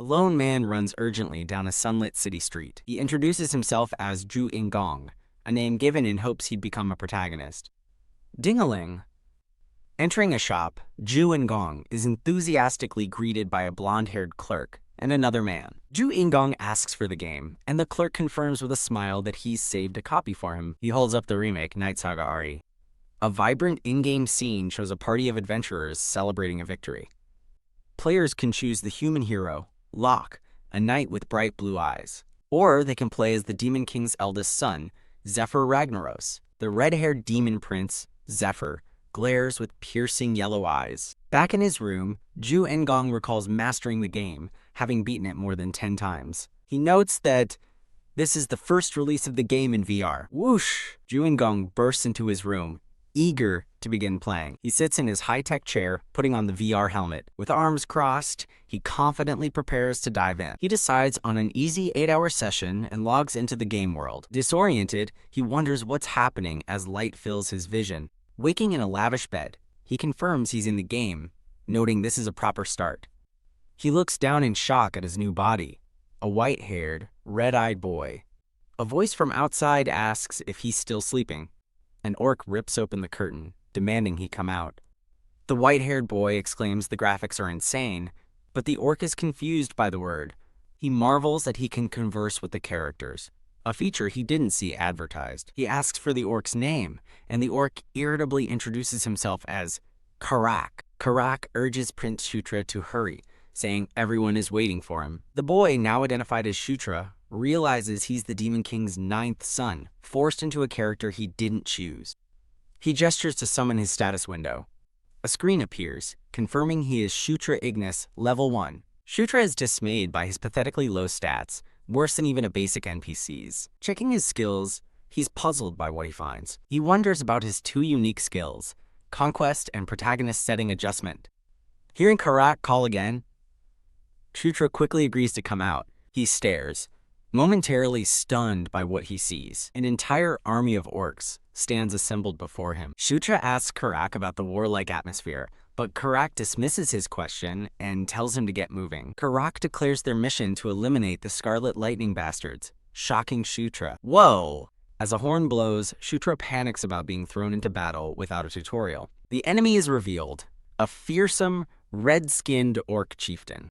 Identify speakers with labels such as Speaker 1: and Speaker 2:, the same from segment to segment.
Speaker 1: lone man runs urgently down a sunlit city street. He introduces himself as Zhu Ingong, a name given in hopes he'd become a protagonist. Ding-a-ling. Entering a shop, Zhu Ingong is enthusiastically greeted by a blonde-haired clerk and another man. Zhu Ingong asks for the game, and the clerk confirms with a smile that he's saved a copy for him. He holds up the remake, Night Saga Ari. A vibrant in-game scene shows a party of adventurers celebrating a victory. Players can choose the human hero, Locke, a knight with bright blue eyes. Or they can play as the Demon King's eldest son, Zephyr Ragnaros. The red-haired demon prince, Zephyr, glares with piercing yellow eyes. Back in his room, Zhu Ingong recalls mastering the game, having beaten it more than 10 times. He notes that this is the first release of the game in VR. Whoosh! Zhu Ingong bursts into his room, eager to begin playing. He sits in his high-tech chair, putting on the VR helmet. With arms crossed, he confidently prepares to dive in. He decides on an easy 8-hour session and logs into the game world. Disoriented, he wonders what's happening as light fills his vision. Waking in a lavish bed, he confirms he's in the game, noting this is a proper start. He looks down in shock at his new body, a white-haired, red-eyed boy. A voice from outside asks if he's still sleeping. An orc rips open the curtain, demanding he come out. The white-haired boy exclaims the graphics are insane, but the orc is confused by the word. He marvels that he can converse with the characters, a feature he didn't see advertised. He asks for the orc's name, and the orc irritably introduces himself as Karak. Karak urges Prince Shutra to hurry, saying everyone is waiting for him. The boy, now identified as Shutra, realizes he's the Demon King's 9th son, forced into a character he didn't choose. He gestures to summon his status window. A screen appears, confirming he is Shutra Ignis, level 1. Shutra is dismayed by his pathetically low stats, worse than even a basic NPC's. Checking his skills, he's puzzled by what he finds. He wonders about his 2 unique skills, Conquest and Protagonist Setting Adjustment. Hearing Karak call again, Shutra quickly agrees to come out. He stares, momentarily stunned by what he sees. An entire army of orcs stands assembled before him. Shutra asks Karak about the warlike atmosphere, but Karak dismisses his question and tells him to get moving. Karak declares their mission to eliminate the Scarlet Lightning bastards, shocking Shutra. Whoa! As a horn blows, Shutra panics about being thrown into battle without a tutorial. The enemy is revealed, a fearsome, red-skinned orc chieftain.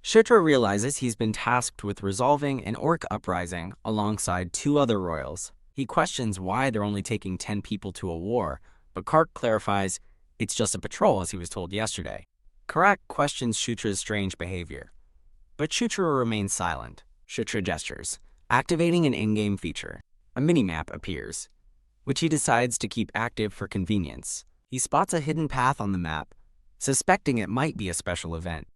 Speaker 1: Shutra realizes he's been tasked with resolving an orc uprising alongside 2 other royals. He questions why they're only taking 10 people to a war, but Kark clarifies it's just a patrol as he was told yesterday. Karak questions Shutra's strange behavior, but Shutra remains silent. Shutra gestures, activating an in-game feature. A minimap appears, which he decides to keep active for convenience. He spots a hidden path on the map, suspecting it might be a special event.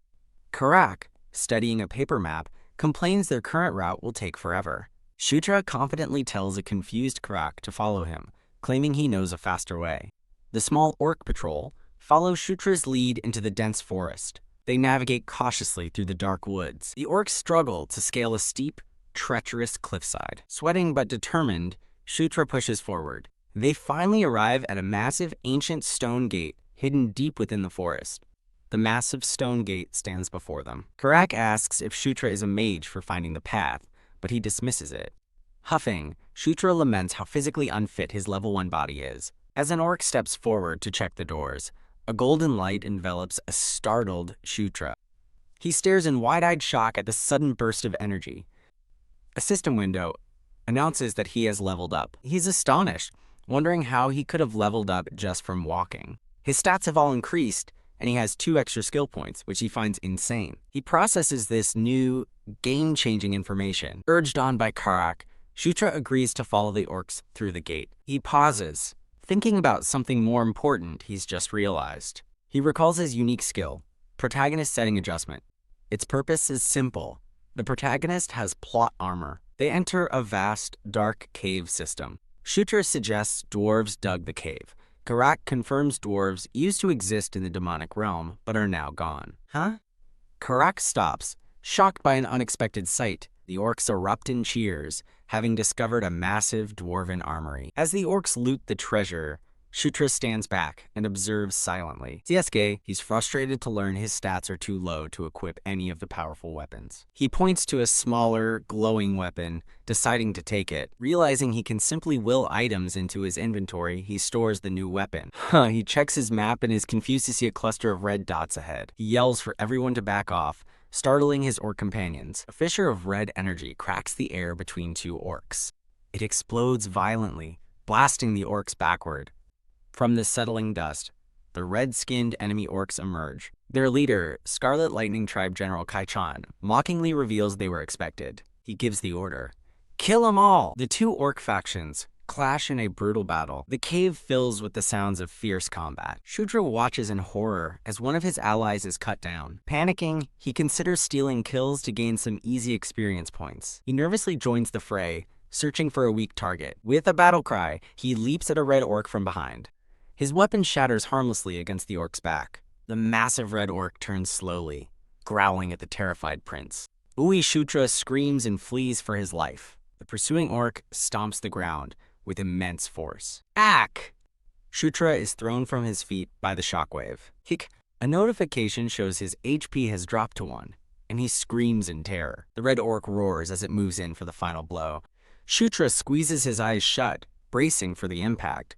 Speaker 1: Karak, studying a paper map, complains their current route will take forever. Shutra confidently tells a confused Karak to follow him, claiming he knows a faster way. The small orc patrol follows Shutra's lead into the dense forest. They navigate cautiously through the dark woods. The orcs struggle to scale a steep, treacherous cliffside. Sweating but determined, Shutra pushes forward. They finally arrive at a massive ancient stone gate hidden deep within the forest. The massive stone gate stands before them. Karak asks if Shutra is a mage for finding the path, but he dismisses it. Huffing, Shutra laments how physically unfit his level 1 body is. As an orc steps forward to check the doors, a golden light envelops a startled Shutra. He stares in wide-eyed shock at the sudden burst of energy. A system window announces that he has leveled up. He's astonished, wondering how he could have leveled up just from walking. His stats have all increased, and he has 2 extra skill points, which he finds insane. He processes this new, game-changing information. Urged on by Karak, Shutra agrees to follow the orcs through the gate. He pauses, thinking about something more important he's just realized. He recalls his unique skill, Protagonist Setting Adjustment. Its purpose is simple. The protagonist has plot armor. They enter a vast, dark cave system. Shutra suggests dwarves dug the cave. Karak confirms dwarves used to exist in the demonic realm, but are now gone. Huh? Karak stops, shocked by an unexpected sight. The orcs erupt in cheers, having discovered a massive dwarven armory. As the orcs loot the treasure, Shutra stands back and observes silently. CSK, he's frustrated to learn his stats are too low to equip any of the powerful weapons. He points to a smaller, glowing weapon, deciding to take it. Realizing he can simply will items into his inventory, he stores the new weapon. He checks his map and is confused to see a cluster of red dots ahead. He yells for everyone to back off, startling his orc companions. A fissure of red energy cracks the air between two orcs. It explodes violently, blasting the orcs backward. From the settling dust, the red-skinned enemy orcs emerge. Their leader, Scarlet Lightning Tribe General Kai-chan, mockingly reveals they were expected. He gives the order, "Kill them all!" The two orc factions clash in a brutal battle. The cave fills with the sounds of fierce combat. Shutra watches in horror as one of his allies is cut down. Panicking, he considers stealing kills to gain some easy experience points. He nervously joins the fray, searching for a weak target. With a battle cry, he leaps at a red orc from behind. His weapon shatters harmlessly against the orc's back. The massive red orc turns slowly, growling at the terrified prince. Ui Shutra screams and flees for his life. The pursuing orc stomps the ground with immense force. Ack! Shutra is thrown from his feet by the shockwave. Hick! A notification shows his HP has dropped to 1, and he screams in terror. The red orc roars as it moves in for the final blow. Shutra squeezes his eyes shut, bracing for the impact.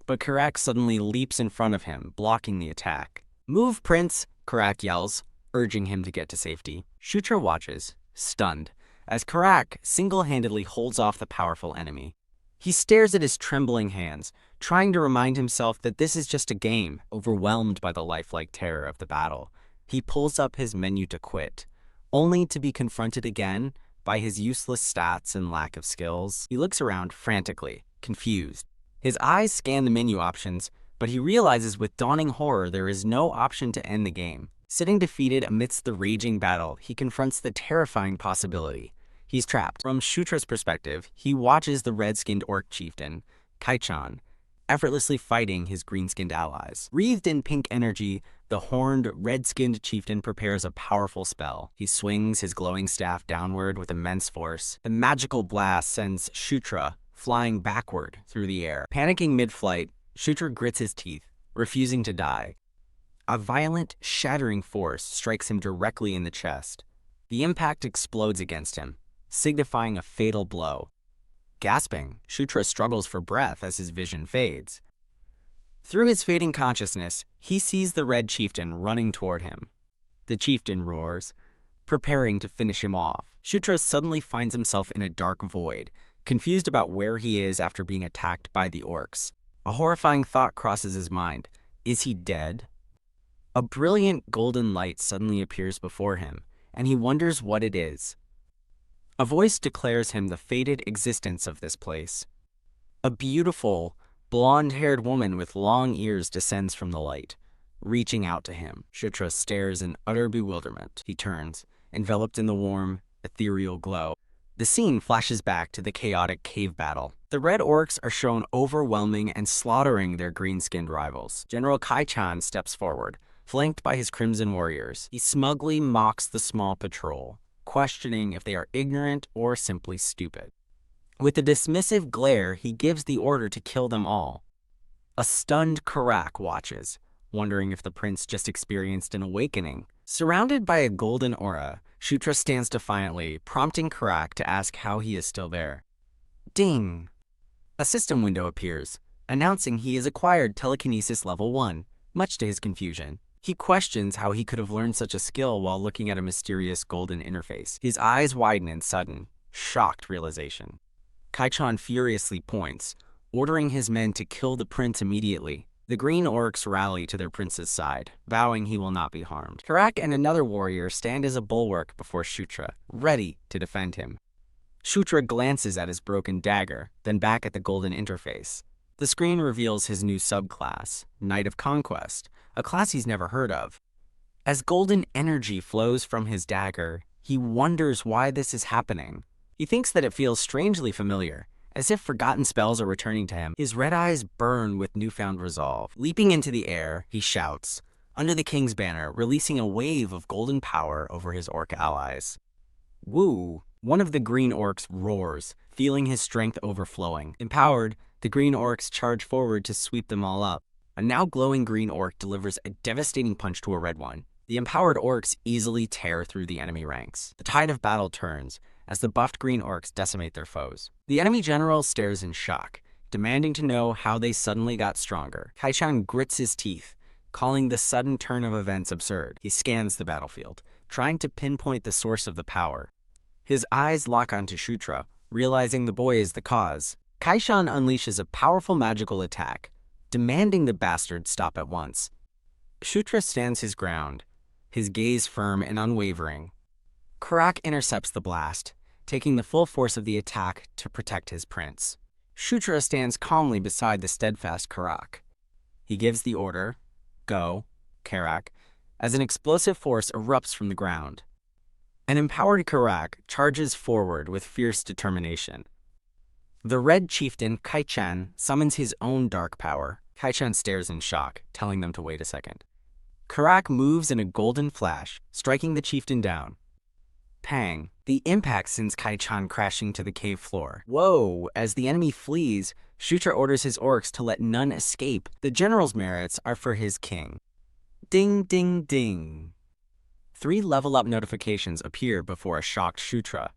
Speaker 1: But Karak suddenly leaps in front of him, blocking the attack. "Move, Prince!" Karak yells, urging him to get to safety. Shutra watches, stunned, as Karak single-handedly holds off the powerful enemy. He stares at his trembling hands, trying to remind himself that this is just a game. Overwhelmed by the lifelike terror of the battle, he pulls up his menu to quit, only to be confronted again by his useless stats and lack of skills. He looks around frantically, confused. His eyes scan the menu options, but he realizes with dawning horror there is no option to end the game. Sitting defeated amidst the raging battle, he confronts the terrifying possibility. He's trapped. From Shutra's perspective, he watches the red-skinned orc chieftain, Kai-chan, effortlessly fighting his green-skinned allies. Wreathed in pink energy, the horned, red-skinned chieftain prepares a powerful spell. He swings his glowing staff downward with immense force. The magical blast sends Shutra flying backward through the air. Panicking mid-flight, Shutra grits his teeth, refusing to die. A violent, shattering force strikes him directly in the chest. The impact explodes against him, signifying a fatal blow. Gasping, Shutra struggles for breath as his vision fades. Through his fading consciousness, he sees the red chieftain running toward him. The chieftain roars, preparing to finish him off. Shutra suddenly finds himself in a dark void, confused about where he is after being attacked by the orcs. A horrifying thought crosses his mind. Is he dead? A brilliant golden light suddenly appears before him, and he wonders what it is. A voice declares him the fated existence of this place. A beautiful, blonde-haired woman with long ears descends from the light, reaching out to him. Shutra stares in utter bewilderment. He turns, enveloped in the warm, ethereal glow. The scene flashes back to the chaotic cave battle. The red orcs are shown overwhelming and slaughtering their green-skinned rivals. General Kai-chan steps forward, flanked by his crimson warriors. He smugly mocks the small patrol, questioning if they are ignorant or simply stupid. With a dismissive glare, he gives the order to kill them all. A stunned Karak watches, wondering if the prince just experienced an awakening. Surrounded by a golden aura, Shutra stands defiantly, prompting Karak to ask how he is still there. Ding! A system window appears, announcing he has acquired telekinesis level 1, much to his confusion. He questions how he could have learned such a skill while looking at a mysterious golden interface. His eyes widen in sudden, shocked realization. Kai-chan furiously points, ordering his men to kill the prince immediately. The green orcs rally to their prince's side, vowing he will not be harmed. Karak and another warrior stand as a bulwark before Shutra, ready to defend him. Shutra glances at his broken dagger, then back at the golden interface. The screen reveals his new subclass, Knight of Conquest, a class he's never heard of. As golden energy flows from his dagger, he wonders why this is happening. He thinks that it feels strangely familiar, as if forgotten spells are returning to him. His red eyes burn with newfound resolve. Leaping into the air, he shouts, under the king's banner, releasing a wave of golden power over his orc allies. Woo! One of the green orcs roars, feeling his strength overflowing. Empowered, The green orcs charge forward to sweep them all up. A now glowing green orc delivers a devastating punch to a red one. The empowered orcs easily tear through the enemy ranks. The tide of battle turns as the buffed green orcs decimate their foes. The enemy general stares in shock, demanding to know how they suddenly got stronger. Kai-chan grits his teeth, calling the sudden turn of events absurd. He scans the battlefield, trying to pinpoint the source of the power. His eyes lock onto Shutra, realizing the boy is the cause. Kai-chan unleashes a powerful magical attack, demanding the bastard stop at once. Shutra stands his ground, his gaze firm and unwavering. Karak intercepts the blast, taking the full force of the attack to protect his prince. Shutra stands calmly beside the steadfast Karak. He gives the order, "Go, Karak," as an explosive force erupts from the ground. An empowered Karak charges forward with fierce determination. The red chieftain, Kai-chan, summons his own dark power. Kai-chan stares in shock, telling them to wait a second. Karak moves in a golden flash, striking the chieftain down. Pang. The impact sends Kai-chan crashing to the cave floor. Whoa! As the enemy flees, Shutra orders his orcs to let none escape. The general's merits are for his king. Ding, ding, ding. 3 level-up notifications appear before a shocked Shutra.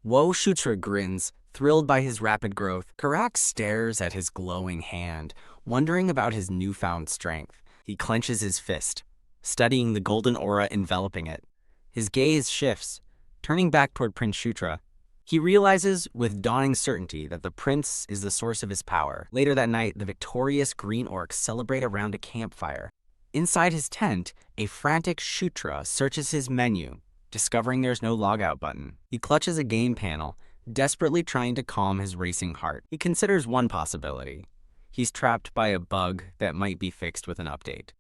Speaker 1: Whoa! Shutra grins, thrilled by his rapid growth. Karak stares at his glowing hand, wondering about his newfound strength. He clenches his fist, studying the golden aura enveloping it. His gaze shifts, turning back toward Prince Shutra. He realizes with dawning certainty that the prince is the source of his power. Later that night, the victorious green orcs celebrate around a campfire. Inside his tent, a frantic Shutra searches his menu, discovering there's no logout button. He clutches a game panel, desperately trying to calm his racing heart. He considers one possibility. He's trapped by a bug that might be fixed with an update.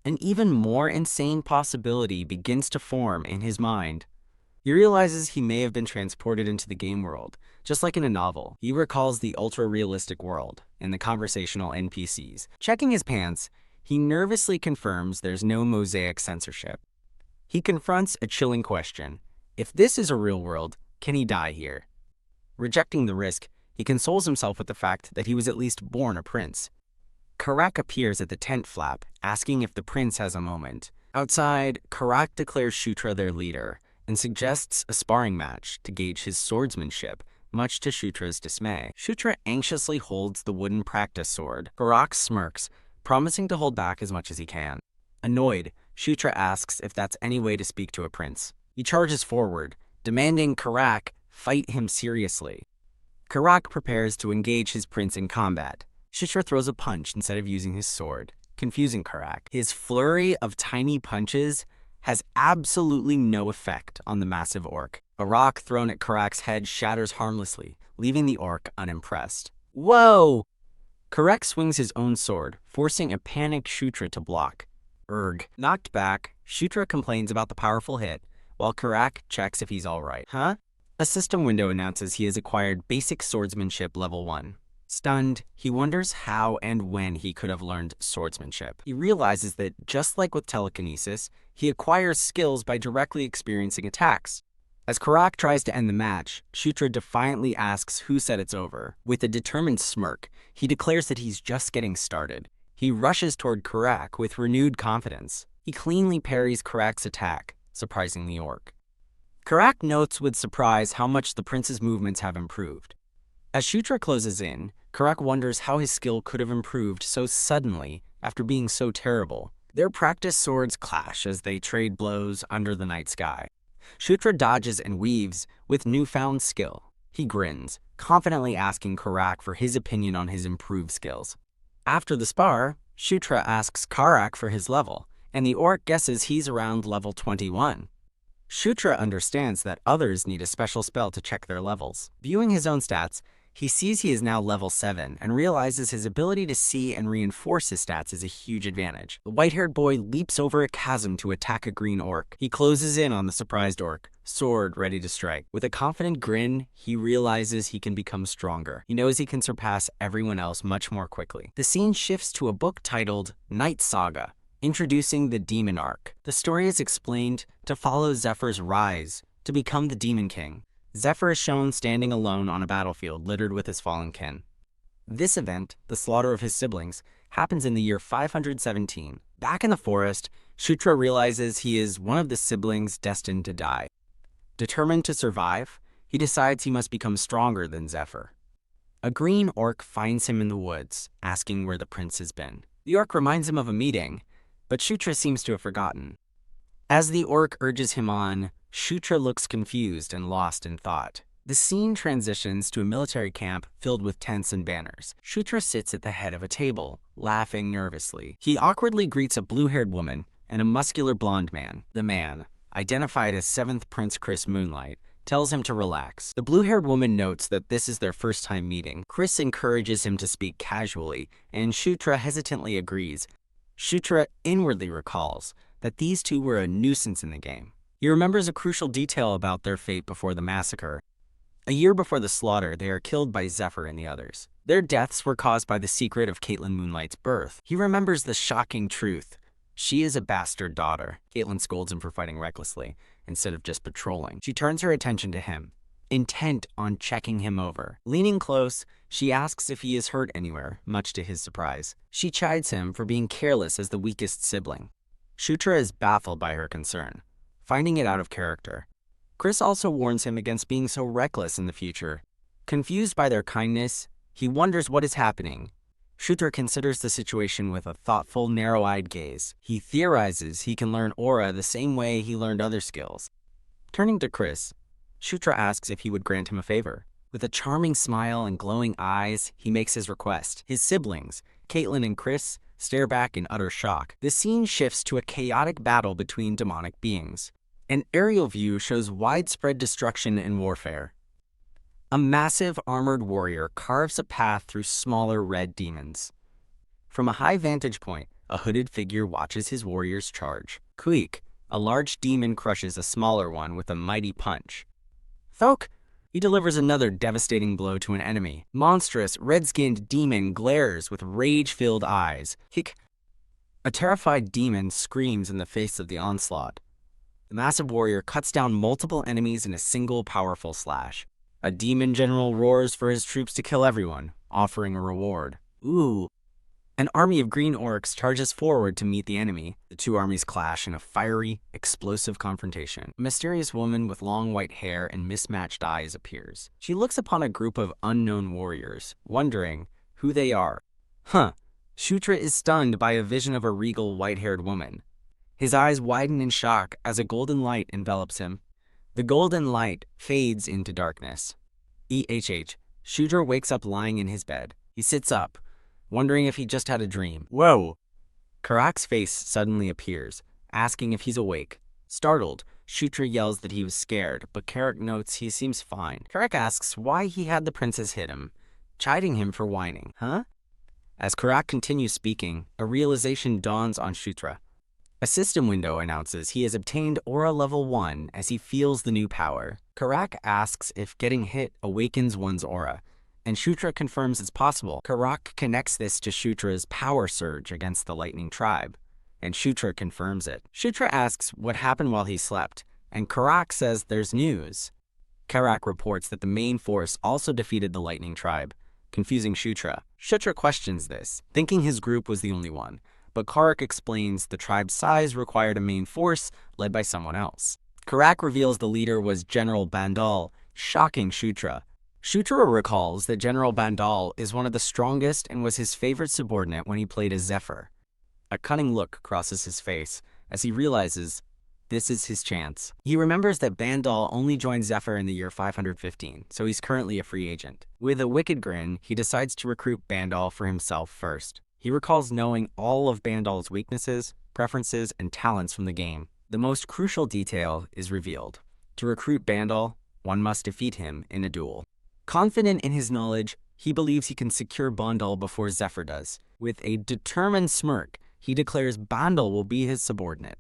Speaker 1: An even more insane possibility begins to form in his mind. He realizes he may have been transported into the game world, just like in a novel. He recalls the ultra-realistic world and the conversational NPCs. Checking his pants, he nervously confirms there's no mosaic censorship. He confronts a chilling question. If this is a real world, can he die here? Rejecting the risk, he consoles himself with the fact that he was at least born a prince. Karak appears at the tent flap, asking if the prince has a moment. Outside, Karak declares Shutra their leader and suggests a sparring match to gauge his swordsmanship, much to Shutra's dismay. Shutra anxiously holds the wooden practice sword. Karak smirks, promising to hold back as much as he can. Annoyed, Shutra asks if that's any way to speak to a prince. He charges forward, demanding Karak fight him seriously. Karak prepares to engage his prince in combat. Shutra throws a punch instead of using his sword, confusing Karak. His flurry of tiny punches has absolutely no effect on the massive orc. A rock thrown at Karak's head shatters harmlessly, leaving the orc unimpressed. Whoa! Karak swings his own sword, forcing a panicked Shutra to block. Erg. Knocked back, Shutra complains about the powerful hit, while Karak checks if he's alright. Huh? A system window announces he has acquired basic swordsmanship level 1. Stunned, he wonders how and when he could have learned swordsmanship. He realizes that, just like with telekinesis, he acquires skills by directly experiencing attacks. As Karak tries to end the match, Shutra defiantly asks who said it's over. With a determined smirk, he declares that he's just getting started. He rushes toward Karak with renewed confidence. He cleanly parries Karak's attack, surprising the orc. Karak notes with surprise how much the prince's movements have improved. As Shutra closes in, Karak wonders how his skill could have improved so suddenly after being so terrible. Their practiced swords clash as they trade blows under the night sky. Shutra dodges and weaves with newfound skill. He grins, confidently asking Karak for his opinion on his improved skills. After the spar, Shutra asks Karak for his level, and the orc guesses he's around level 21. Shutra understands that others need a special spell to check their levels. Viewing his own stats, he sees he is now level 7 and realizes his ability to see and reinforce his stats is a huge advantage. The white-haired boy leaps over a chasm to attack a green orc. He closes in on the surprised orc, sword ready to strike. With a confident grin, he realizes he can become stronger. He knows he can surpass everyone else much more quickly. The scene shifts to a book titled Night Saga, introducing the Demon Arc. The story is explained to follow Zephyr's rise to become the Demon King. Zephyr is shown standing alone on a battlefield littered with his fallen kin. This event, the slaughter of his siblings, happens in the year 517. Back in the forest, Shutra realizes he is one of the siblings destined to die. Determined to survive, he decides he must become stronger than Zephyr. A green orc finds him in the woods, asking where the prince has been. The orc reminds him of a meeting, but Shutra seems to have forgotten. As the orc urges him on, Shutra looks confused and lost in thought. The scene transitions to a military camp filled with tents and banners. Shutra sits at the head of a table, laughing nervously. He awkwardly greets a blue-haired woman and a muscular blonde man. The man, identified as 7th Prince Chris Moonlight, tells him to relax. The blue-haired woman notes that this is their first time meeting. Chris encourages him to speak casually, and Shutra hesitantly agrees. Shutra inwardly recalls that these two were a nuisance in the game. He remembers a crucial detail about their fate before the massacre. A year before the slaughter, they are killed by Zephyr and the others. Their deaths were caused by the secret of Caitlin Moonlight's birth. He remembers the shocking truth. She is a bastard daughter. Caitlin scolds him for fighting recklessly, instead of just patrolling. She turns her attention to him, intent on checking him over. Leaning close, she asks if he is hurt anywhere, much to his surprise. She chides him for being careless as the weakest sibling. Shutra is baffled by her concern, finding it out of character. Chris also warns him against being so reckless in the future. Confused by their kindness, he wonders what is happening. Shutra considers the situation with a thoughtful, narrow-eyed gaze. He theorizes he can learn aura the same way he learned other skills. Turning to Chris, Shutra asks if he would grant him a favor. With a charming smile and glowing eyes, he makes his request. His siblings, Caitlin and Chris, stare back in utter shock. The scene shifts to a chaotic battle between demonic beings. An aerial view shows widespread destruction and warfare. A massive armored warrior carves a path through smaller red demons. From a high vantage point, a hooded figure watches his warriors charge. Queek, a large demon crushes a smaller one with a mighty punch. Thok, he delivers another devastating blow to an enemy. Monstrous, red-skinned demon glares with rage-filled eyes. Hik, a terrified demon screams in the face of the onslaught. The massive warrior cuts down multiple enemies in a single powerful slash. A demon general roars for his troops to kill everyone, offering a reward. Ooh. An army of green orcs charges forward to meet the enemy. The two armies clash in a fiery, explosive confrontation. A mysterious woman with long white hair and mismatched eyes appears. She looks upon a group of unknown warriors, wondering who they are. Shutra is stunned by a vision of a regal white-haired woman. His eyes widen in shock as a golden light envelops him. The golden light fades into darkness. Shutra wakes up lying in his bed. He sits up, wondering if he just had a dream. Whoa! Karak's face suddenly appears, asking if he's awake. Startled, Shutra yells that he was scared, but Karak notes he seems fine. Karak asks why he had the princess hit him, chiding him for whining. As Karak continues speaking, a realization dawns on Shutra. A system window announces he has obtained Aura Level 1 as he feels the new power. Karak asks if getting hit awakens one's aura, and Shutra confirms it's possible. Karak connects this to Shutra's power surge against the Lightning Tribe, and Shutra confirms it. Shutra asks what happened while he slept, and Karak says there's news. Karak reports that the main force also defeated the Lightning Tribe, confusing Shutra. Shutra questions this, thinking his group was the only one, but Karak explains the tribe's size required a main force led by someone else. Karak reveals the leader was General Bandal, shocking Shutra. Shutra recalls that General Bandal is one of the strongest and was his favorite subordinate when he played as Zephyr. A cunning look crosses his face as he realizes this is his chance. He remembers that Bandal only joined Zephyr in the year 515, so he's currently a free agent. With a wicked grin, he decides to recruit Bandal for himself first. He recalls knowing all of Bandal's weaknesses, preferences, and talents from the game. The most crucial detail is revealed. To recruit Bandal, one must defeat him in a duel. Confident in his knowledge, he believes he can secure Bandal before Zephyr does. With a determined smirk, he declares Bandal will be his subordinate.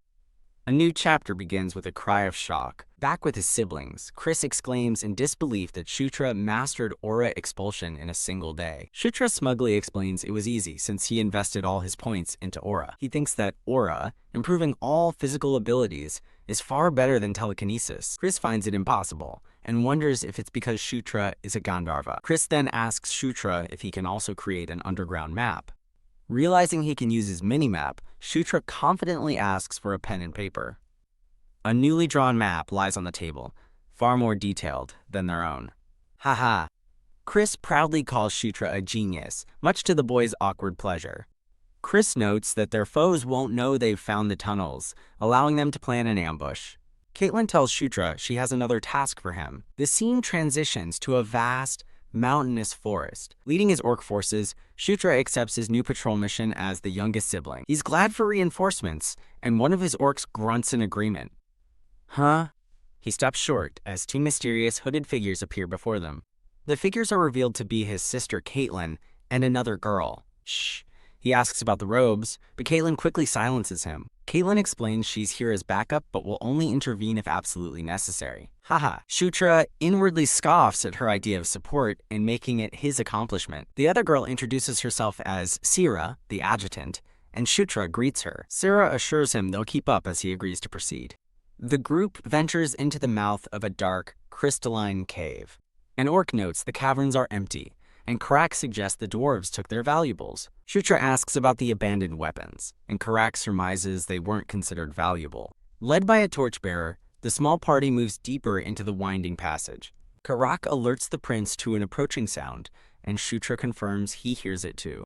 Speaker 1: A new chapter begins with a cry of shock. Back with his siblings, Chris exclaims in disbelief that Shutra mastered aura expulsion in a single day. Shutra smugly explains it was easy since he invested all his points into aura. He thinks that aura, improving all physical abilities, is far better than telekinesis. Chris finds it impossible and wonders if it's because Shutra is a Gandharva. Chris then asks Shutra if he can also create an underground map. Realizing he can use his mini-map, Shutra confidently asks for a pen and paper. A newly drawn map lies on the table, far more detailed than their own. Haha. Chris proudly calls Shutra a genius, much to the boys' awkward pleasure. Chris notes that their foes won't know they've found the tunnels, allowing them to plan an ambush. Caitlin tells Shutra she has another task for him. The scene transitions to a vast, mountainous forest. Leading his orc forces, Shutra accepts his new patrol mission as the youngest sibling. He's glad for reinforcements, and one of his orcs grunts in agreement. Huh? He stops short as two mysterious hooded figures appear before them. The figures are revealed to be his sister Caitlin and another girl. Shh. He asks about the robes, but Caitlin quickly silences him. Caitlin explains she's here as backup but will only intervene if absolutely necessary. Haha. Shutra inwardly scoffs at her idea of support and making it his accomplishment. The other girl introduces herself as Sira, the adjutant, and Shutra greets her. Sira assures him they'll keep up as he agrees to proceed. The group ventures into the mouth of a dark, crystalline cave. An orc notes the caverns are empty, and Karak suggests the dwarves took their valuables. Shutra asks about the abandoned weapons, and Karak surmises they weren't considered valuable. Led by a torchbearer, the small party moves deeper into the winding passage. Karak alerts the prince to an approaching sound, and Shutra confirms he hears it too.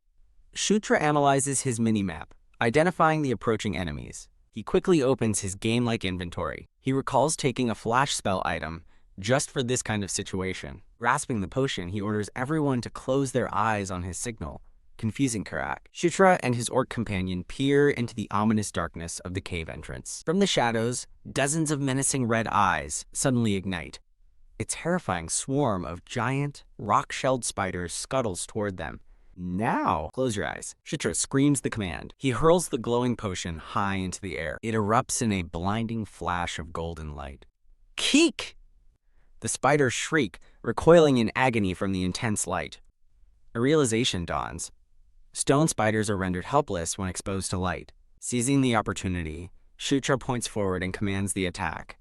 Speaker 1: Shutra analyzes his mini-map, identifying the approaching enemies. He quickly opens his game-like inventory. He recalls taking a flash spell item just for this kind of situation. Grasping the potion, he orders everyone to close their eyes on his signal, confusing Karak. Shutra and his orc companion peer into the ominous darkness of the cave entrance. From the shadows, dozens of menacing red eyes suddenly ignite. A terrifying swarm of giant, rock-shelled spiders scuttles toward them. Now! Close your eyes. Shutra screams the command. He hurls the glowing potion high into the air. It erupts in a blinding flash of golden light. Keek! The spiders shriek, recoiling in agony from the intense light. A realization dawns. Stone spiders are rendered helpless when exposed to light. Seizing the opportunity, Shutra points forward and commands the attack.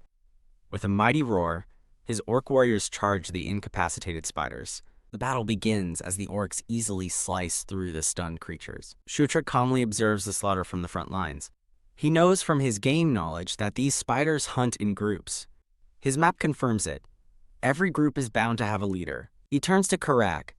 Speaker 1: With a mighty roar, his orc warriors charge the incapacitated spiders. The battle begins as the orcs easily slice through the stunned creatures. Shutra calmly observes the slaughter from the front lines. He knows from his game knowledge that these spiders hunt in groups. His map confirms it. Every group is bound to have a leader. He turns to Karak,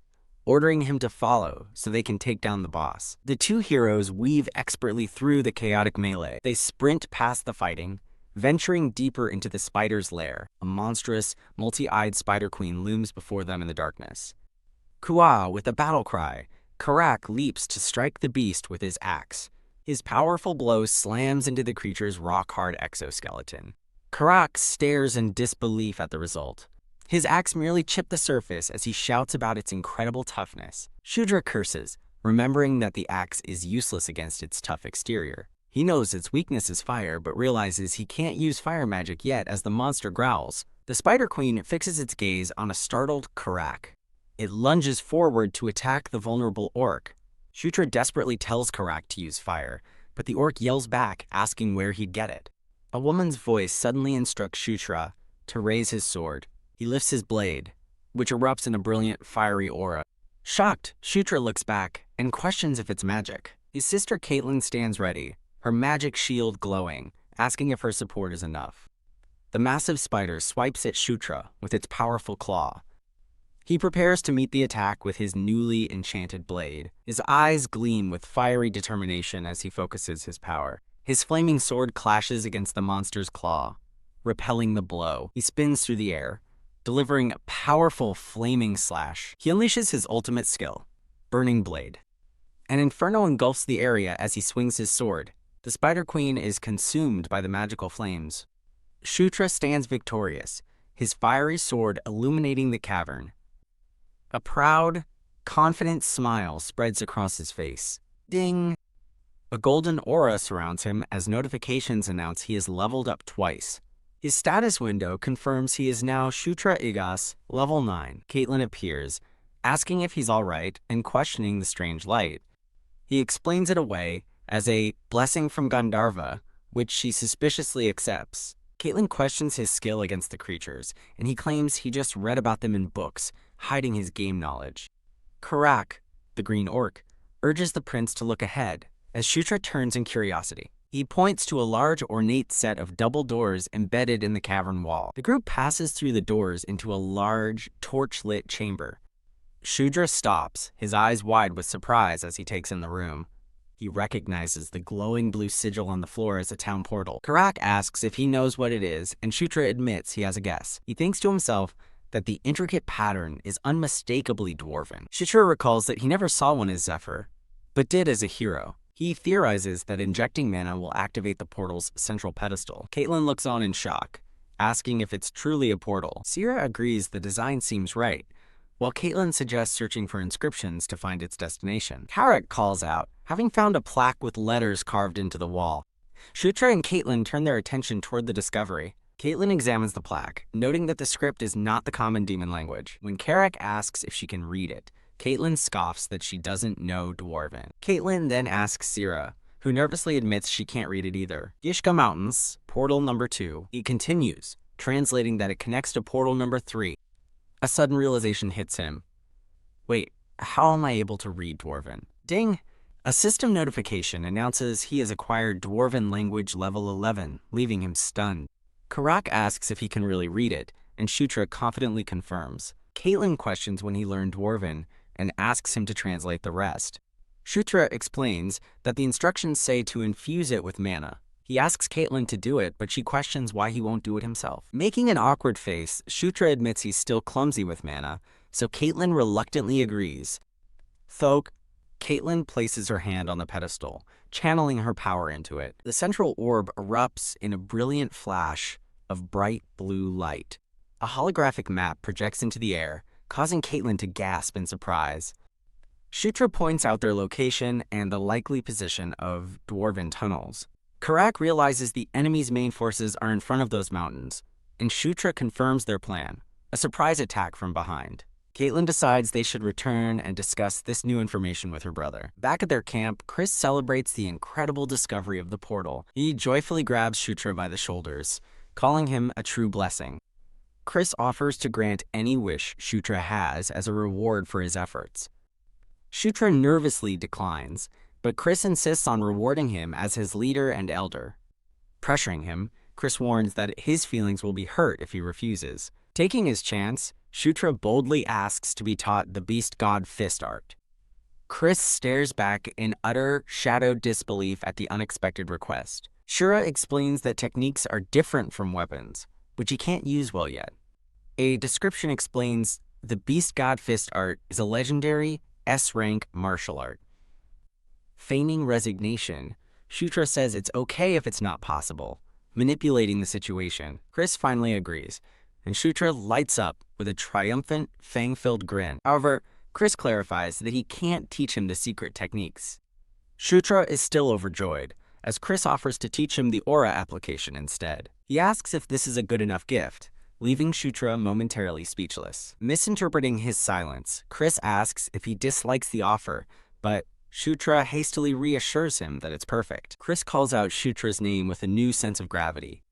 Speaker 1: ordering him to follow so they can take down the boss. The two heroes weave expertly through the chaotic melee. They sprint past the fighting, venturing deeper into the spider's lair. A monstrous, multi-eyed spider queen looms before them in the darkness. Kua with a battle cry, Karak leaps to strike the beast with his axe. His powerful blow slams into the creature's rock-hard exoskeleton. Karak stares in disbelief at the result. His axe merely chipped the surface as he shouts about its incredible toughness. Shutra curses, remembering that the axe is useless against its tough exterior. He knows its weakness is fire, but realizes he can't use fire magic yet as the monster growls. The Spider Queen fixes its gaze on a startled Karak. It lunges forward to attack the vulnerable orc. Shutra desperately tells Karak to use fire, but the orc yells back, asking where he'd get it. A woman's voice suddenly instructs Shutra to raise his sword. He lifts his blade, which erupts in a brilliant, fiery aura. Shocked, Shutra looks back and questions if it's magic. His sister Caitlin stands ready, her magic shield glowing, asking if her support is enough. The massive spider swipes at Shutra with its powerful claw. He prepares to meet the attack with his newly enchanted blade. His eyes gleam with fiery determination as he focuses his power. His flaming sword clashes against the monster's claw, repelling the blow. He spins through the air, delivering a powerful flaming slash. He unleashes his ultimate skill, Burning Blade. An inferno engulfs the area as he swings his sword. The Spider Queen is consumed by the magical flames. Shutra stands victorious, his fiery sword illuminating the cavern. A proud, confident smile spreads across his face. Ding! A golden aura surrounds him as notifications announce he is leveled up twice. His status window confirms he is now Shutra Igas, level 9. Caitlin appears, asking if he's alright and questioning the strange light. He explains it away as a blessing from Gandharva, which she suspiciously accepts. Caitlin questions his skill against the creatures, and he claims he just read about them in books, hiding his game knowledge. Karak, the green orc, urges the prince to look ahead, as Shutra turns in curiosity. He points to a large ornate set of double doors embedded in the cavern wall. The group passes through the doors into a large, torch-lit chamber. Shudra stops, his eyes wide with surprise as he takes in the room. He recognizes the glowing blue sigil on the floor as a town portal. Karak asks if he knows what it is, and Shutra admits he has a guess. He thinks to himself that the intricate pattern is unmistakably dwarven. Shutra recalls that he never saw one as Zephyr, but did as a hero. He theorizes that injecting mana will activate the portal's central pedestal. Caitlin looks on in shock, asking if it's truly a portal. Sierra agrees the design seems right, while Caitlin suggests searching for inscriptions to find its destination. Karak calls out, having found a plaque with letters carved into the wall. Shutra and Caitlin turn their attention toward the discovery. Caitlin examines the plaque, noting that the script is not the common demon language. When Karak asks if she can read it, Caitlin scoffs that she doesn't know Dwarven. Caitlin then asks Sierra, who nervously admits she can't read it either. Gishka Mountains, portal number 2. He continues, translating that it connects to portal number 3. A sudden realization hits him. Wait, how am I able to read Dwarven? Ding! A system notification announces he has acquired Dwarven language level 11, leaving him stunned. Karak asks if he can really read it, and Shutra confidently confirms. Caitlin questions when he learned Dwarven, and asks him to translate the rest. Shutra explains that the instructions say to infuse it with mana. He asks Caitlin to do it, but she questions why he won't do it himself. Making an awkward face, Shutra admits he's still clumsy with mana, so Caitlin reluctantly agrees. Thok, Caitlin places her hand on the pedestal, channeling her power into it. The central orb erupts in a brilliant flash of bright blue light. A holographic map projects into the air, causing Caitlin to gasp in surprise. Shutra points out their location and the likely position of Dwarven tunnels. Karak realizes the enemy's main forces are in front of those mountains, and Shutra confirms their plan, a surprise attack from behind. Caitlin decides they should return and discuss this new information with her brother. Back at their camp, Chris celebrates the incredible discovery of the portal. He joyfully grabs Shutra by the shoulders, calling him a true blessing. Chris offers to grant any wish Shutra has as a reward for his efforts. Shutra nervously declines, but Chris insists on rewarding him as his leader and elder. Pressuring him, Chris warns that his feelings will be hurt if he refuses. Taking his chance, Shutra boldly asks to be taught the beast god fist art. Chris stares back in utter shadowed disbelief at the unexpected request. Shura explains that techniques are different from weapons, which he can't use well yet. A description explains the beast god fist art is a legendary S-rank martial art. Feigning resignation, Shutra says it's okay if it's not possible, manipulating the situation. Chris finally agrees, and Shutra lights up with a triumphant, fang-filled grin. However, Chris clarifies that he can't teach him the secret techniques. Shutra is still overjoyed, as Chris offers to teach him the aura application instead. He asks if this is a good enough gift, leaving Shutra momentarily speechless. Misinterpreting his silence, Chris asks if he dislikes the offer, but Shutra hastily reassures him that it's perfect. Chris calls out Shutra's name with a new sense of gravity.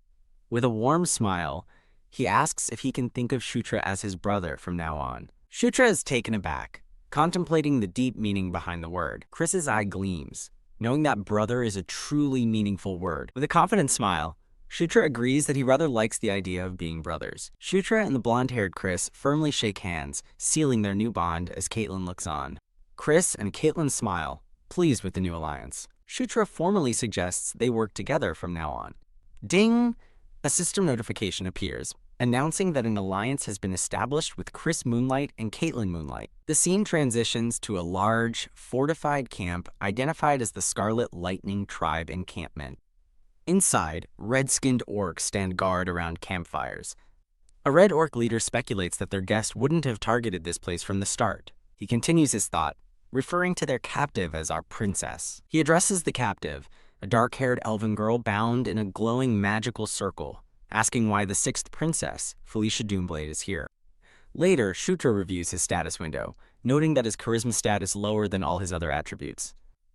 Speaker 1: With a warm smile, he asks if he can think of Shutra as his brother from now on. Shutra is taken aback, contemplating the deep meaning behind the word. Chris's eye gleams, knowing that brother is a truly meaningful word. With a confident smile, Shutra agrees that he rather likes the idea of being brothers. Shutra and the blonde-haired Chris firmly shake hands, sealing their new bond as Caitlin looks on. Chris and Caitlin smile, pleased with the new alliance. Shutra formally suggests they work together from now on. Ding! A system notification appears, announcing that an alliance has been established with Chris Moonlight and Caitlin Moonlight. The scene transitions to a large, fortified camp identified as the Scarlet Lightning Tribe encampment. Inside, red-skinned orcs stand guard around campfires. A red orc leader speculates that their guest wouldn't have targeted this place from the start. He continues his thought, referring to their captive as our princess. He addresses the captive, a dark-haired elven girl bound in a glowing magical circle, asking why the sixth princess, Felicia Doomblade, is here. Later, Shutra reviews his status window, noting that his charisma stat is lower than all his other attributes.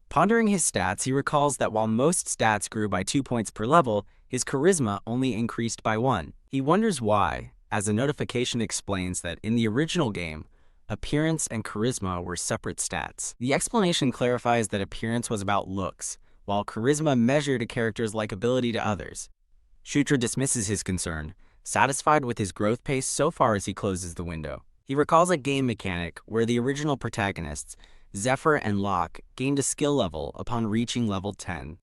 Speaker 1: Pondering his stats, he recalls that while most stats grew by 2 points per level, his charisma only increased by 1. He wonders why, as a notification explains that in the original game, appearance and charisma were separate stats. The explanation clarifies that appearance was about looks, while charisma measured a character's likability to others. Shutra dismisses his concern, satisfied with his growth pace so far as he closes the window. He recalls a game mechanic where the original protagonists, Zephyr and Locke, gained a skill level upon reaching level 10.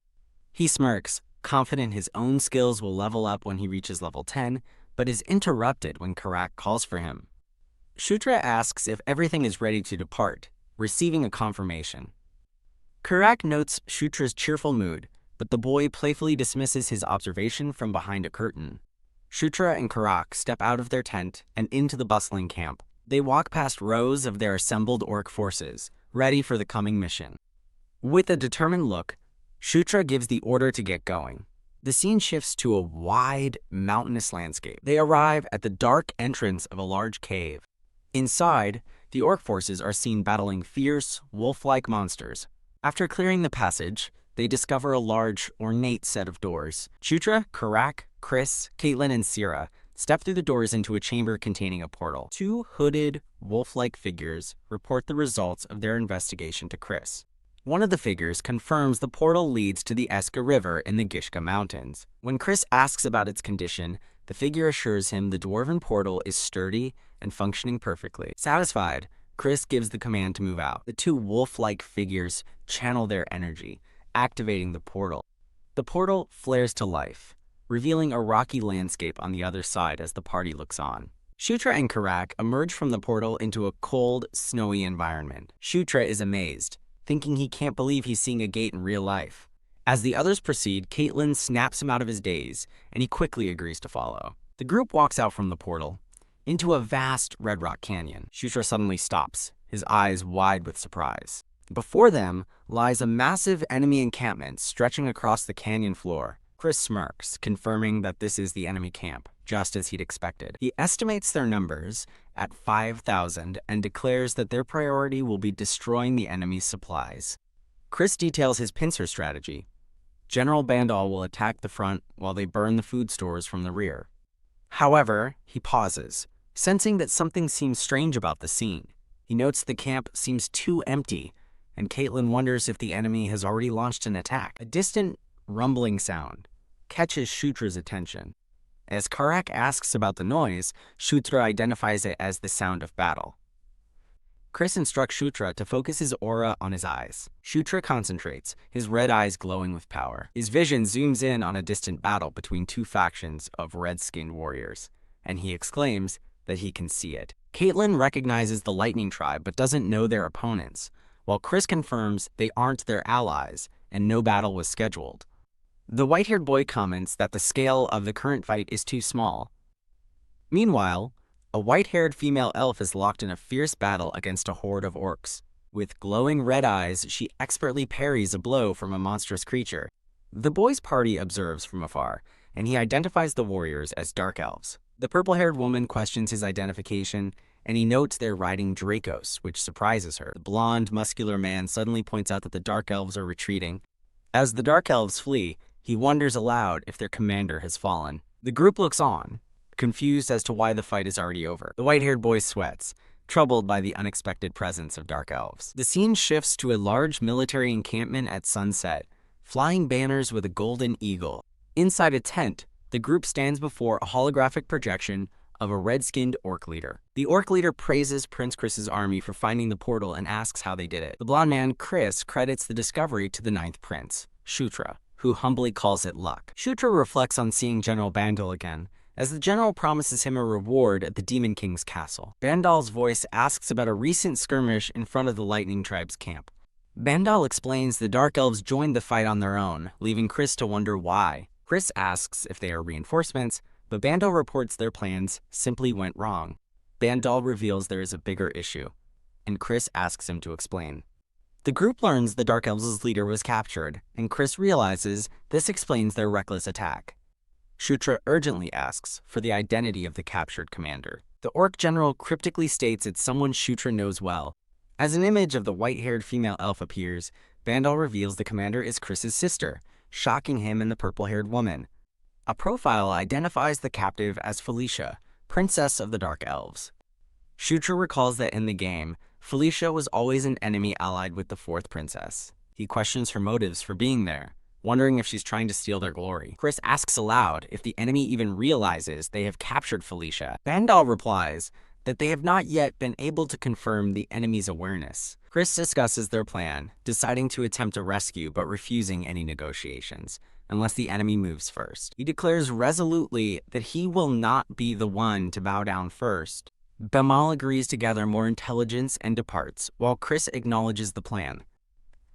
Speaker 1: He smirks, confident his own skills will level up when he reaches level 10, but is interrupted when Karak calls for him. Shutra asks if everything is ready to depart, receiving a confirmation. Karak notes Shutra's cheerful mood, but the boy playfully dismisses his observation from behind a curtain. Shutra and Karak step out of their tent and into the bustling camp. They walk past rows of their assembled orc forces, ready for the coming mission. With a determined look, Shutra gives the order to get going. The scene shifts to a wide, mountainous landscape. They arrive at the dark entrance of a large cave. Inside, the orc forces are seen battling fierce, wolf-like monsters. After clearing the passage, they discover a large, ornate set of doors. Shutra, Karak, Chris, Caitlin, and Sierra step through the doors into a chamber containing a portal. 2 hooded, wolf-like figures report the results of their investigation to Chris. One of the figures confirms the portal leads to the Eska River in the Gishka Mountains. When Chris asks about its condition, the figure assures him the dwarven portal is sturdy and functioning perfectly. Satisfied, Chris gives the command to move out. The 2 wolf-like figures channel their energy, activating the portal. The portal flares to life, revealing a rocky landscape on the other side as the party looks on. Shutra and Karak emerge from the portal into a cold, snowy environment. Shutra is amazed, thinking he can't believe he's seeing a gate in real life. As the others proceed, Caitlin snaps him out of his daze, and he quickly agrees to follow. The group walks out from the portal into a vast red rock canyon. Shutra suddenly stops, his eyes wide with surprise. Before them lies a massive enemy encampment stretching across the canyon floor. Chris smirks, confirming that this is the enemy camp, just as he'd expected. He estimates their numbers at 5,000 and declares that their priority will be destroying the enemy's supplies. Chris details his pincer strategy. General Bandal will attack the front while they burn the food stores from the rear. However, he pauses, sensing that something seems strange about the scene. He notes the camp seems too empty, and Caitlin wonders if the enemy has already launched an attack. A distant, rumbling sound catches Shutra's attention. As Karak asks about the noise, Shutra identifies it as the sound of battle. Chris instructs Shutra to focus his aura on his eyes. Shutra concentrates, his red eyes glowing with power. His vision zooms in on a distant battle between 2 factions of red-skinned warriors, and he exclaims that he can see it. Caitlin recognizes the Lightning Tribe but doesn't know their opponents, while Chris confirms they aren't their allies and no battle was scheduled. The white-haired boy comments that the scale of the current fight is too small. Meanwhile, a white-haired female elf is locked in a fierce battle against a horde of orcs. With glowing red eyes, she expertly parries a blow from a monstrous creature. The boy's party observes from afar, and he identifies the warriors as dark elves. The purple-haired woman questions his identification, and he notes they're riding Dracos, which surprises her. The blonde, muscular man suddenly points out that the dark elves are retreating. As the dark elves flee, he wonders aloud if their commander has fallen. The group looks on, confused as to why the fight is already over. The white-haired boy sweats, troubled by the unexpected presence of dark elves. The scene shifts to a large military encampment at sunset, flying banners with a golden eagle. Inside a tent, the group stands before a holographic projection of a red-skinned orc leader. The orc leader praises Prince Chris's army for finding the portal and asks how they did it. The blonde man, Chris, credits the discovery to the 9th prince, Shutra, who humbly calls it luck. Shutra reflects on seeing General Bandal again, as the general promises him a reward at the Demon King's castle. Bandal's voice asks about a recent skirmish in front of the Lightning Tribe's camp. Bandal explains the Dark Elves joined the fight on their own, leaving Chris to wonder why. Chris asks if they are reinforcements, but Bandal reports their plans simply went wrong. Bandal reveals there is a bigger issue, and Chris asks him to explain. The group learns the Dark Elves' leader was captured, and Chris realizes this explains their reckless attack. Shutra urgently asks for the identity of the captured commander. The orc general cryptically states it's someone Shutra knows well. As an image of the white-haired female elf appears, Bandal reveals the commander is Chris's sister, shocking him and the purple-haired woman. A profile identifies the captive as Felicia, princess of the Dark Elves. Shutra recalls that in the game, Felicia was always an enemy allied with the fourth princess. He questions her motives for being there, wondering if she's trying to steal their glory. Chris asks aloud if the enemy even realizes they have captured Felicia. Bandal replies that they have not yet been able to confirm the enemy's awareness. Chris discusses their plan, deciding to attempt a rescue but refusing any negotiations, unless the enemy moves first. He declares resolutely that he will not be the one to bow down first. Bemal agrees to gather more intelligence and departs, while Chris acknowledges the plan.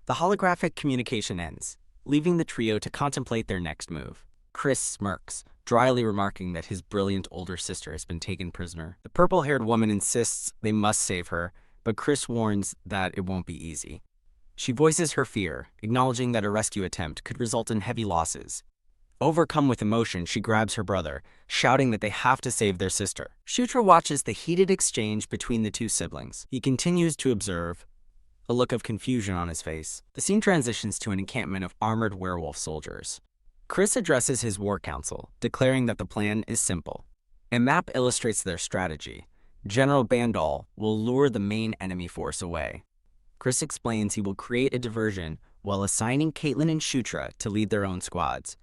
Speaker 1: The holographic communication ends, leaving the trio to contemplate their next move. Chris smirks, dryly remarking that his brilliant older sister has been taken prisoner. The purple-haired woman insists they must save her, but Chris warns that it won't be easy. She voices her fear, acknowledging that a rescue attempt could result in heavy losses. Overcome with emotion, she grabs her brother, shouting that they have to save their sister. Shutra watches the heated exchange between the two siblings. He continues to observe, a look of confusion on his face. The scene transitions to an encampment of armored werewolf soldiers. Chris addresses his war council, declaring that the plan is simple. A map illustrates their strategy. General Bandal will lure the main enemy force away. Chris explains he will create a diversion while assigning Caitlin and Shutra to lead their own squads.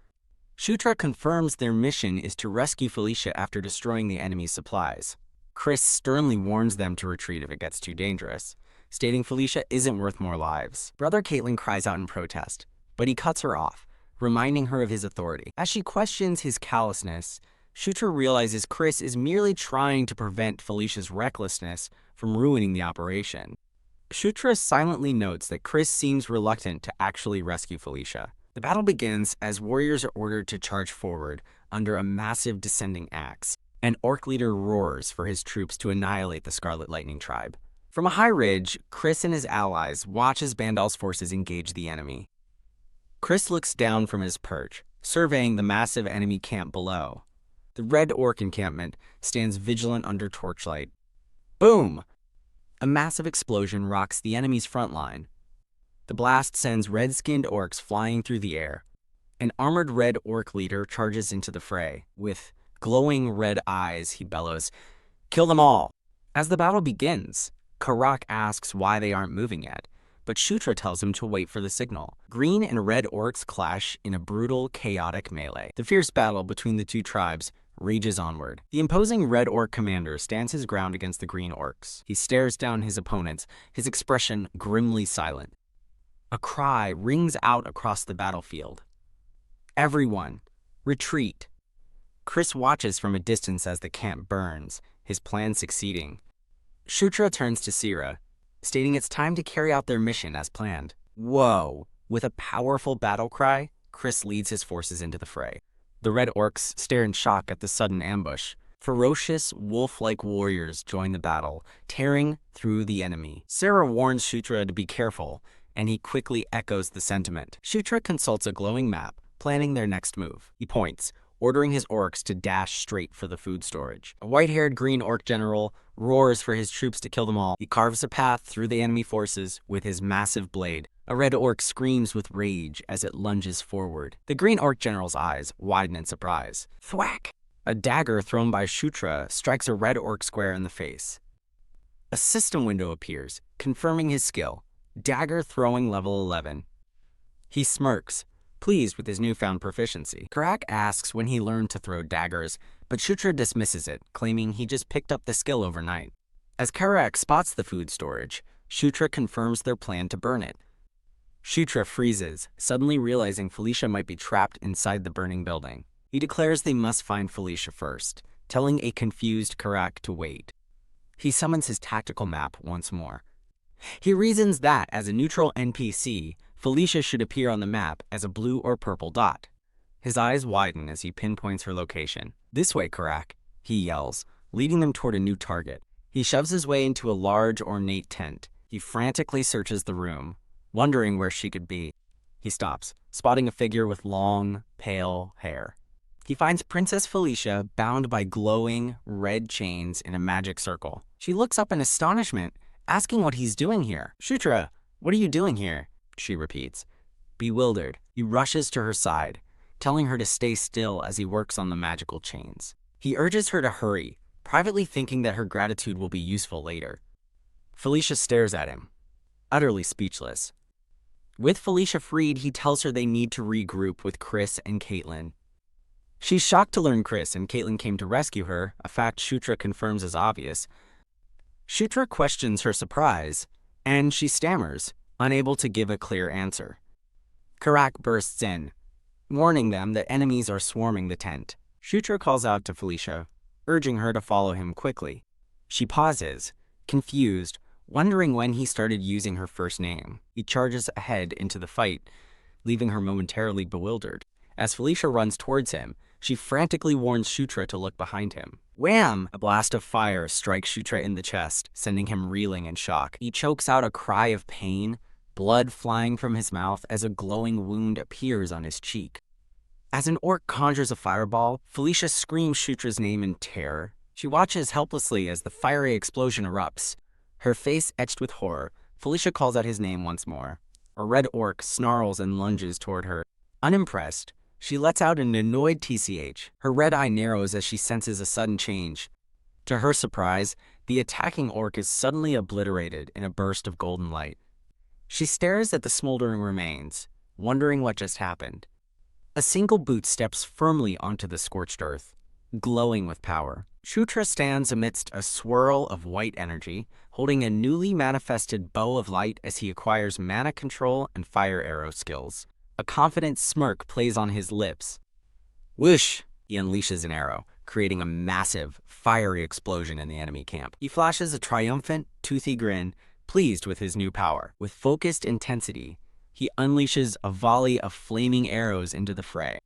Speaker 1: Shutra confirms their mission is to rescue Felicia after destroying the enemy's supplies. Chris sternly warns them to retreat if it gets too dangerous, stating Felicia isn't worth more lives. Brother Caitlin cries out in protest, but he cuts her off, reminding her of his authority. As she questions his callousness, Shutra realizes Chris is merely trying to prevent Felicia's recklessness from ruining the operation. Shutra silently notes that Chris seems reluctant to actually rescue Felicia. The battle begins as warriors are ordered to charge forward under a massive descending axe. An orc leader roars for his troops to annihilate the Scarlet Lightning tribe. From a high ridge, Chris and his allies watch as Bandal's forces engage the enemy. Chris looks down from his perch, surveying the massive enemy camp below. The red orc encampment stands vigilant under torchlight. Boom! A massive explosion rocks the enemy's front line. The blast sends red-skinned orcs flying through the air. An armored red orc leader charges into the fray. With glowing red eyes, he bellows, "Kill them all!" As the battle begins, Karak asks why they aren't moving yet, but Shutra tells him to wait for the signal. Green and red orcs clash in a brutal, chaotic melee. The fierce battle between the two tribes rages onward. The imposing red orc commander stands his ground against the green orcs. He stares down his opponents, his expression grimly silent. A cry rings out across the battlefield. Everyone, retreat! Chris watches from a distance as the camp burns, his plan succeeding. Shutra turns to Sira, stating it's time to carry out their mission as planned. Whoa! With a powerful battle cry, Chris leads his forces into the fray. The red orcs stare in shock at the sudden ambush. Ferocious, wolf-like warriors join the battle, tearing through the enemy. Sarah warns Shutra to be careful, and he quickly echoes the sentiment. Shutra consults a glowing map, planning their next move. He points, ordering his orcs to dash straight for the food storage. A white-haired green orc general roars for his troops to kill them all. He carves a path through the enemy forces with his massive blade. A red orc screams with rage as it lunges forward. The green orc general's eyes widen in surprise. Thwack! A dagger thrown by Shutra strikes a red orc square in the face. A system window appears, confirming his skill. Dagger throwing level 11. He smirks, pleased with his newfound proficiency. Karak asks when he learned to throw daggers, but Shutra dismisses it, claiming he just picked up the skill overnight. As Karak spots the food storage, Shutra confirms their plan to burn it. Shutra freezes, suddenly realizing Felicia might be trapped inside the burning building. He declares they must find Felicia first, telling a confused Karak to wait. He summons his tactical map once more. He reasons that, as a neutral NPC, Felicia should appear on the map as a blue or purple dot. His eyes widen as he pinpoints her location. "This way, Karak," he yells, leading them toward a new target. He shoves his way into a large, ornate tent. He frantically searches the room, wondering where she could be. He stops, spotting a figure with long, pale hair. He finds Princess Felicia bound by glowing red chains in a magic circle. She looks up in astonishment, asking what he's doing here. "Shutra, what are you doing here?" she repeats. Bewildered, he rushes to her side, telling her to stay still as he works on the magical chains. He urges her to hurry, privately thinking that her gratitude will be useful later. Felicia stares at him, utterly speechless. With Felicia freed, he tells her they need to regroup with Chris and Caitlin. She's shocked to learn Chris and Caitlin came to rescue her, a fact Shutra confirms as obvious. Shutra questions her surprise, and she stammers, unable to give a clear answer. Karak bursts in, warning them that enemies are swarming the tent. Shutra calls out to Felicia, urging her to follow him quickly. She pauses, confused, wondering when he started using her first name. He charges ahead into the fight, leaving her momentarily bewildered. As Felicia runs towards him, she frantically warns Shutra to look behind him. Wham! A blast of fire strikes Shutra in the chest, sending him reeling in shock. He chokes out a cry of pain, blood flying from his mouth as a glowing wound appears on his cheek. As an orc conjures a fireball, Felicia screams Shutra's name in terror. She watches helplessly as the fiery explosion erupts. Her face etched with horror, Felicia calls out his name once more. A red orc snarls and lunges toward her. Unimpressed, she lets out an annoyed TCH. Her red eye narrows as she senses a sudden change. To her surprise, the attacking orc is suddenly obliterated in a burst of golden light. She stares at the smoldering remains, wondering what just happened. A single boot steps firmly onto the scorched earth, glowing with power. Shutra stands amidst a swirl of white energy, holding a newly manifested bow of light as he acquires mana control and fire arrow skills. A confident smirk plays on his lips. Whoosh! He unleashes an arrow, creating a massive, fiery explosion in the enemy camp. He flashes a triumphant, toothy grin, pleased with his new power. With focused intensity, he unleashes a volley of flaming arrows into the fray.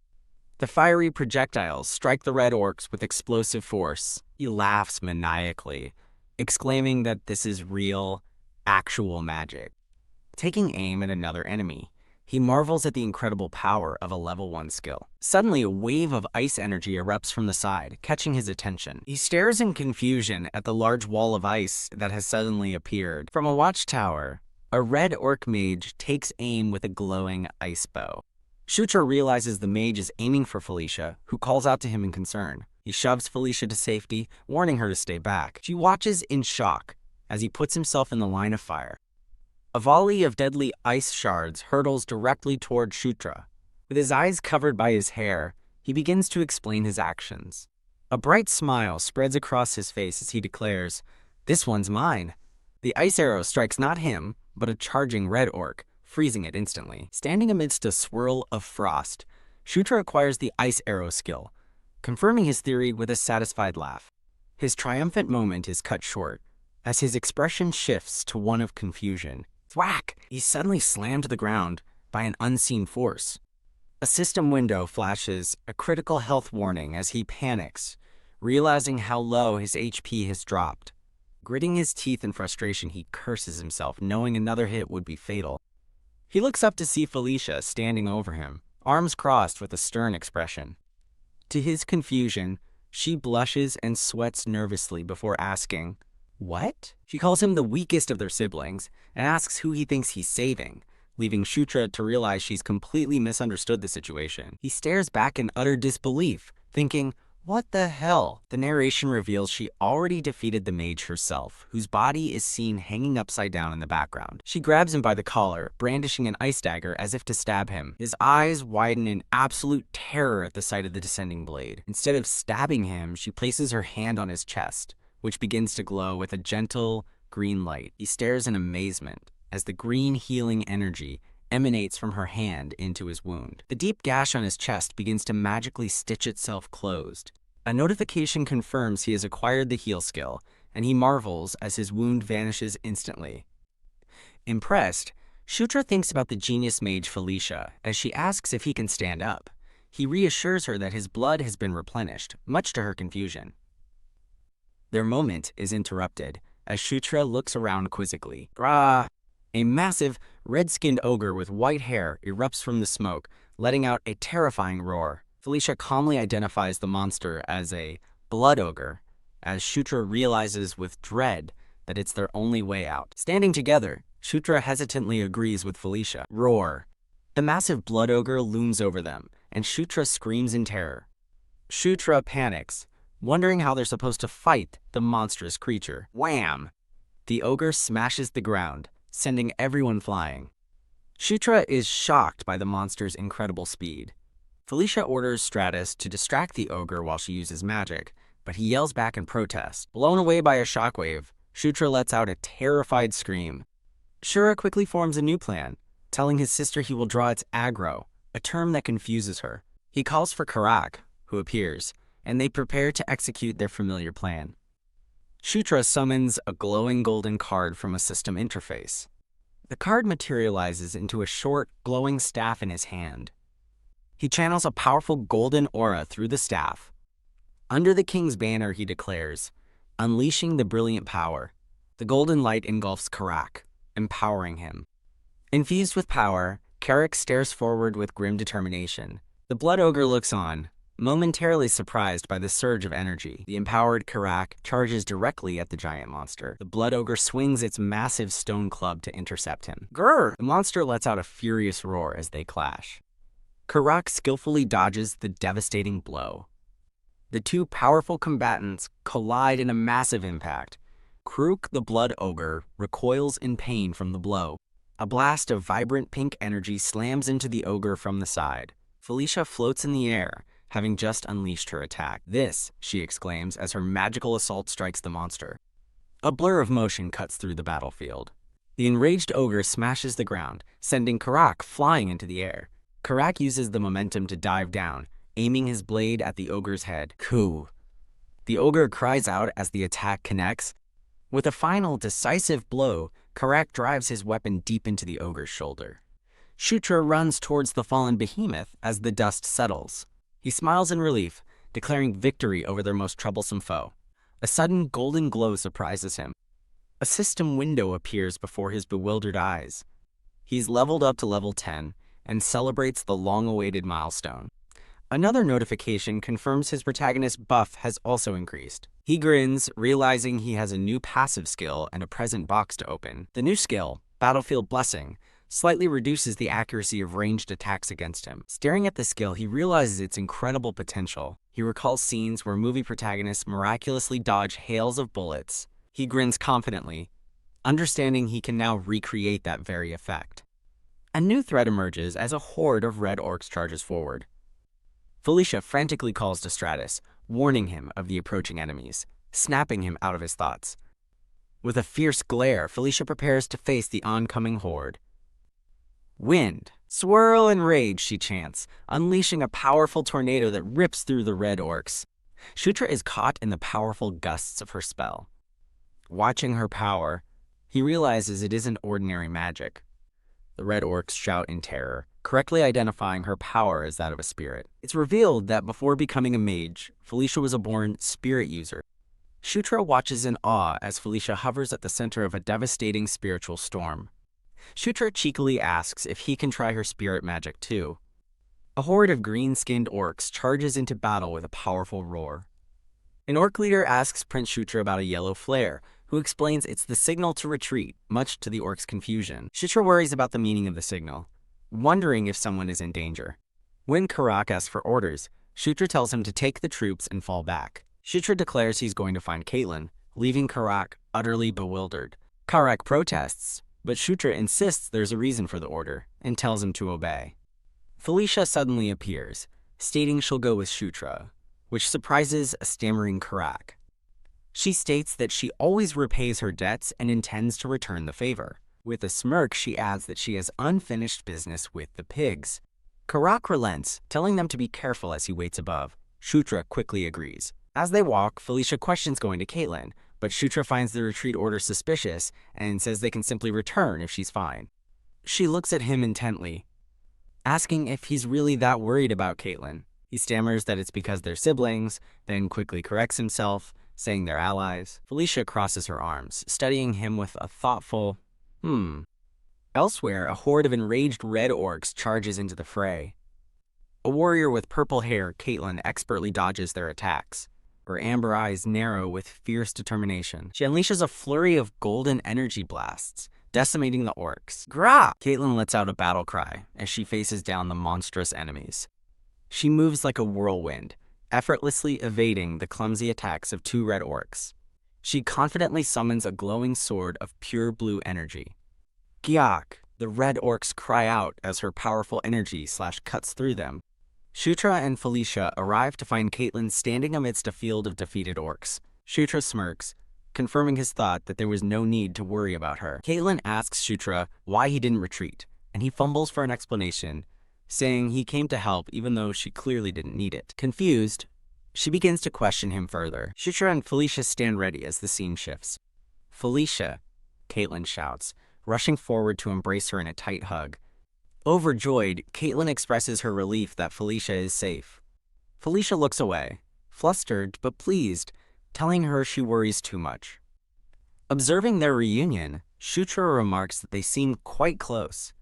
Speaker 1: The fiery projectiles strike the red orcs with explosive force. He laughs maniacally, exclaiming that this is real, actual magic. Taking aim at another enemy, he marvels at the incredible power of a level 1 skill. Suddenly, a wave of ice energy erupts from the side, catching his attention. He stares in confusion at the large wall of ice that has suddenly appeared. From a watchtower, a red orc mage takes aim with a glowing ice bow. Shutra realizes the mage is aiming for Felicia, who calls out to him in concern. He shoves Felicia to safety, warning her to stay back. She watches in shock as he puts himself in the line of fire. A volley of deadly ice shards hurtles directly toward Shutra. With his eyes covered by his hair, he begins to explain his actions. A bright smile spreads across his face as he declares, "This one's mine." The ice arrow strikes not him, but a charging red orc, freezing it instantly. Standing amidst a swirl of frost, Shutra acquires the ice arrow skill, confirming his theory with a satisfied laugh. His triumphant moment is cut short, as his expression shifts to one of confusion. Thwack! He's suddenly slammed to the ground by an unseen force. A system window flashes a critical health warning as he panics, realizing how low his HP has dropped. Gritting his teeth in frustration, he curses himself, knowing another hit would be fatal. He looks up to see Felicia standing over him, arms crossed with a stern expression. To his confusion, she blushes and sweats nervously before asking, "What?" She calls him the weakest of their siblings and asks who he thinks he's saving, leaving Shutra to realize she's completely misunderstood the situation. He stares back in utter disbelief, thinking, "What the hell?" The narration reveals she already defeated the mage herself, whose body is seen hanging upside down in the background. She grabs him by the collar, brandishing an ice dagger as if to stab him. His eyes widen in absolute terror at the sight of the descending blade. Instead of stabbing him, she places her hand on his chest, which begins to glow with a gentle green light. He stares in amazement as the green healing energy emanates from her hand into his wound. The deep gash on his chest begins to magically stitch itself closed. A notification confirms he has acquired the heal skill, and he marvels as his wound vanishes instantly. Impressed, Shutra thinks about the genius mage Felicia as she asks if he can stand up. He reassures her that his blood has been replenished, much to her confusion. Their moment is interrupted as Shutra looks around quizzically. Grah! A massive, red-skinned ogre with white hair erupts from the smoke, letting out a terrifying roar. Felicia calmly identifies the monster as a blood ogre, as Shutra realizes with dread that it's their only way out. Standing together, Shutra hesitantly agrees with Felicia. Roar. The massive blood ogre looms over them, and Shutra screams in terror. Shutra panics, wondering how they're supposed to fight the monstrous creature. Wham! The ogre smashes the ground, sending everyone flying. Shutra is shocked by the monster's incredible speed. Felicia orders Stratus to distract the ogre while she uses magic, but he yells back in protest. Blown away by a shockwave, Shutra lets out a terrified scream. Shura quickly forms a new plan, telling his sister he will draw its aggro, a term that confuses her. He calls for Karak, who appears, and they prepare to execute their familiar plan. Shutra summons a glowing golden card from a system interface. The card materializes into a short, glowing staff in his hand. He channels a powerful golden aura through the staff. Under the king's banner, he declares, unleashing the brilliant power. The golden light engulfs Karak, empowering him. Infused with power, Karak stares forward with grim determination. The blood ogre looks on, momentarily surprised by the surge of energy. The empowered Karak charges directly at the giant monster. The blood ogre swings its massive stone club to intercept him. Grr! The monster lets out a furious roar as they clash. Karak skillfully dodges the devastating blow. The two powerful combatants collide in a massive impact. Kruk, the blood ogre, recoils in pain from the blow. A blast of vibrant pink energy slams into the ogre from the side. Felicia floats in the air, having just unleashed her attack. This, she exclaims as her magical assault strikes the monster. A blur of motion cuts through the battlefield. The enraged ogre smashes the ground, sending Karak flying into the air. Karak uses the momentum to dive down, aiming his blade at the ogre's head. Coup! The ogre cries out as the attack connects. With a final decisive blow, Karak drives his weapon deep into the ogre's shoulder. Shutra runs towards the fallen behemoth as the dust settles. He smiles in relief, declaring victory over their most troublesome foe. A sudden golden glow surprises him. A system window appears before his bewildered eyes. He's leveled up to level 10 and celebrates the long-awaited milestone. Another notification confirms his protagonist's buff has also increased. He grins, realizing he has a new passive skill and a present box to open. The new skill, Battlefield Blessing, slightly reduces the accuracy of ranged attacks against him. Staring at the skill, he realizes its incredible potential. He recalls scenes where movie protagonists miraculously dodge hails of bullets. He grins confidently, understanding he can now recreate that very effect. A new threat emerges as a horde of red orcs charges forward. Felicia frantically calls to Stratus, warning him of the approaching enemies, snapping him out of his thoughts. With a fierce glare, Felicia prepares to face the oncoming horde. Wind, swirl and rage, she chants, unleashing a powerful tornado that rips through the red orcs. Shutra is caught in the powerful gusts of her spell. Watching her power, he realizes it isn't ordinary magic. The red orcs shout in terror, correctly identifying her power as that of a spirit. It's revealed that before becoming a mage, Felicia was a born spirit user. Shutra watches in awe as Felicia hovers at the center of a devastating spiritual storm. Shutra cheekily asks if he can try her spirit magic too. A horde of green-skinned orcs charges into battle with a powerful roar. An orc leader asks Prince Shutra about a yellow flare, who explains it's the signal to retreat, much to the orc's confusion. Shutra worries about the meaning of the signal, wondering if someone is in danger. When Karak asks for orders, Shutra tells him to take the troops and fall back. Shutra declares he's going to find Caitlin, leaving Karak utterly bewildered. Karak protests, but Shutra insists there's a reason for the order, and tells him to obey. Felicia suddenly appears, stating she'll go with Shutra, which surprises a stammering Karak. She states that she always repays her debts and intends to return the favor. With a smirk, she adds that she has unfinished business with the pigs. Karak relents, telling them to be careful as he waits above. Shutra quickly agrees. As they walk, Felicia questions going to Caitlin, but Shutra finds the retreat order suspicious and says they can simply return if she's fine. She looks at him intently, asking if he's really that worried about Caitlin. He stammers that it's because they're siblings, then quickly corrects himself, saying they're allies. Felicia crosses her arms, studying him with a thoughtful, Elsewhere, a horde of enraged red orcs charges into the fray. A warrior with purple hair, Caitlyn expertly dodges their attacks. Her amber eyes narrow with fierce determination. She unleashes a flurry of golden energy blasts, decimating the orcs. Grah! Caitlyn lets out a battle cry as she faces down the monstrous enemies. She moves like a whirlwind, effortlessly evading the clumsy attacks of 2 red orcs. She confidently summons a glowing sword of pure blue energy. Gyak! The red orcs cry out as her powerful energy cuts through them. Shutra and Felicia arrive to find Caitlyn standing amidst a field of defeated orcs. Shutra smirks, confirming his thought that there was no need to worry about her. Caitlyn asks Shutra why he didn't retreat, and he fumbles for an explanation, saying he came to help even though she clearly didn't need it. Confused, she begins to question him further. Shutra and Felicia stand ready as the scene shifts. "Felicia," Caitlyn shouts, rushing forward to embrace her in a tight hug. Overjoyed, Caitlyn expresses her relief that Felicia is safe. Felicia looks away, flustered but pleased, telling her she worries too much. Observing their reunion, Shutra remarks that they seem quite close.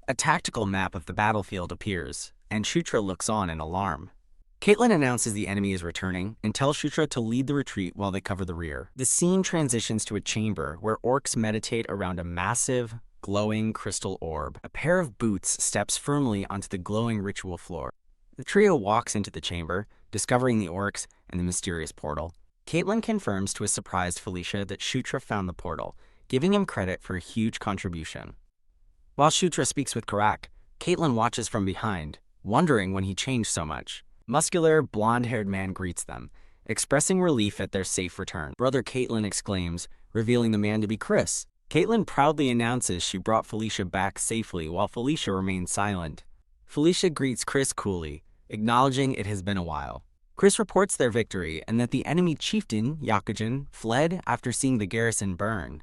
Speaker 1: A tactical map of the battlefield appears, and Shutra looks on in alarm. Caitlyn announces the enemy is returning and tells Shutra to lead the retreat while they cover the rear. The scene transitions to a chamber where orcs meditate around a massive, glowing crystal orb. A pair of boots steps firmly onto the glowing ritual floor. The trio walks into the chamber, discovering the orcs and the mysterious portal. Caitlyn confirms to a surprised Felicia that Shutra found the portal, giving him credit for a huge contribution. While Shutra speaks with Karak, Caitlyn watches from behind, wondering when he changed so much. Muscular, blonde-haired man greets them, expressing relief at their safe return. Brother Caitlyn exclaims, revealing the man to be Chris. Caitlyn proudly announces she brought Felicia back safely while Felicia remains silent. Felicia greets Chris coolly, acknowledging it has been a while. Chris reports their victory and that the enemy chieftain, Yakujin, fled after seeing the garrison burn.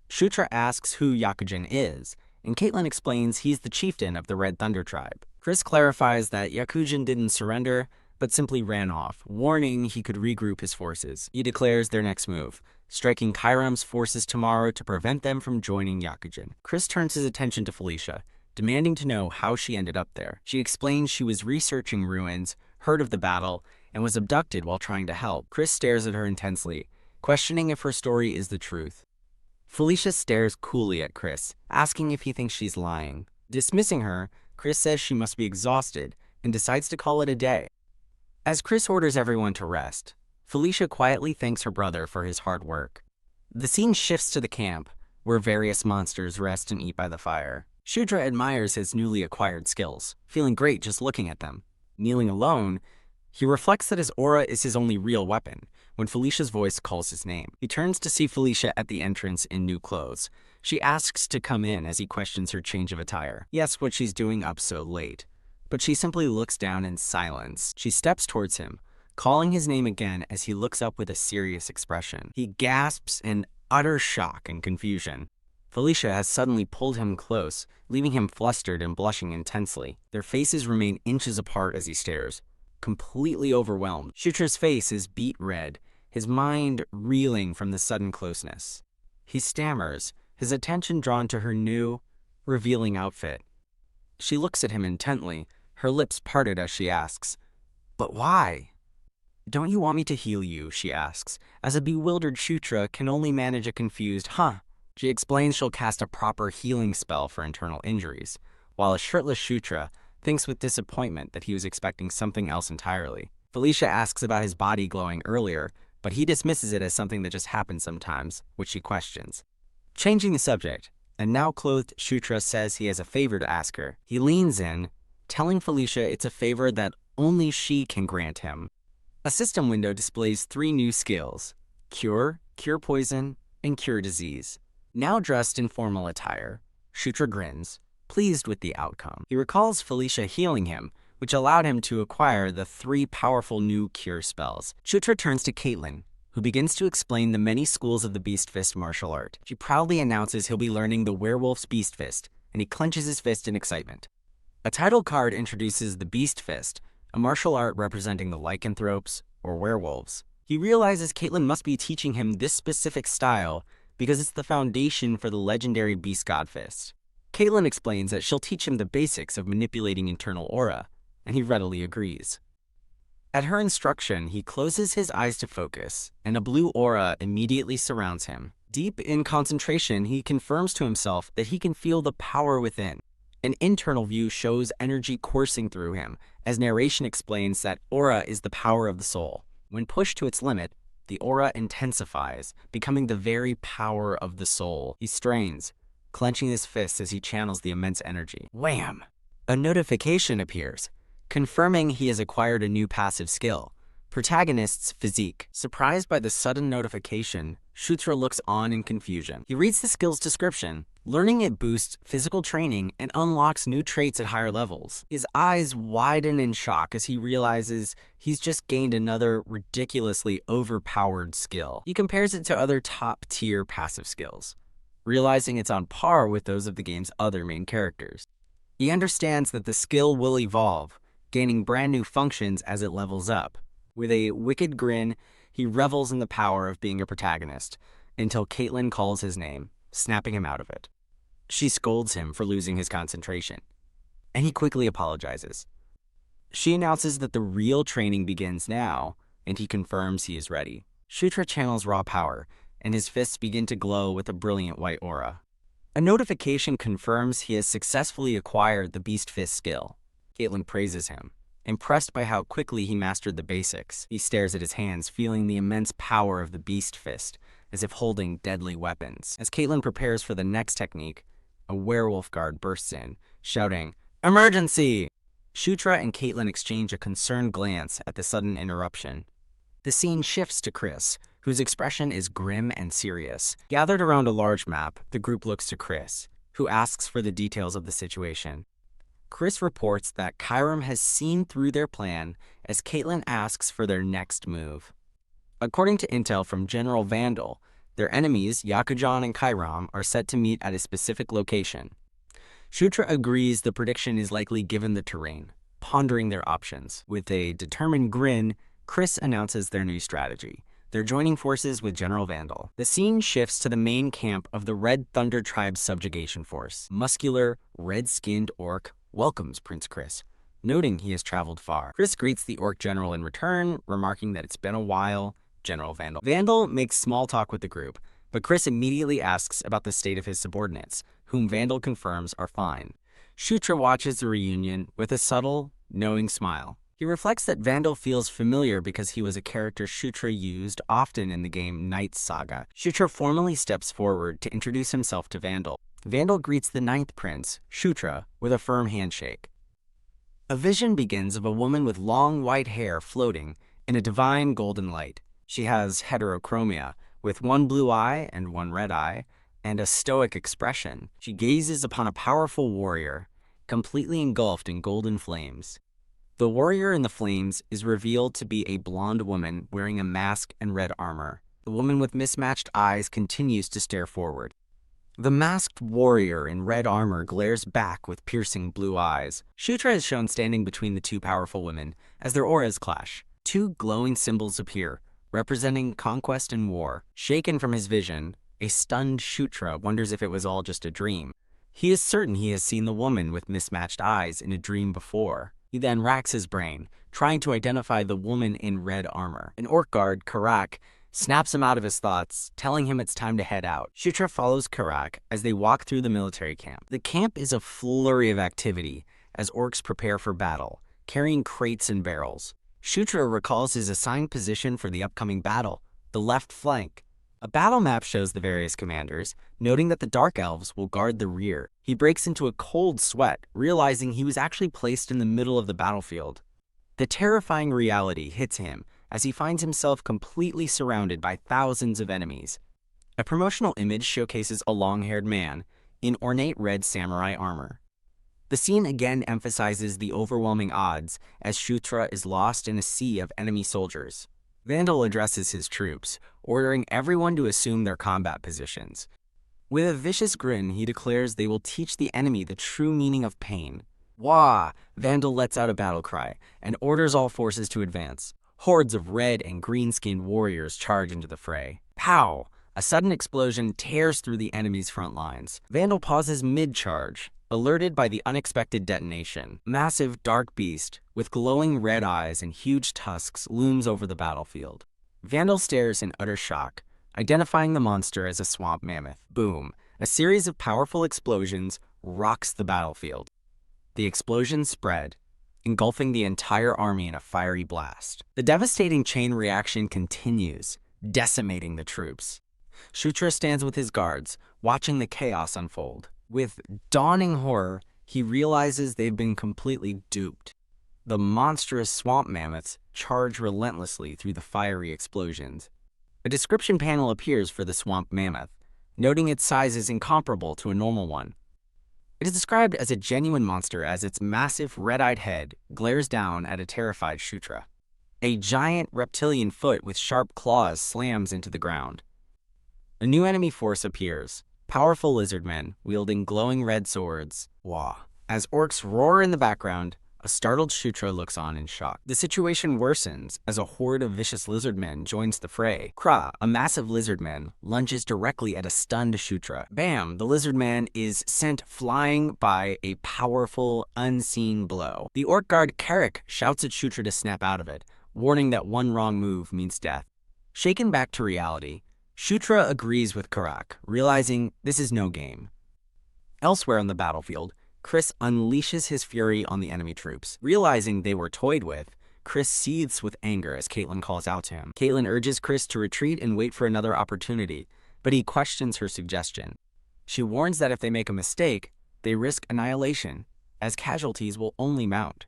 Speaker 1: Shutra asks who Yakujin is, and Caitlyn explains he's the chieftain of the Red Thunder tribe. Chris clarifies that Yakujin didn't surrender, but simply ran off, warning he could regroup his forces. He declares their next move, striking Kairam's forces tomorrow to prevent them from joining Yakujin. Chris turns his attention to Felicia, demanding to know how she ended up there. She explains she was researching ruins, heard of the battle, and was abducted while trying to help. Chris stares at her intensely, questioning if her story is the truth. Felicia stares coolly at Chris, asking if he thinks she's lying. Dismissing her, Chris says she must be exhausted and decides to call it a day. As Chris orders everyone to rest, Felicia quietly thanks her brother for his hard work. The scene shifts to the camp, where various monsters rest and eat by the fire. Shutra admires his newly acquired skills, feeling great just looking at them. Kneeling alone, he reflects that his aura is his only real weapon when Felicia's voice calls his name. He turns to see Felicia at the entrance in new clothes. She asks to come in as he questions her change of attire. He asks what she's doing up so late, but she simply looks down in silence. She steps towards him, calling his name again as he looks up with a serious expression. He gasps in utter shock and confusion. Felicia has suddenly pulled him close, leaving him flustered and blushing intensely. Their faces remain inches apart as he stares, completely overwhelmed. Shutra's face is beet red, his mind reeling from the sudden closeness. He stammers, his attention drawn to her new, revealing outfit. She looks at him intently, her lips parted as she asks, "But why?" "Don't you want me to heal you?" she asks, as a bewildered Shutra can only manage a confused "huh." She explains she'll cast a proper healing spell for internal injuries, while a shirtless Shutra thinks with disappointment that he was expecting something else entirely. Felicia asks about his body glowing earlier, but he dismisses it as something that just happens sometimes, which she questions. Changing the subject, a now-clothed Shutra says he has a favor to ask her. He leans in, telling Felicia it's a favor that only she can grant him. A system window displays 3 new skills: Cure, Cure Poison, and Cure Disease. Now dressed in formal attire, Shutra grins, pleased with the outcome. He recalls Felicia healing him, which allowed him to acquire the 3 powerful new cure spells. Shutra turns to Caitlyn, who begins to explain the many schools of the Beast Fist martial art. She proudly announces he'll be learning the Werewolf's Beast Fist, and he clenches his fist in excitement. A title card introduces the Beast Fist, a martial art representing the lycanthropes, or werewolves. He realizes Caitlyn must be teaching him this specific style because it's the foundation for the legendary Beast God Fist. Caitlyn explains that she'll teach him the basics of manipulating internal aura, and he readily agrees. At her instruction, he closes his eyes to focus, and a blue aura immediately surrounds him. Deep in concentration, he confirms to himself that he can feel the power within. An internal view shows energy coursing through him, as narration explains that aura is the power of the soul. When pushed to its limit, the aura intensifies, becoming the very power of the soul. He strains, clenching his fists as he channels the immense energy. Wham! A notification appears, confirming he has acquired a new passive skill, Protagonist's Physique. Surprised by the sudden notification, Shutra looks on in confusion. He reads the skill's description, learning it boosts physical training and unlocks new traits at higher levels. His eyes widen in shock as he realizes he's just gained another ridiculously overpowered skill. He compares it to other top-tier passive skills, realizing it's on par with those of the game's other main characters. He understands that the skill will evolve, gaining brand new functions as it levels up. With a wicked grin, he revels in the power of being a protagonist, until Caitlin calls his name, snapping him out of it. She scolds him for losing his concentration, and he quickly apologizes. She announces that the real training begins now, and he confirms he is ready. Shutra channels raw power, and his fists begin to glow with a brilliant white aura. A notification confirms he has successfully acquired the Beast Fist skill. Caitlin praises him, impressed by how quickly he mastered the basics. He stares at his hands, feeling the immense power of the Beast Fist, as if holding deadly weapons. As Caitlin prepares for the next technique, a werewolf guard bursts in, shouting, "Emergency!" Shutra and Caitlin exchange a concerned glance at the sudden interruption. The scene shifts to Chris, whose expression is grim and serious. Gathered around a large map, the group looks to Chris, who asks for the details of the situation. Chris reports that Kyram has seen through their plan as Caitlin asks for their next move. According to intel from General Vandal, their enemies, Yakujan and Kyram, are set to meet at a specific location. Shutra agrees the prediction is likely given the terrain, pondering their options. With a determined grin, Chris announces their new strategy. They're joining forces with General Vandal. The scene shifts to the main camp of the Red Thunder Tribe's subjugation force. Muscular, red-skinned orc welcomes Prince Chris, noting he has traveled far. Chris greets the orc general in return, remarking that it's been a while. General Vandal makes small talk with the group, but Chris immediately asks about the state of his subordinates, whom Vandal confirms are fine. Shutra watches the reunion with a subtle, knowing smile. He reflects that Vandal feels familiar because he was a character Shutra used often in the game Knight's Saga. Shutra formally steps forward to introduce himself to Vandal. Vandal greets the ninth prince, Shutra, with a firm handshake. A vision begins of a woman with long white hair floating in a divine golden light. She has heterochromia, with one blue eye and one red eye, and a stoic expression. She gazes upon a powerful warrior, completely engulfed in golden flames. The warrior in the flames is revealed to be a blonde woman wearing a mask and red armor. The woman with mismatched eyes continues to stare forward. The masked warrior in red armor glares back with piercing blue eyes. Shutra is shown standing between the two powerful women as their auras clash. Two glowing symbols appear, representing conquest and war. Shaken from his vision, a stunned Shutra wonders if it was all just a dream. He is certain he has seen the woman with mismatched eyes in a dream before. He then racks his brain, trying to identify the woman in red armor. An orc guard, Karak, snaps him out of his thoughts, telling him it's time to head out. Shutra follows Karak as they walk through the military camp. The camp is a flurry of activity as orcs prepare for battle, carrying crates and barrels. Shutra recalls his assigned position for the upcoming battle, the left flank. A battle map shows the various commanders, noting that the Dark Elves will guard the rear. He breaks into a cold sweat, realizing he was actually placed in the middle of the battlefield. The terrifying reality hits him as he finds himself completely surrounded by thousands of enemies. A promotional image showcases a long-haired man in ornate red samurai armor. The scene again emphasizes the overwhelming odds as Shutra is lost in a sea of enemy soldiers. Vandal addresses his troops, ordering everyone to assume their combat positions. With a vicious grin, he declares they will teach the enemy the true meaning of pain. Wah! Vandal lets out a battle cry and orders all forces to advance. Hordes of red and green-skinned warriors charge into the fray. Pow! A sudden explosion tears through the enemy's front lines. Vandal pauses mid-charge, alerted by the unexpected detonation. A massive, dark beast with glowing red eyes and huge tusks looms over the battlefield. Vandal stares in utter shock, identifying the monster as a swamp mammoth. Boom! A series of powerful explosions rocks the battlefield. The explosions spread, engulfing the entire army in a fiery blast. The devastating chain reaction continues, decimating the troops. Shutra stands with his guards, watching the chaos unfold. With dawning horror, he realizes they've been completely duped. The monstrous swamp mammoths charge relentlessly through the fiery explosions. A description panel appears for the swamp mammoth, noting its size is incomparable to a normal one. It is described as a genuine monster as its massive red-eyed head glares down at a terrified Shutra. A giant reptilian foot with sharp claws slams into the ground. A new enemy force appears, powerful lizardmen wielding glowing red swords. Wah! As orcs roar in the background, a startled Shutra looks on in shock. The situation worsens as a horde of vicious lizardmen joins the fray. Kra, a massive lizardman, lunges directly at a stunned Shutra. Bam! The lizardman is sent flying by a powerful, unseen blow. The orc guard Carrick shouts at Shutra to snap out of it, warning that one wrong move means death. Shaken back to reality, Shutra agrees with Karak, realizing this is no game. Elsewhere on the battlefield, Chris unleashes his fury on the enemy troops. Realizing they were toyed with, Chris seethes with anger as Caitlin calls out to him. Caitlin urges Chris to retreat and wait for another opportunity, but he questions her suggestion. She warns that if they make a mistake, they risk annihilation, as casualties will only mount.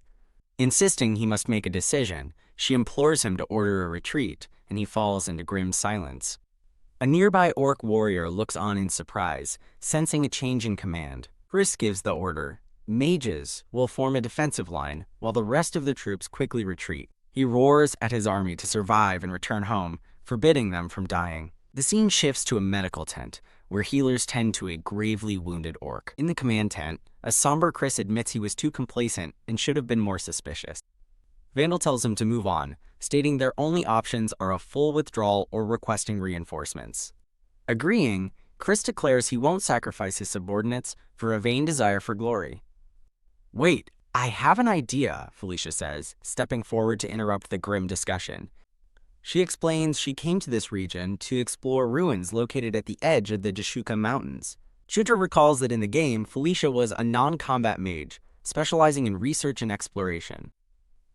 Speaker 1: Insisting he must make a decision, she implores him to order a retreat, and he falls into grim silence. A nearby orc warrior looks on in surprise, sensing a change in command. Chris gives the order. Mages will form a defensive line, while the rest of the troops quickly retreat. He roars at his army to survive and return home, forbidding them from dying. The scene shifts to a medical tent, where healers tend to a gravely wounded orc. In the command tent, a somber Chris admits he was too complacent and should have been more suspicious. Vandal tells him to move on, stating their only options are a full withdrawal or requesting reinforcements. Agreeing, Chris declares he won't sacrifice his subordinates for a vain desire for glory. "Wait, I have an idea," Felicia says, stepping forward to interrupt the grim discussion. She explains she came to this region to explore ruins located at the edge of the Jashuka Mountains. Shutra recalls that in the game, Felicia was a non-combat mage, specializing in research and exploration.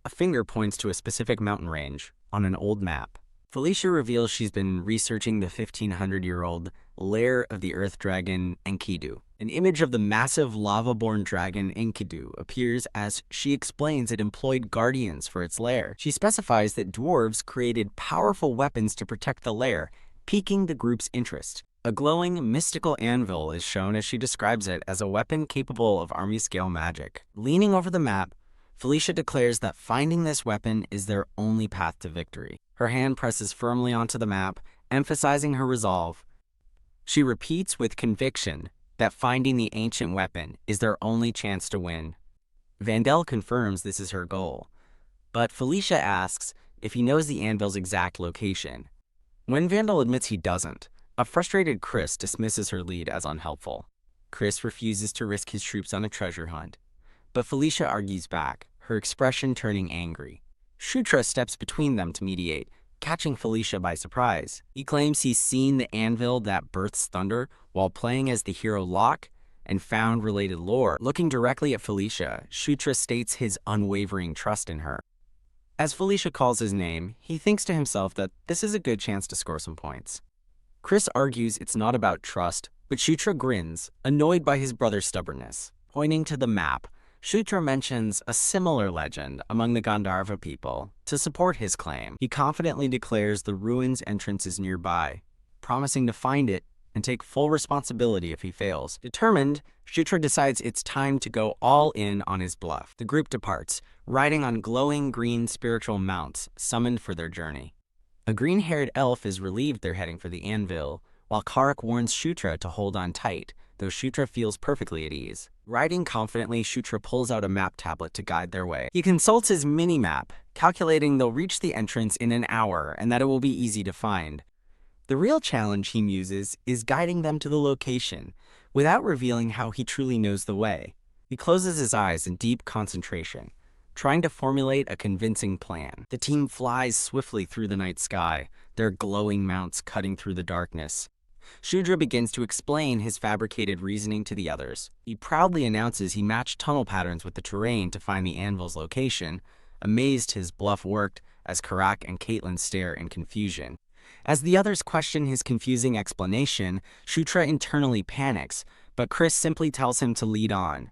Speaker 1: A finger points to a specific mountain range on an old map. Felicia reveals she's been researching the 1,500-year-old lair of the earth dragon Enkidu. An image of the massive lava-born dragon Enkidu appears as she explains it employed guardians for its lair. She specifies that dwarves created powerful weapons to protect the lair, piquing the group's interest. A glowing, mystical anvil is shown as she describes it as a weapon capable of army-scale magic. Leaning over the map, Felicia declares that finding this weapon is their only path to victory. Her hand presses firmly onto the map, emphasizing her resolve. She repeats with conviction that finding the ancient weapon is their only chance to win. Vandal confirms this is her goal, but Felicia asks if he knows the anvil's exact location. When Vandal admits he doesn't, a frustrated Chris dismisses her lead as unhelpful. Chris refuses to risk his troops on a treasure hunt, but Felicia argues back, her expression turning angry. Shutra steps between them to mediate, catching Felicia by surprise. He claims he's seen the anvil that births thunder while playing as the hero Locke and found related lore. Looking directly at Felicia, Shutra states his unwavering trust in her. As Felicia calls his name, he thinks to himself that this is a good chance to score some points. Chris argues it's not about trust, but Shutra grins, annoyed by his brother's stubbornness. Pointing to the map, Shutra mentions a similar legend among the Gandharva people to support his claim. He confidently declares the ruins entrance is nearby, promising to find it and take full responsibility if he fails. Determined, Shutra decides it's time to go all in on his bluff. The group departs, riding on glowing green spiritual mounts summoned for their journey. A green-haired elf is relieved they're heading for the anvil, while Karak warns Shutra to hold on tight, though Shutra feels perfectly at ease. Riding confidently, Shutra pulls out a map tablet to guide their way. He consults his mini-map, calculating they'll reach the entrance in an hour and that it will be easy to find. The real challenge, he muses, is guiding them to the location, without revealing how he truly knows the way. He closes his eyes in deep concentration, trying to formulate a convincing plan. The team flies swiftly through the night sky, their glowing mounts cutting through the darkness. Shudra begins to explain his fabricated reasoning to the others. He proudly announces he matched tunnel patterns with the terrain to find the anvil's location. Amazed his bluff worked, as Karak and Caitlin stare in confusion. As the others question his confusing explanation, Shutra internally panics, but Chris simply tells him to lead on.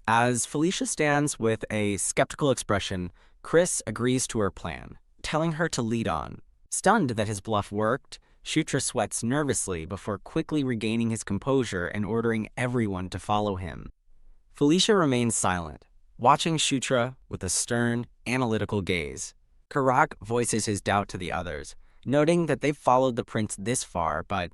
Speaker 1: As Felicia stands with a skeptical expression, Chris agrees to her plan, telling her to lead on. Stunned that his bluff worked, Shutra sweats nervously before quickly regaining his composure and ordering everyone to follow him. Felicia remains silent, watching Shutra with a stern, analytical gaze. Karak voices his doubt to the others, noting that they've followed the prince this far, but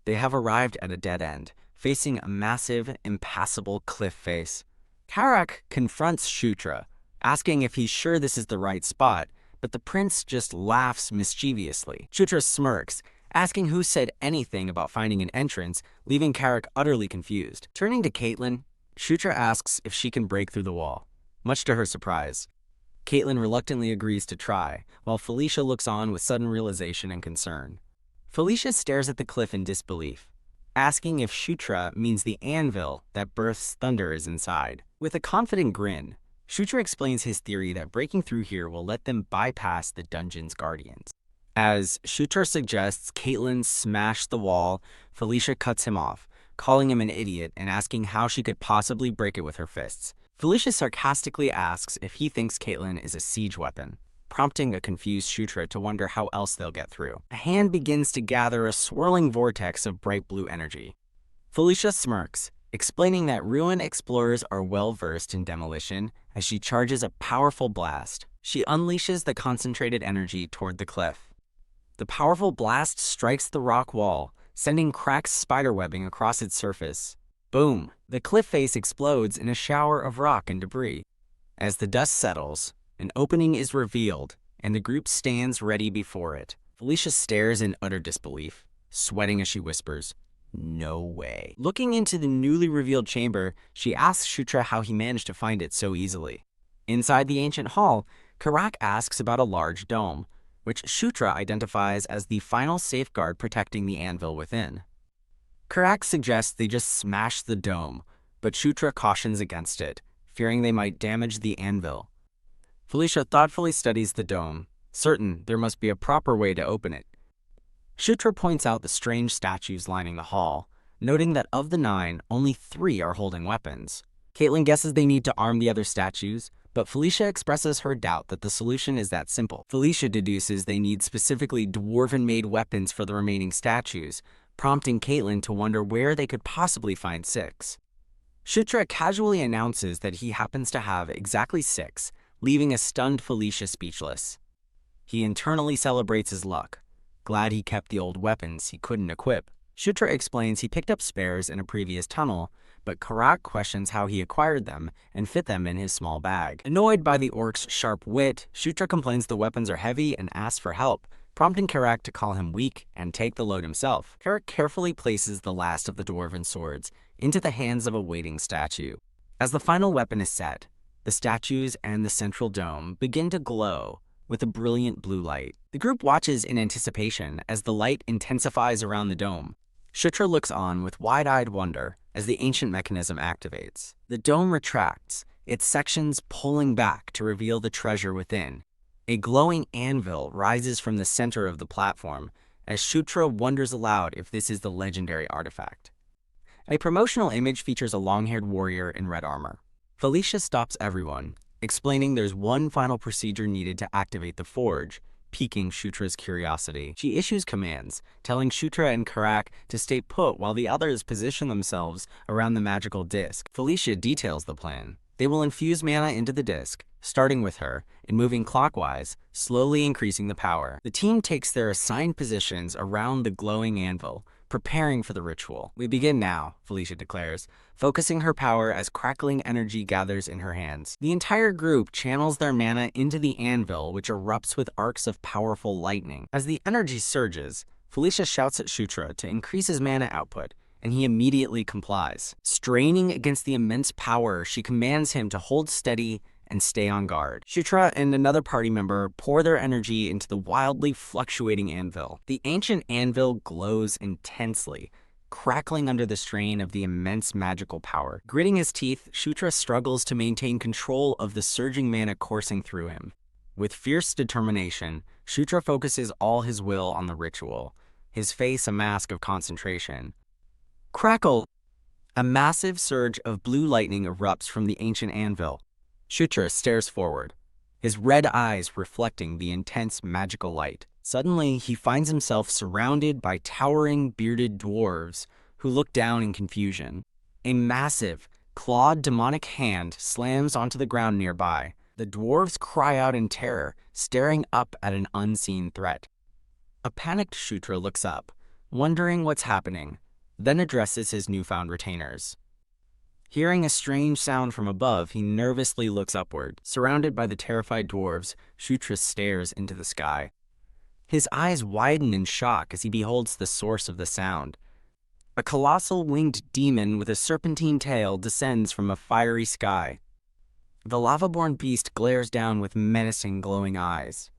Speaker 1: they have arrived at a dead end, facing a massive, impassable cliff face. Karak confronts Shutra, asking if he's sure this is the right spot, but the prince just laughs mischievously. Shutra smirks, asking who said anything about finding an entrance, leaving Karak utterly confused. Turning to Caitlin, Shutra asks if she can break through the wall, much to her surprise. Caitlin reluctantly agrees to try, while Felicia looks on with sudden realization and concern. Felicia stares at the cliff in disbelief, asking if Shutra means the anvil that births thunder is inside. With a confident grin, Shutra explains his theory that breaking through here will let them bypass the dungeon's guardians. As Shutra suggests Caitlin smash the wall, Felicia cuts him off, calling him an idiot and asking how she could possibly break it with her fists. Felicia sarcastically asks if he thinks Caitlin is a siege weapon, prompting a confused Shutra to wonder how else they'll get through. A hand begins to gather a swirling vortex of bright blue energy. Felicia smirks, explaining that ruin explorers are well-versed in demolition as she charges a powerful blast. She unleashes the concentrated energy toward the cliff. The powerful blast strikes the rock wall, sending cracks spiderwebbing across its surface. Boom! The cliff face explodes in a shower of rock and debris. As the dust settles, an opening is revealed, and the group stands ready before it. Felicia stares in utter disbelief, sweating as she whispers, "No way." Looking into the newly revealed chamber, she asks Shutra how he managed to find it so easily. Inside the ancient hall, Karak asks about a large dome, which Shutra identifies as the final safeguard protecting the anvil within. Karak suggests they just smash the dome, but Shutra cautions against it, fearing they might damage the anvil. Felicia thoughtfully studies the dome, certain there must be a proper way to open it. Shutra points out the strange statues lining the hall, noting that of the 9, only 3 are holding weapons. Caitlin guesses they need to arm the other statues, but Felicia expresses her doubt that the solution is that simple. Felicia deduces they need specifically dwarven-made weapons for the remaining statues, prompting Caitlin to wonder where they could possibly find 6. Shutra casually announces that he happens to have exactly 6, leaving a stunned Felicia speechless. He internally celebrates his luck, glad he kept the old weapons he couldn't equip. Shutra explains he picked up spares in a previous tunnel, but Karak questions how he acquired them and fit them in his small bag. Annoyed by the orc's sharp wit, Shutra complains the weapons are heavy and asks for help, prompting Karak to call him weak and take the load himself. Karak carefully places the last of the dwarven swords into the hands of a waiting statue. As the final weapon is set, the statues and the central dome begin to glow with a brilliant blue light. The group watches in anticipation as the light intensifies around the dome. Shutra looks on with wide-eyed wonder as the ancient mechanism activates. The dome retracts, its sections pulling back to reveal the treasure within. A glowing anvil rises from the center of the platform as Shutra wonders aloud if this is the legendary artifact. A promotional image features a long-haired warrior in red armor. Felicia stops everyone, explaining there's one final procedure needed to activate the forge, piquing Shutra's curiosity. She issues commands, telling Shutra and Karak to stay put while the others position themselves around the magical disc. Felicia details the plan. They will infuse mana into the disc, starting with her, and moving clockwise, slowly increasing the power. The team takes their assigned positions around the glowing anvil, preparing for the ritual. "We begin now," Felicia declares, focusing her power as crackling energy gathers in her hands. The entire group channels their mana into the anvil, which erupts with arcs of powerful lightning. As the energy surges, Felicia shouts at Shutra to increase his mana output, and he immediately complies. Straining against the immense power, she commands him to hold steady and stay on guard. Shutra and another party member pour their energy into the wildly fluctuating anvil. The ancient anvil glows intensely, crackling under the strain of the immense magical power. Gritting his teeth, Shutra struggles to maintain control of the surging mana coursing through him. With fierce determination, Shutra focuses all his will on the ritual, his face a mask of concentration. Crackle! A massive surge of blue lightning erupts from the ancient anvil. Shutra stares forward, his red eyes reflecting the intense magical light. Suddenly, he finds himself surrounded by towering, bearded dwarves who look down in confusion. A massive, clawed demonic hand slams onto the ground nearby. The dwarves cry out in terror, staring up at an unseen threat. A panicked Shutra looks up, wondering what's happening, then addresses his newfound retainers. Hearing a strange sound from above, he nervously looks upward. Surrounded by the terrified dwarves, Shutra stares into the sky. His eyes widen in shock as he beholds the source of the sound. A colossal winged demon with a serpentine tail descends from a fiery sky. The lava-born beast glares down with menacing, glowing eyes.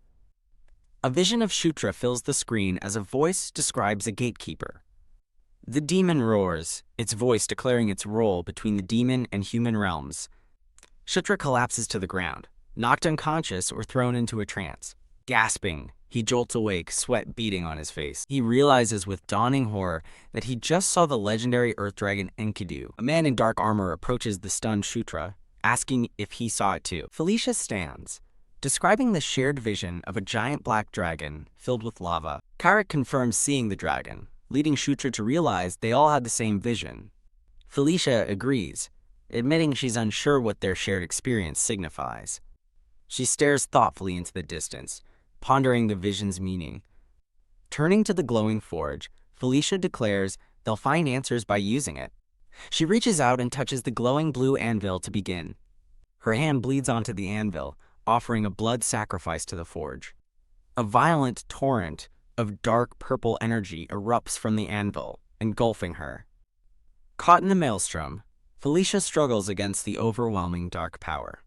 Speaker 1: A vision of Shutra fills the screen as a voice describes a gatekeeper. The demon roars, its voice declaring its role between the demon and human realms. Shutra collapses to the ground, knocked unconscious or thrown into a trance. Gasping, he jolts awake, sweat beading on his face. He realizes with dawning horror that he just saw the legendary earth dragon Enkidu. A man in dark armor approaches the stunned Shutra, asking if he saw it too. Felicia stands, describing the shared vision of a giant black dragon filled with lava. Karik confirms seeing the dragon, leading Shutra to realize they all had the same vision. Felicia agrees, admitting she's unsure what their shared experience signifies. She stares thoughtfully into the distance, pondering the vision's meaning. Turning to the glowing forge, Felicia declares they'll find answers by using it. She reaches out and touches the glowing blue anvil to begin. Her hand bleeds onto the anvil, offering a blood sacrifice to the forge. A violent torrent of dark purple energy erupts from the anvil, engulfing her. Caught in the maelstrom, Felicia struggles against the overwhelming dark power.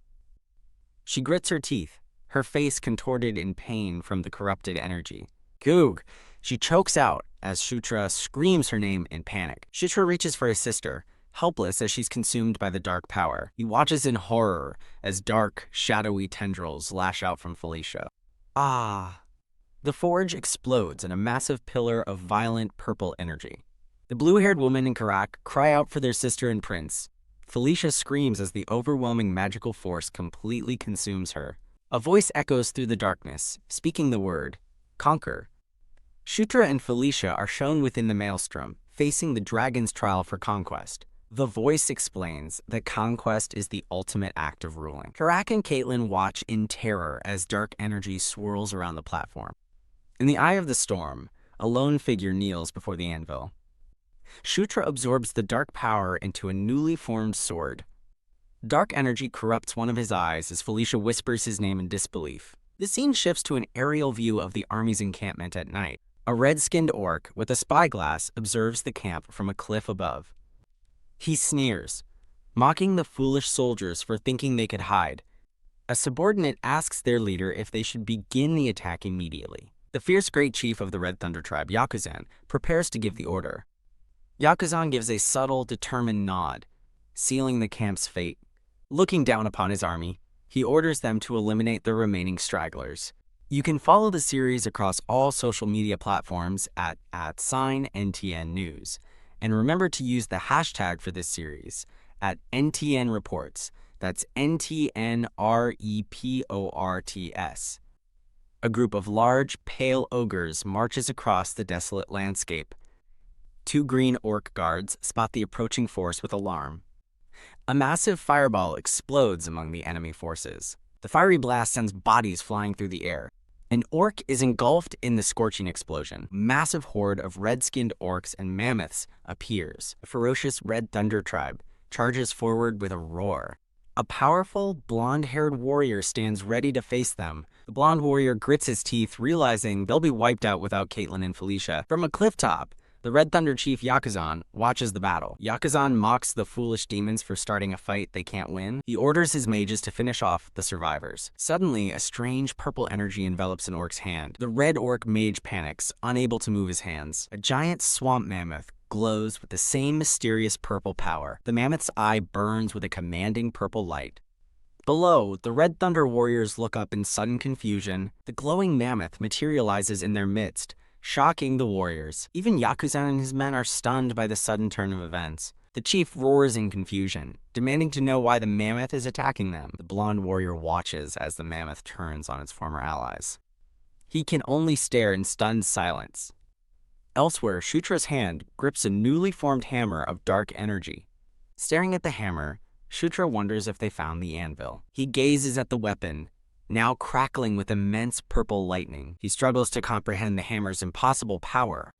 Speaker 1: She grits her teeth, her face contorted in pain from the corrupted energy. Goog! She chokes out as Shutra screams her name in panic. Shutra reaches for his sister, helpless as she's consumed by the dark power. He watches in horror as dark, shadowy tendrils lash out from Felicia. Ah! The forge explodes in a massive pillar of violent purple energy. The blue-haired woman and Karak cry out for their sister and prince. Felicia screams as the overwhelming magical force completely consumes her. A voice echoes through the darkness, speaking the word, conquer. Shutra and Felicia are shown within the maelstrom, facing the dragon's trial for conquest. The voice explains that conquest is the ultimate act of ruling. Karak and Caitlin watch in terror as dark energy swirls around the platform. In the eye of the storm, a lone figure kneels before the anvil. Shutra absorbs the dark power into a newly formed sword. Dark energy corrupts one of his eyes as Felicia whispers his name in disbelief. The scene shifts to an aerial view of the army's encampment at night. A red-skinned orc with a spyglass observes the camp from a cliff above. He sneers, mocking the foolish soldiers for thinking they could hide. A subordinate asks their leader if they should begin the attack immediately. The fierce great chief of the Red Thunder tribe, Yakuzan, prepares to give the order. Yakuzan gives a subtle, determined nod, sealing the camp's fate. Looking down upon his army, he orders them to eliminate the remaining stragglers. You can follow the series across all social media platforms at @NTN News. And remember to use the hashtag for this series at NTN Reports. That's NTNREPORTS. A group of large, pale ogres marches across the desolate landscape. 2 green orc guards spot the approaching force with alarm. A massive fireball explodes among the enemy forces. The fiery blast sends bodies flying through the air. An orc is engulfed in the scorching explosion. A massive horde of red-skinned orcs and mammoths appears. A ferocious Red Thunder tribe charges forward with a roar. A powerful, blonde-haired warrior stands ready to face them. The blonde warrior grits his teeth, realizing they'll be wiped out without Caitlin and Felicia. From a cliff top, The Red Thunder Chief Yakuzan watches the battle. Yakuzan mocks the foolish demons for starting a fight they can't win. He orders his mages to finish off the survivors. Suddenly, a strange purple energy envelops an orc's hand. The red orc mage panics, unable to move his hands. A giant swamp mammoth glows with the same mysterious purple power. The mammoth's eye burns with a commanding purple light. Below, the Red Thunder warriors look up in sudden confusion. The glowing mammoth materializes in their midst, shocking the warriors. Even Yakuzan and his men are stunned by the sudden turn of events. The chief roars in confusion, demanding to know why the mammoth is attacking them. The blonde warrior watches as the mammoth turns on its former allies. He can only stare in stunned silence. Elsewhere, Shutra's hand grips a newly formed hammer of dark energy. Staring at the hammer, Shutra wonders if they found the anvil. He gazes at the weapon, now crackling with immense purple lightning. He struggles to comprehend the hammer's impossible power.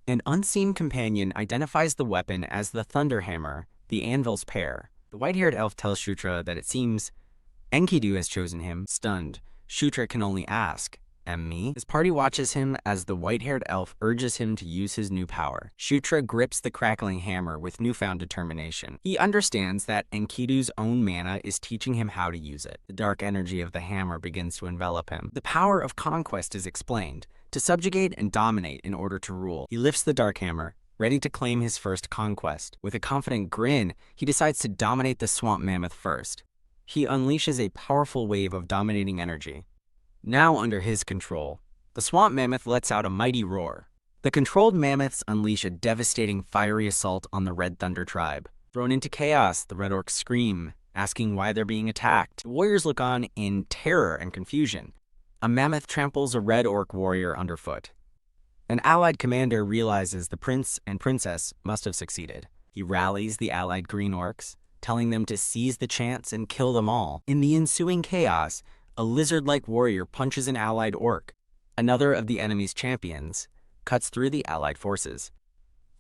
Speaker 1: An unseen companion identifies the weapon as the Thunder Hammer, the anvil's pair. The white-haired elf tells Shutra that it seems Enkidu has chosen him. Stunned, Shutra can only ask, "And me?" His party watches him as the white-haired elf urges him to use his new power. Shutra grips the crackling hammer with newfound determination. He understands that Enkidu's own mana is teaching him how to use it. The dark energy of the hammer begins to envelop him. The power of conquest is explained, to subjugate and dominate in order to rule. He lifts the dark hammer, ready to claim his first conquest. With a confident grin, he decides to dominate the swamp mammoth first. He unleashes a powerful wave of dominating energy. Now under his control, the swamp mammoth lets out a mighty roar. The controlled mammoths unleash a devastating fiery assault on the Red Thunder tribe. Thrown into chaos, the red orcs scream, asking why they're being attacked. The warriors look on in terror and confusion. A mammoth tramples a red orc warrior underfoot. An allied commander realizes the prince and princess must have succeeded. He rallies the allied green orcs, telling them to seize the chance and kill them all. In the ensuing chaos, a lizard-like warrior punches an allied orc. Another of the enemy's champions cuts through the allied forces.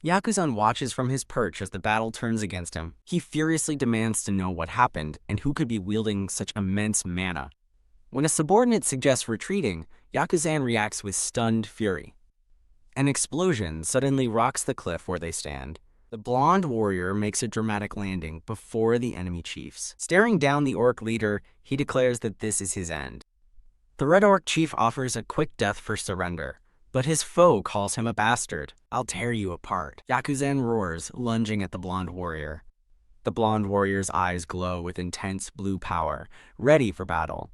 Speaker 1: Yakuzan watches from his perch as the battle turns against him. He furiously demands to know what happened and who could be wielding such immense mana. When a subordinate suggests retreating, Yakuzan reacts with stunned fury. An explosion suddenly rocks the cliff where they stand. The blonde warrior makes a dramatic landing before the enemy chiefs. Staring down the orc leader, he declares that this is his end. The red orc chief offers a quick death for surrender, but his foe calls him a bastard. "I'll tear you apart." Yakuzan roars, lunging at the blonde warrior. The blonde warrior's eyes glow with intense blue power, ready for battle.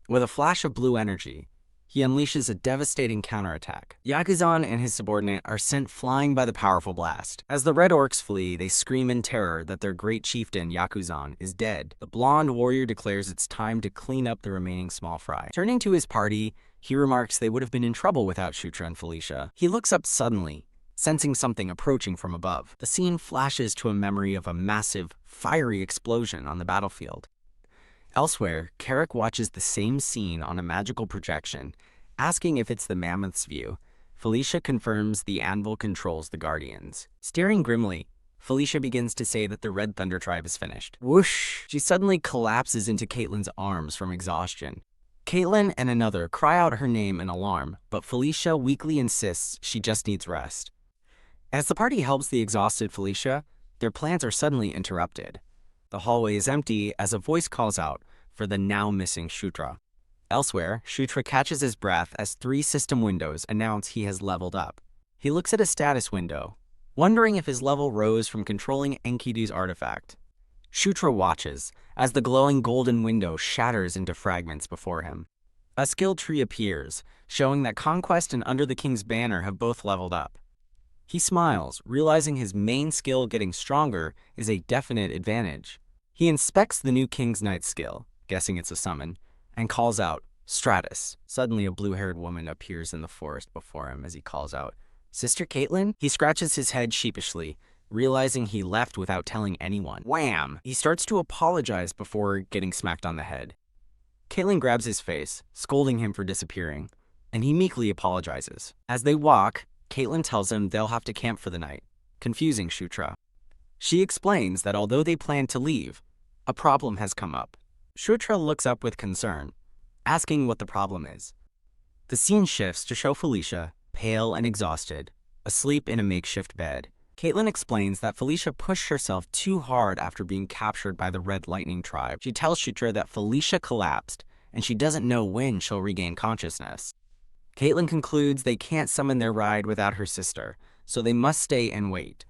Speaker 1: With a flash of blue energy, he unleashes a devastating counterattack. Yakuzan and his subordinate are sent flying by the powerful blast. As the red orcs flee, they scream in terror that their great chieftain, Yakuzan, is dead. The blonde warrior declares it's time to clean up the remaining small fry. Turning to his party, he remarks they would have been in trouble without Shutra and Felicia. He looks up suddenly, sensing something approaching from above. The scene flashes to a memory of a massive, fiery explosion on the battlefield. Elsewhere, Carrick watches the same scene on a magical projection, asking if it's the mammoth's view. Felicia confirms the anvil controls the guardians. Staring grimly, Felicia begins to say that the Red Thunder tribe is finished. Whoosh! She suddenly collapses into Caitlin's arms from exhaustion. Caitlin and another cry out her name in alarm, but Felicia weakly insists she just needs rest. As the party helps the exhausted Felicia, their plans are suddenly interrupted. The hallway is empty as a voice calls out for the now missing Shutra. Elsewhere, Shutra catches his breath as 3 system windows announce he has leveled up. He looks at a status window, wondering if his level rose from controlling Enkidu's artifact. Shutra watches as the glowing golden window shatters into fragments before him. A skill tree appears, showing that Conquest and Under the King's Banner have both leveled up. He smiles, realizing his main skill getting stronger is a definite advantage. He inspects the new King's Knight skill, guessing it's a summon, and calls out, "Stratus." Suddenly a blue-haired woman appears in the forest before him as he calls out, "Sister Caitlin?" He scratches his head sheepishly, realizing he left without telling anyone. Wham! He starts to apologize before getting smacked on the head. Caitlin grabs his face, scolding him for disappearing, and he meekly apologizes. As they walk, Caitlin tells him they'll have to camp for the night, confusing Shutra. She explains that although they plan to leave, a problem has come up. Shutra looks up with concern, asking what the problem is. The scene shifts to show Felicia, pale and exhausted, asleep in a makeshift bed. Caitlin explains that Felicia pushed herself too hard after being captured by the Red Lightning tribe. She tells Shutra that Felicia collapsed, and she doesn't know when she'll regain consciousness. Caitlin concludes they can't summon their ride without her sister, so they must stay and wait.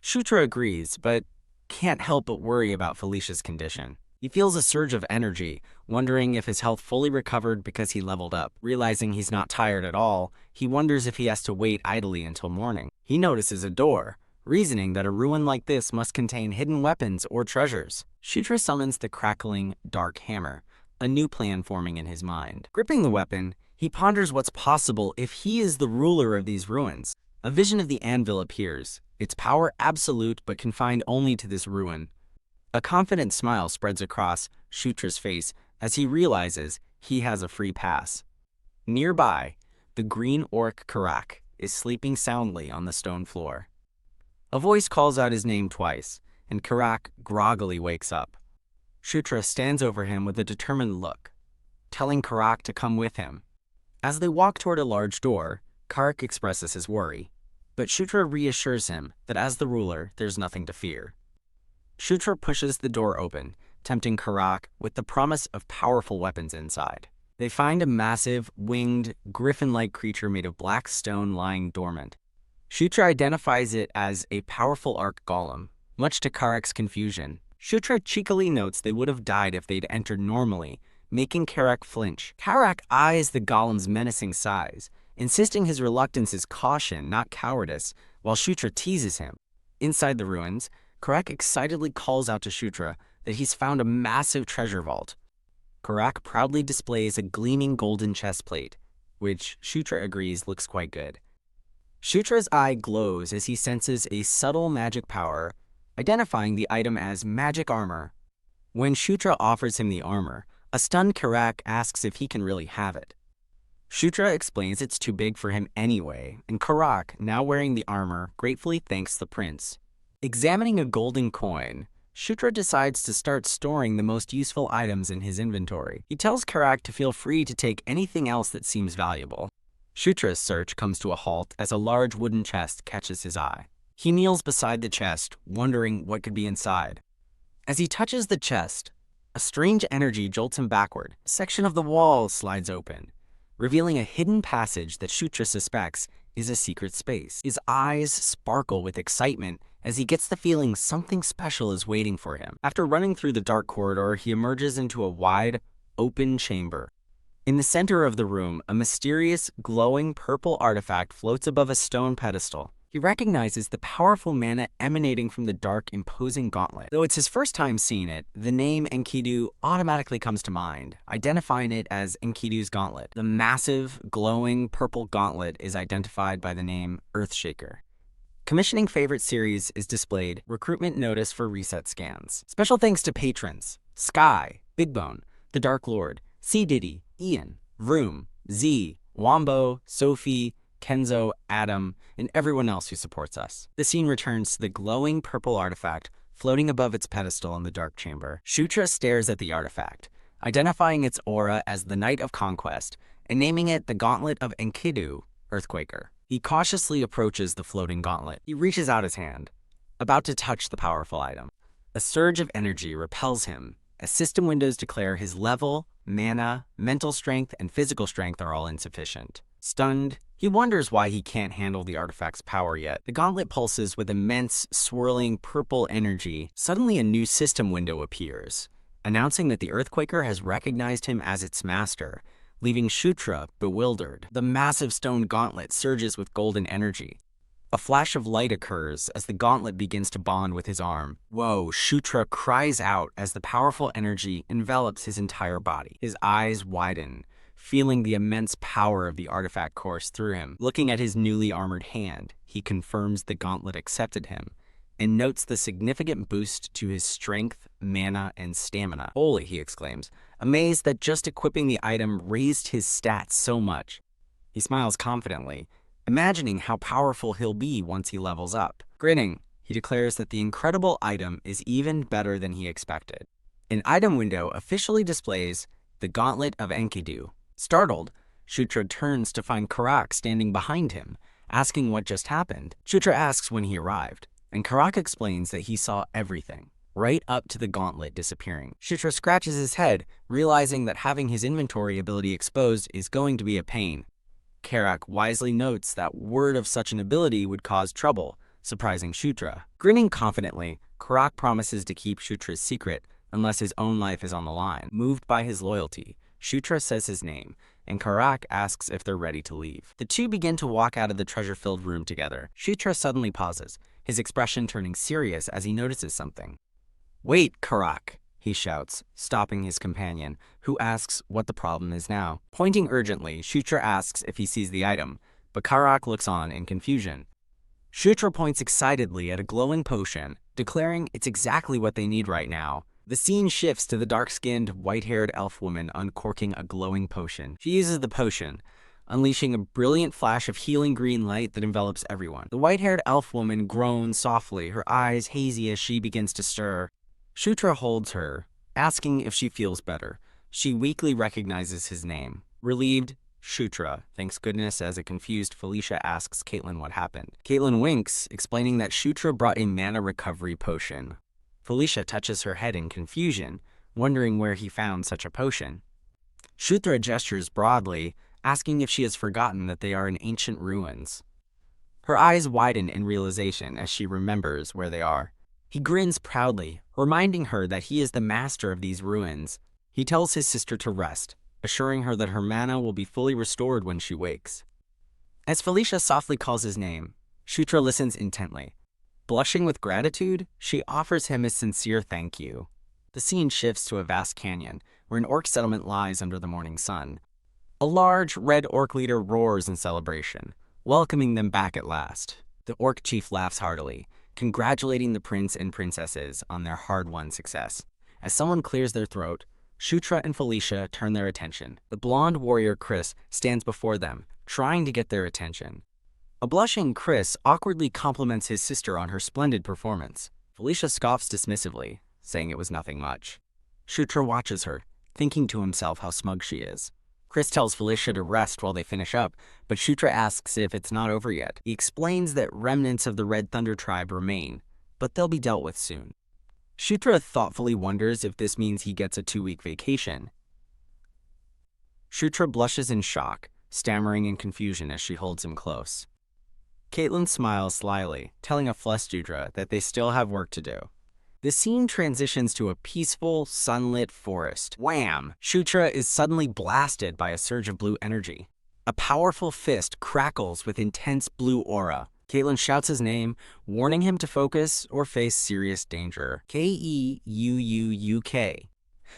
Speaker 1: Shutra agrees, but can't help but worry about Felicia's condition. He feels a surge of energy, wondering if his health fully recovered because he leveled up. Realizing he's not tired at all, he wonders if he has to wait idly until morning. He notices a door, reasoning that a ruin like this must contain hidden weapons or treasures. Shutra summons the crackling, dark hammer, a new plan forming in his mind. Gripping the weapon, he ponders what's possible if he is the ruler of these ruins. A vision of the anvil appears, its power absolute but confined only to this ruin. A confident smile spreads across Shutra's face as he realizes he has a free pass. Nearby, the green orc Karak is sleeping soundly on the stone floor. A voice calls out his name twice, and Karak groggily wakes up. Shutra stands over him with a determined look, telling Karak to come with him. As they walk toward a large door, Karak expresses his worry, but Shutra reassures him that as the ruler, there's nothing to fear. Shutra pushes the door open, tempting Karak with the promise of powerful weapons inside. They find a massive, winged, griffin-like creature made of black stone lying dormant. Shutra identifies it as a powerful arc golem, much to Karak's confusion. Shutra cheekily notes they would have died if they'd entered normally, making Karak flinch. Karak eyes the golem's menacing size, insisting his reluctance is caution, not cowardice, while Shutra teases him. Inside the ruins, Karak excitedly calls out to Shutra that he's found a massive treasure vault. Karak proudly displays a gleaming golden chest plate, which Shutra agrees looks quite good. Shutra's eye glows as he senses a subtle magic power, identifying the item as magic armor. When Shutra offers him the armor, a stunned Karak asks if he can really have it. Shutra explains it's too big for him anyway, and Karak, now wearing the armor, gratefully thanks the prince. Examining a golden coin, Shutra decides to start storing the most useful items in his inventory. He tells Karak to feel free to take anything else that seems valuable. Shutra's search comes to a halt as a large wooden chest catches his eye. He kneels beside the chest, wondering what could be inside. As he touches the chest, a strange energy jolts him backward. A section of the wall slides open, revealing a hidden passage that Shutra suspects is a secret space. His eyes sparkle with excitement as he gets the feeling something special is waiting for him. After running through the dark corridor, he emerges into a wide, open chamber. In the center of the room, a mysterious, glowing purple artifact floats above a stone pedestal. He recognizes the powerful mana emanating from the dark, imposing gauntlet. Though it's his first time seeing it, the name Enkidu automatically comes to mind, identifying it as Enkidu's gauntlet. The massive, glowing purple gauntlet is identified by the name Earthshaker. Commissioning favorite series is displayed. Recruitment notice for reset scans. Special thanks to patrons Sky, Big Bone, The Dark Lord, C. Diddy, Ian, Vroom, Z, Wombo, Sophie, Kenzo, Adam, and everyone else who supports us. The scene returns to the glowing purple artifact floating above its pedestal in the dark chamber. Shutra stares at the artifact, identifying its aura as the Knight of Conquest and naming it the Gauntlet of Enkidu, Earthquaker. He cautiously approaches the floating gauntlet. He reaches out his hand, about to touch the powerful item. A surge of energy repels him as system windows declare his level, mana, mental strength, and physical strength are all insufficient. Stunned, he wonders why he can't handle the artifact's power yet. The gauntlet pulses with immense, swirling purple energy. Suddenly, a new system window appears, announcing that the Earthquaker has recognized him as its master, leaving Shutra bewildered. The massive stone gauntlet surges with golden energy. A flash of light occurs as the gauntlet begins to bond with his arm. Whoa, Shutra cries out as the powerful energy envelops his entire body. His eyes widen, feeling the immense power of the artifact course through him. Looking at his newly armored hand, he confirms the gauntlet accepted him and notes the significant boost to his strength, mana, and stamina. Holy, he exclaims, amazed that just equipping the item raised his stats so much. He smiles confidently, imagining how powerful he'll be once he levels up. Grinning, he declares that the incredible item is even better than he expected. An item window officially displays the Gauntlet of Enkidu. Startled, Shutra turns to find Karak standing behind him, asking what just happened. Shutra asks when he arrived, and Karak explains that he saw everything, right up to the gauntlet disappearing. Shutra scratches his head, realizing that having his inventory ability exposed is going to be a pain. Karak wisely notes that word of such an ability would cause trouble, surprising Shutra. Grinning confidently, Karak promises to keep Shutra's secret unless his own life is on the line. Moved by his loyalty, Shutra says his name, and Karak asks if they're ready to leave. The two begin to walk out of the treasure-filled room together. Shutra suddenly pauses, his expression turning serious as he notices something. "Wait, Karak," he shouts, stopping his companion, who asks what the problem is now. Pointing urgently, Shutra asks if he sees the item, but Karak looks on in confusion. Shutra points excitedly at a glowing potion, declaring it's exactly what they need right now. The scene shifts to the dark-skinned, white-haired elf woman uncorking a glowing potion. She uses the potion, unleashing a brilliant flash of healing green light that envelops everyone. The white-haired elf woman groans softly, her eyes hazy as she begins to stir. Shutra holds her, asking if she feels better. She weakly recognizes his name. Relieved, Shutra thanks goodness as a confused Felicia asks Caitlin what happened. Caitlin winks, explaining that Shutra brought a mana recovery potion. Felicia touches her head in confusion, wondering where he found such a potion. Shutra gestures broadly, asking if she has forgotten that they are in ancient ruins. Her eyes widen in realization as she remembers where they are. He grins proudly, reminding her that he is the master of these ruins. He tells his sister to rest, assuring her that her mana will be fully restored when she wakes. As Felicia softly calls his name, Shutra listens intently. Blushing with gratitude, she offers him a sincere thank you. The scene shifts to a vast canyon, where an orc settlement lies under the morning sun. A large, red orc leader roars in celebration, welcoming them back at last. The orc chief laughs heartily, congratulating the prince and princesses on their hard-won success. As someone clears their throat, Shutra and Felicia turn their attention. The blonde warrior Chris stands before them, trying to get their attention. A blushing Chris awkwardly compliments his sister on her splendid performance. Felicia scoffs dismissively, saying it was nothing much. Shutra watches her, thinking to himself how smug she is. Chris tells Felicia to rest while they finish up, but Shutra asks if it's not over yet. He explains that remnants of the Red Thunder tribe remain, but they'll be dealt with soon. Shutra thoughtfully wonders if this means he gets a 2-week vacation. Shutra blushes in shock, stammering in confusion as she holds him close. Caitlin smiles slyly, telling a Shutra that they still have work to do. The scene transitions to a peaceful, sunlit forest. Wham! Shutra is suddenly blasted by a surge of blue energy. A powerful fist crackles with intense blue aura. Caitlin shouts his name, warning him to focus or face serious danger. K-E-U-U-U-K.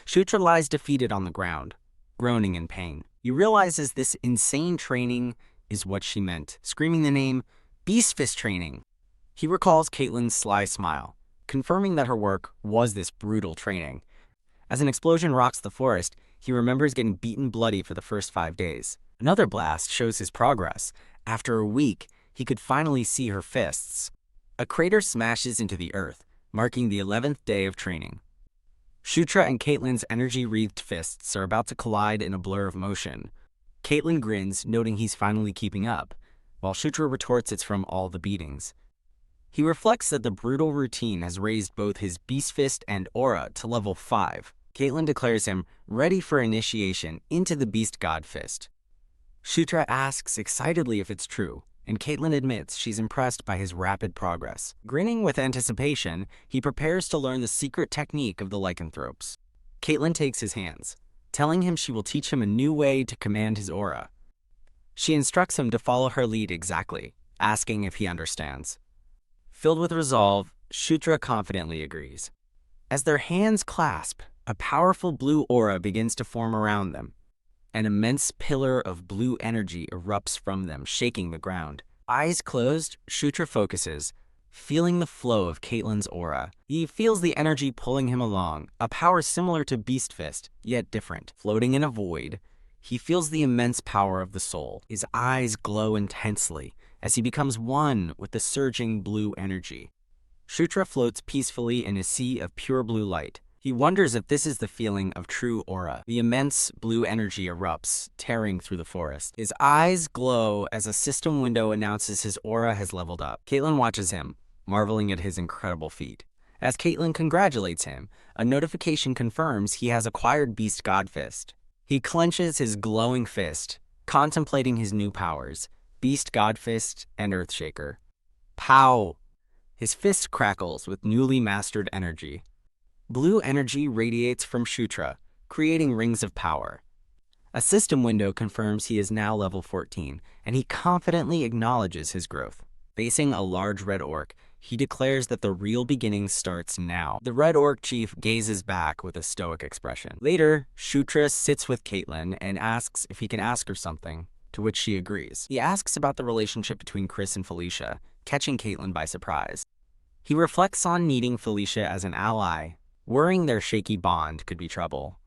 Speaker 1: Shutra lies defeated on the ground, groaning in pain. He realizes this insane training is what she meant, screaming the name, Beast Fist training. He recalls Caitlin's sly smile, confirming that her work was this brutal training. As an explosion rocks the forest, he remembers getting beaten bloody for the first 5 days. Another blast shows his progress. After a week, he could finally see her fists. A crater smashes into the earth, marking the 11th day of training. Shutra and Caitlin's energy-wreathed fists are about to collide in a blur of motion. Caitlin grins, noting he's finally keeping up, while Shutra retorts it's from all the beatings. He reflects that the brutal routine has raised both his Beast Fist and Aura to level 5. Caitlin declares him ready for initiation into the Beast God Fist. Shutra asks excitedly if it's true, and Caitlin admits she's impressed by his rapid progress. Grinning with anticipation, he prepares to learn the secret technique of the lycanthropes. Caitlin takes his hands, telling him she will teach him a new way to command his aura. She instructs him to follow her lead exactly, asking if he understands. Filled with resolve, Shutra confidently agrees. As their hands clasp, a powerful blue aura begins to form around them. An immense pillar of blue energy erupts from them, shaking the ground. Eyes closed, Shutra focuses, feeling the flow of Caitlin's aura. He feels the energy pulling him along, a power similar to Beast Fist, yet different. Floating in a void, he feels the immense power of the soul. His eyes glow intensely as he becomes one with the surging blue energy. Shutra floats peacefully in a sea of pure blue light, He wonders if this is the feeling of true aura. The immense blue energy erupts, tearing through the forest. His eyes glow as a system window announces his aura has leveled up. Caitlin watches him, marveling at his incredible feat. As Caitlin congratulates him, a notification confirms he has acquired Beast God Fist. He clenches his glowing fist, contemplating his new powers, Beast God Fist and Earthshaker. Pow! His fist crackles with newly mastered energy. Blue energy radiates from Shutra, creating rings of power. A system window confirms he is now level 14, and he confidently acknowledges his growth. Facing a large red orc, he declares that the real beginning starts now. The red orc chief gazes back with a stoic expression. Later, Shutra sits with Caitlin and asks if he can ask her something, to which she agrees. He asks about the relationship between Chris and Felicia, catching Caitlin by surprise. He reflects on needing Felicia as an ally, worrying their shaky bond could be trouble.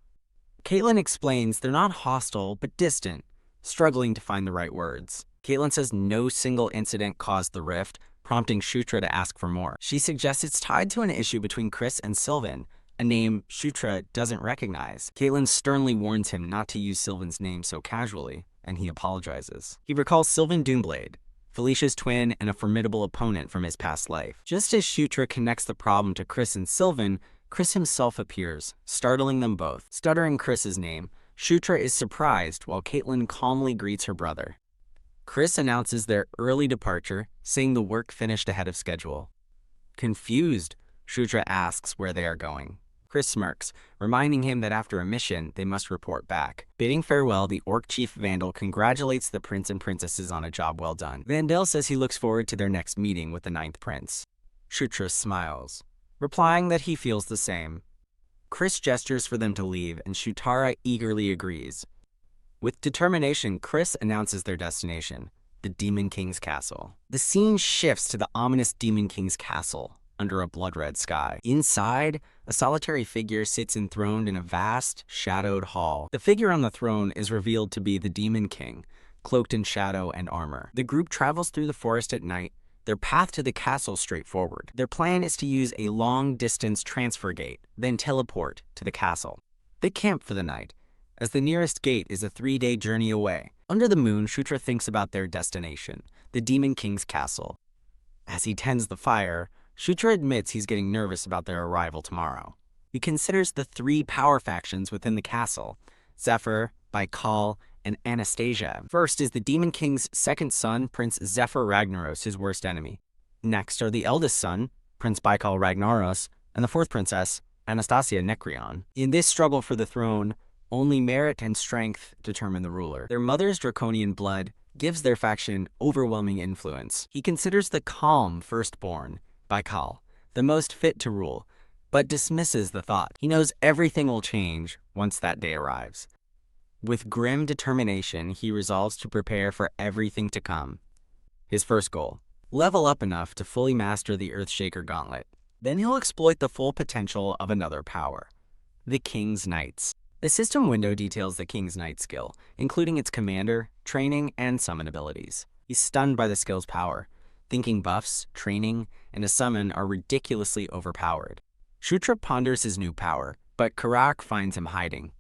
Speaker 1: Caitlin explains they're not hostile, but distant, struggling to find the right words. Caitlin says no single incident caused the rift, prompting Shutra to ask for more. She suggests it's tied to an issue between Chris and Sylvan, a name Shutra doesn't recognize. Caitlin sternly warns him not to use Sylvan's name so casually, and he apologizes. He recalls Sylvan Doomblade, Felicia's twin and a formidable opponent from his past life. Just as Shutra connects the problem to Chris and Sylvan, Chris himself appears, startling them both. Stuttering Chris's name, Shutra is surprised while Caitlin calmly greets her brother. Chris announces their early departure, saying the work finished ahead of schedule. Confused, Shutra asks where they are going. Chris smirks, reminding him that after a mission, they must report back. Bidding farewell, the Orc Chief Vandal congratulates the prince and princesses on a job well done. Vandal says he looks forward to their next meeting with the 9th prince. Shutra smiles, replying that he feels the same. Chris gestures for them to leave, and Shutara eagerly agrees. With determination, Chris announces their destination, the Demon King's castle. The scene shifts to the ominous Demon King's castle, under a blood-red sky. Inside, a solitary figure sits enthroned in a vast, shadowed hall. The figure on the throne is revealed to be the Demon King, cloaked in shadow and armor. The group travels through the forest at night, their path to the castle straightforward. Their plan is to use a long-distance transfer gate, then teleport to the castle. They camp for the night, as the nearest gate is a 3-day journey away. Under the moon, Shutra thinks about their destination, the Demon King's castle. As he tends the fire, Shutra admits he's getting nervous about their arrival tomorrow. He considers the 3 power factions within the castle, Zephyr, Baikal, and Anastasia. First is the Demon King's second son, Prince Zephyr Ragnaros, his worst enemy. Next are the eldest son, Prince Baikal Ragnaros, and the 4th princess, Anastasia Nekrion. In this struggle for the throne, only merit and strength determine the ruler. Their mother's draconian blood gives their faction overwhelming influence. He considers the calm firstborn, Baikal, the most fit to rule, but dismisses the thought. He knows everything will change once that day arrives. With grim determination, he resolves to prepare for everything to come. His first goal, level up enough to fully master the Earthshaker Gauntlet. Then he'll exploit the full potential of another power, the King's Knights. The system window details the King's Knight skill, including its commander, training, and summon abilities. He's stunned by the skill's power, thinking buffs, training, and a summon are ridiculously overpowered. Shutra ponders his new power, but Karak finds him hiding.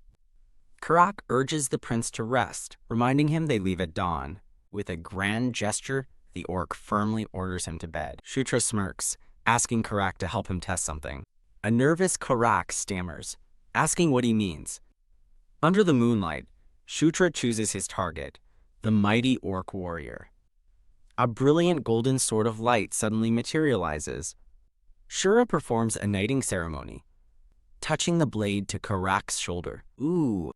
Speaker 1: Karak urges the prince to rest, reminding him they leave at dawn. With a grand gesture, the orc firmly orders him to bed. Shutra smirks, asking Karak to help him test something. A nervous Karak stammers, asking what he means. Under the moonlight, Shutra chooses his target, the mighty orc warrior. A brilliant golden sword of light suddenly materializes. Shura performs a knighting ceremony, touching the blade to Karak's shoulder. Ooh!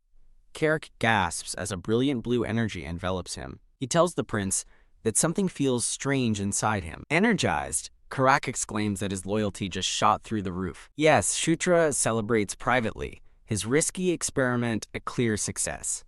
Speaker 1: Karak gasps as a brilliant blue energy envelops him. He tells the prince that something feels strange inside him. Energized, Karak exclaims that his loyalty just shot through the roof. Yes, Shutra celebrates privately, his risky experiment a clear success.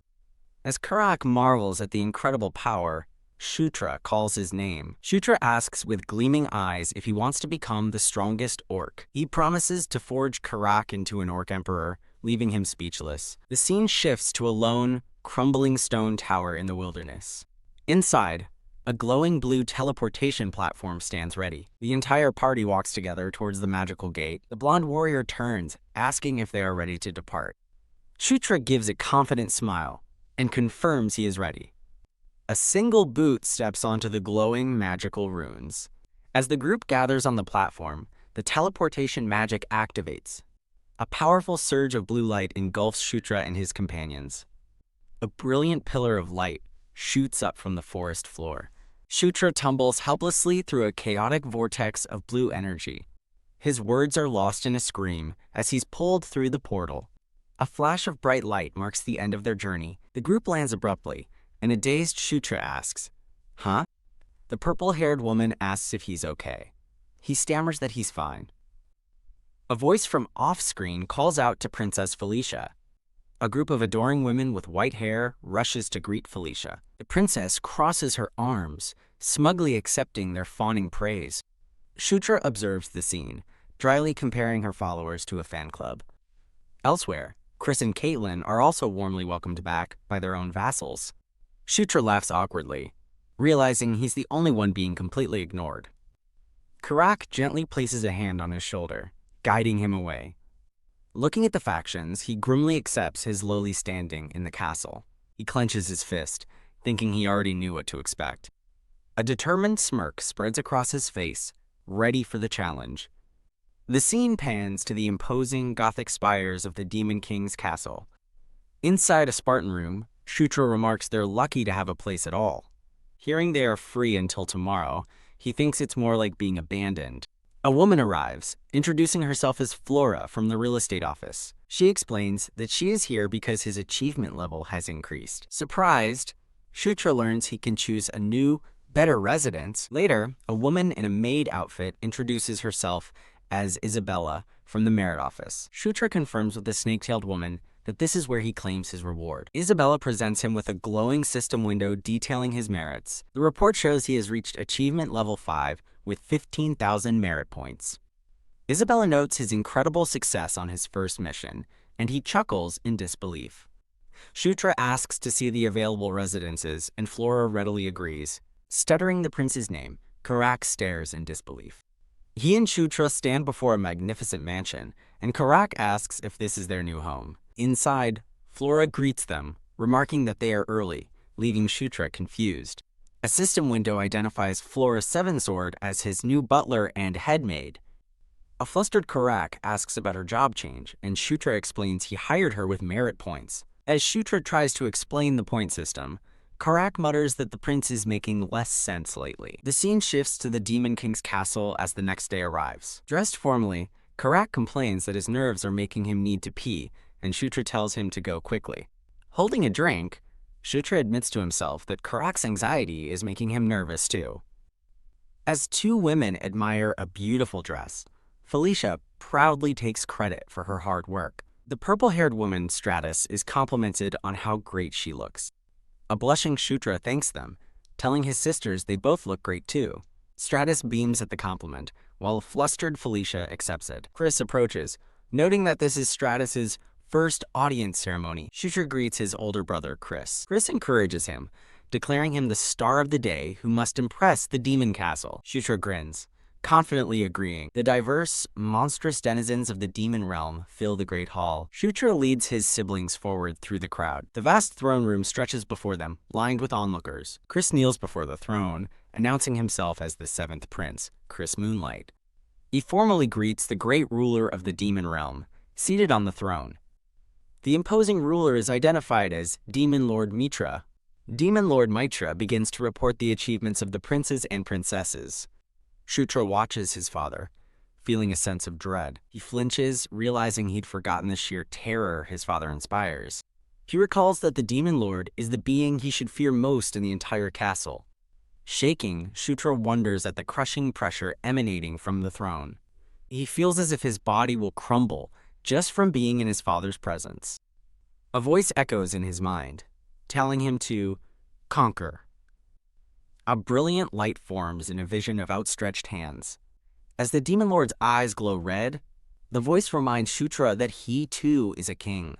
Speaker 1: As Karak marvels at the incredible power, Shutra calls his name. Shutra asks with gleaming eyes if he wants to become the strongest orc. He promises to forge Karak into an orc emperor, leaving him speechless. The scene shifts to a lone, crumbling stone tower in the wilderness. Inside, A glowing blue teleportation platform stands ready. The entire party walks together towards the magical gate. The blonde warrior turns, asking if they are ready to depart. Shutra gives a confident smile and confirms he is ready. A single boot steps onto the glowing magical runes. As the group gathers on the platform, the teleportation magic activates. A powerful surge of blue light engulfs Shutra and his companions. A brilliant pillar of light shoots up from the forest floor. Shutra tumbles helplessly through a chaotic vortex of blue energy. His words are lost in a scream as he's pulled through the portal. A flash of bright light marks the end of their journey. The group lands abruptly, and a dazed Shutra asks, "Huh?" The purple-haired woman asks if he's okay. He stammers that he's fine. A voice from off-screen calls out to Princess Felicia. A group of adoring women with white hair rushes to greet Felicia. The princess crosses her arms, smugly accepting their fawning praise. Shutra observes the scene, dryly comparing her followers to a fan club. Elsewhere, Chris and Caitlin are also warmly welcomed back by their own vassals. Shutra laughs awkwardly, realizing he's the only one being completely ignored. Karak gently places a hand on his shoulder, guiding him away. Looking at the factions, he grimly accepts his lowly standing in the castle. He clenches his fist, thinking he already knew what to expect. A determined smirk spreads across his face, ready for the challenge. The scene pans to the imposing Gothic spires of the Demon King's castle. Inside a Spartan room, Shutra remarks they're lucky to have a place at all. Hearing they are free until tomorrow, he thinks it's more like being abandoned. A woman arrives, introducing herself as Flora from the real estate office. She explains that she is here because his achievement level has increased. Surprised, Shutra learns he can choose a new, better residence. Later, a woman in a maid outfit introduces herself as Isabella from the merit office. Shutra confirms with the snake-tailed woman that this is where he claims his reward. Isabella presents him with a glowing system window detailing his merits. The report shows he has reached achievement level 5 with 15,000 merit points. Isabella notes his incredible success on his first mission, and he chuckles in disbelief. Shutra asks to see the available residences, and Flora readily agrees. Stuttering the prince's name, Karak stares in disbelief. He and Shutra stand before a magnificent mansion, and Karak asks if this is their new home. Inside, Flora greets them, remarking that they are early, leaving Shutra confused. A system window identifies Flora's Seven Sword as his new butler and headmaid. A flustered Karak asks about her job change, and Shutra explains he hired her with merit points. As Shutra tries to explain the point system, Karak mutters that the prince is making less sense lately. The scene shifts to the Demon King's castle as the next day arrives. Dressed formally, Karak complains that his nerves are making him need to pee, and Shutra tells him to go quickly. Holding a drink, Shutra admits to himself that Karak's anxiety is making him nervous too. As two women admire a beautiful dress, Felicia proudly takes credit for her hard work. The purple-haired woman, Stratus, is complimented on how great she looks. A blushing Shutra thanks them, telling his sisters they both look great too. Stratus beams at the compliment, while a flustered Felicia accepts it. Chris approaches, noting that this is Stratus's first audience ceremony. Shutra greets his older brother, Chris. Chris encourages him, declaring him the star of the day who must impress the demon castle. Shutra grins, confidently agreeing. The diverse, monstrous denizens of the demon realm fill the great hall. Shutra leads his siblings forward through the crowd. The vast throne room stretches before them, lined with onlookers. Chris kneels before the throne, announcing himself as the seventh prince, Chris Moonlight. He formally greets the great ruler of the demon realm, seated on the throne. The imposing ruler is identified as Demon Lord Mitra. Demon Lord Mitra begins to report the achievements of the princes and princesses. Shutra watches his father, feeling a sense of dread. He flinches, realizing he'd forgotten the sheer terror his father inspires. He recalls that the Demon Lord is the being he should fear most in the entire castle. Shaking, Shutra wonders at the crushing pressure emanating from the throne. He feels as if his body will crumble just from being in his father's presence. A voice echoes in his mind, telling him to conquer. A brilliant light forms in a vision of outstretched hands. As the Demon Lord's eyes glow red, the voice reminds Shutra that he too is a king.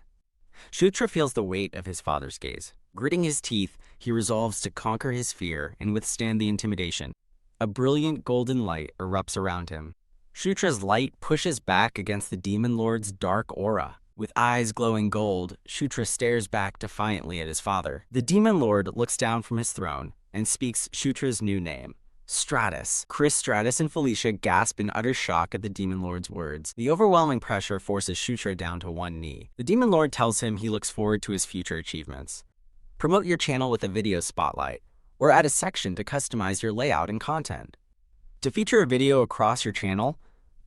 Speaker 1: Shutra feels the weight of his father's gaze. Gritting his teeth, he resolves to conquer his fear and withstand the intimidation. A brilliant golden light erupts around him. Shutra's light pushes back against the demon lord's dark aura. With eyes glowing gold, Shutra stares back defiantly at his father. The demon lord looks down from his throne and speaks Shutra's new name, Stratus. Chris, Stratus, and Felicia gasp in utter shock at the demon lord's words. The overwhelming pressure forces Shutra down to one knee. The demon lord tells him he looks forward to his future achievements. Promote your channel with a video spotlight, or add a section to customize your layout and content. To feature a video across your channel,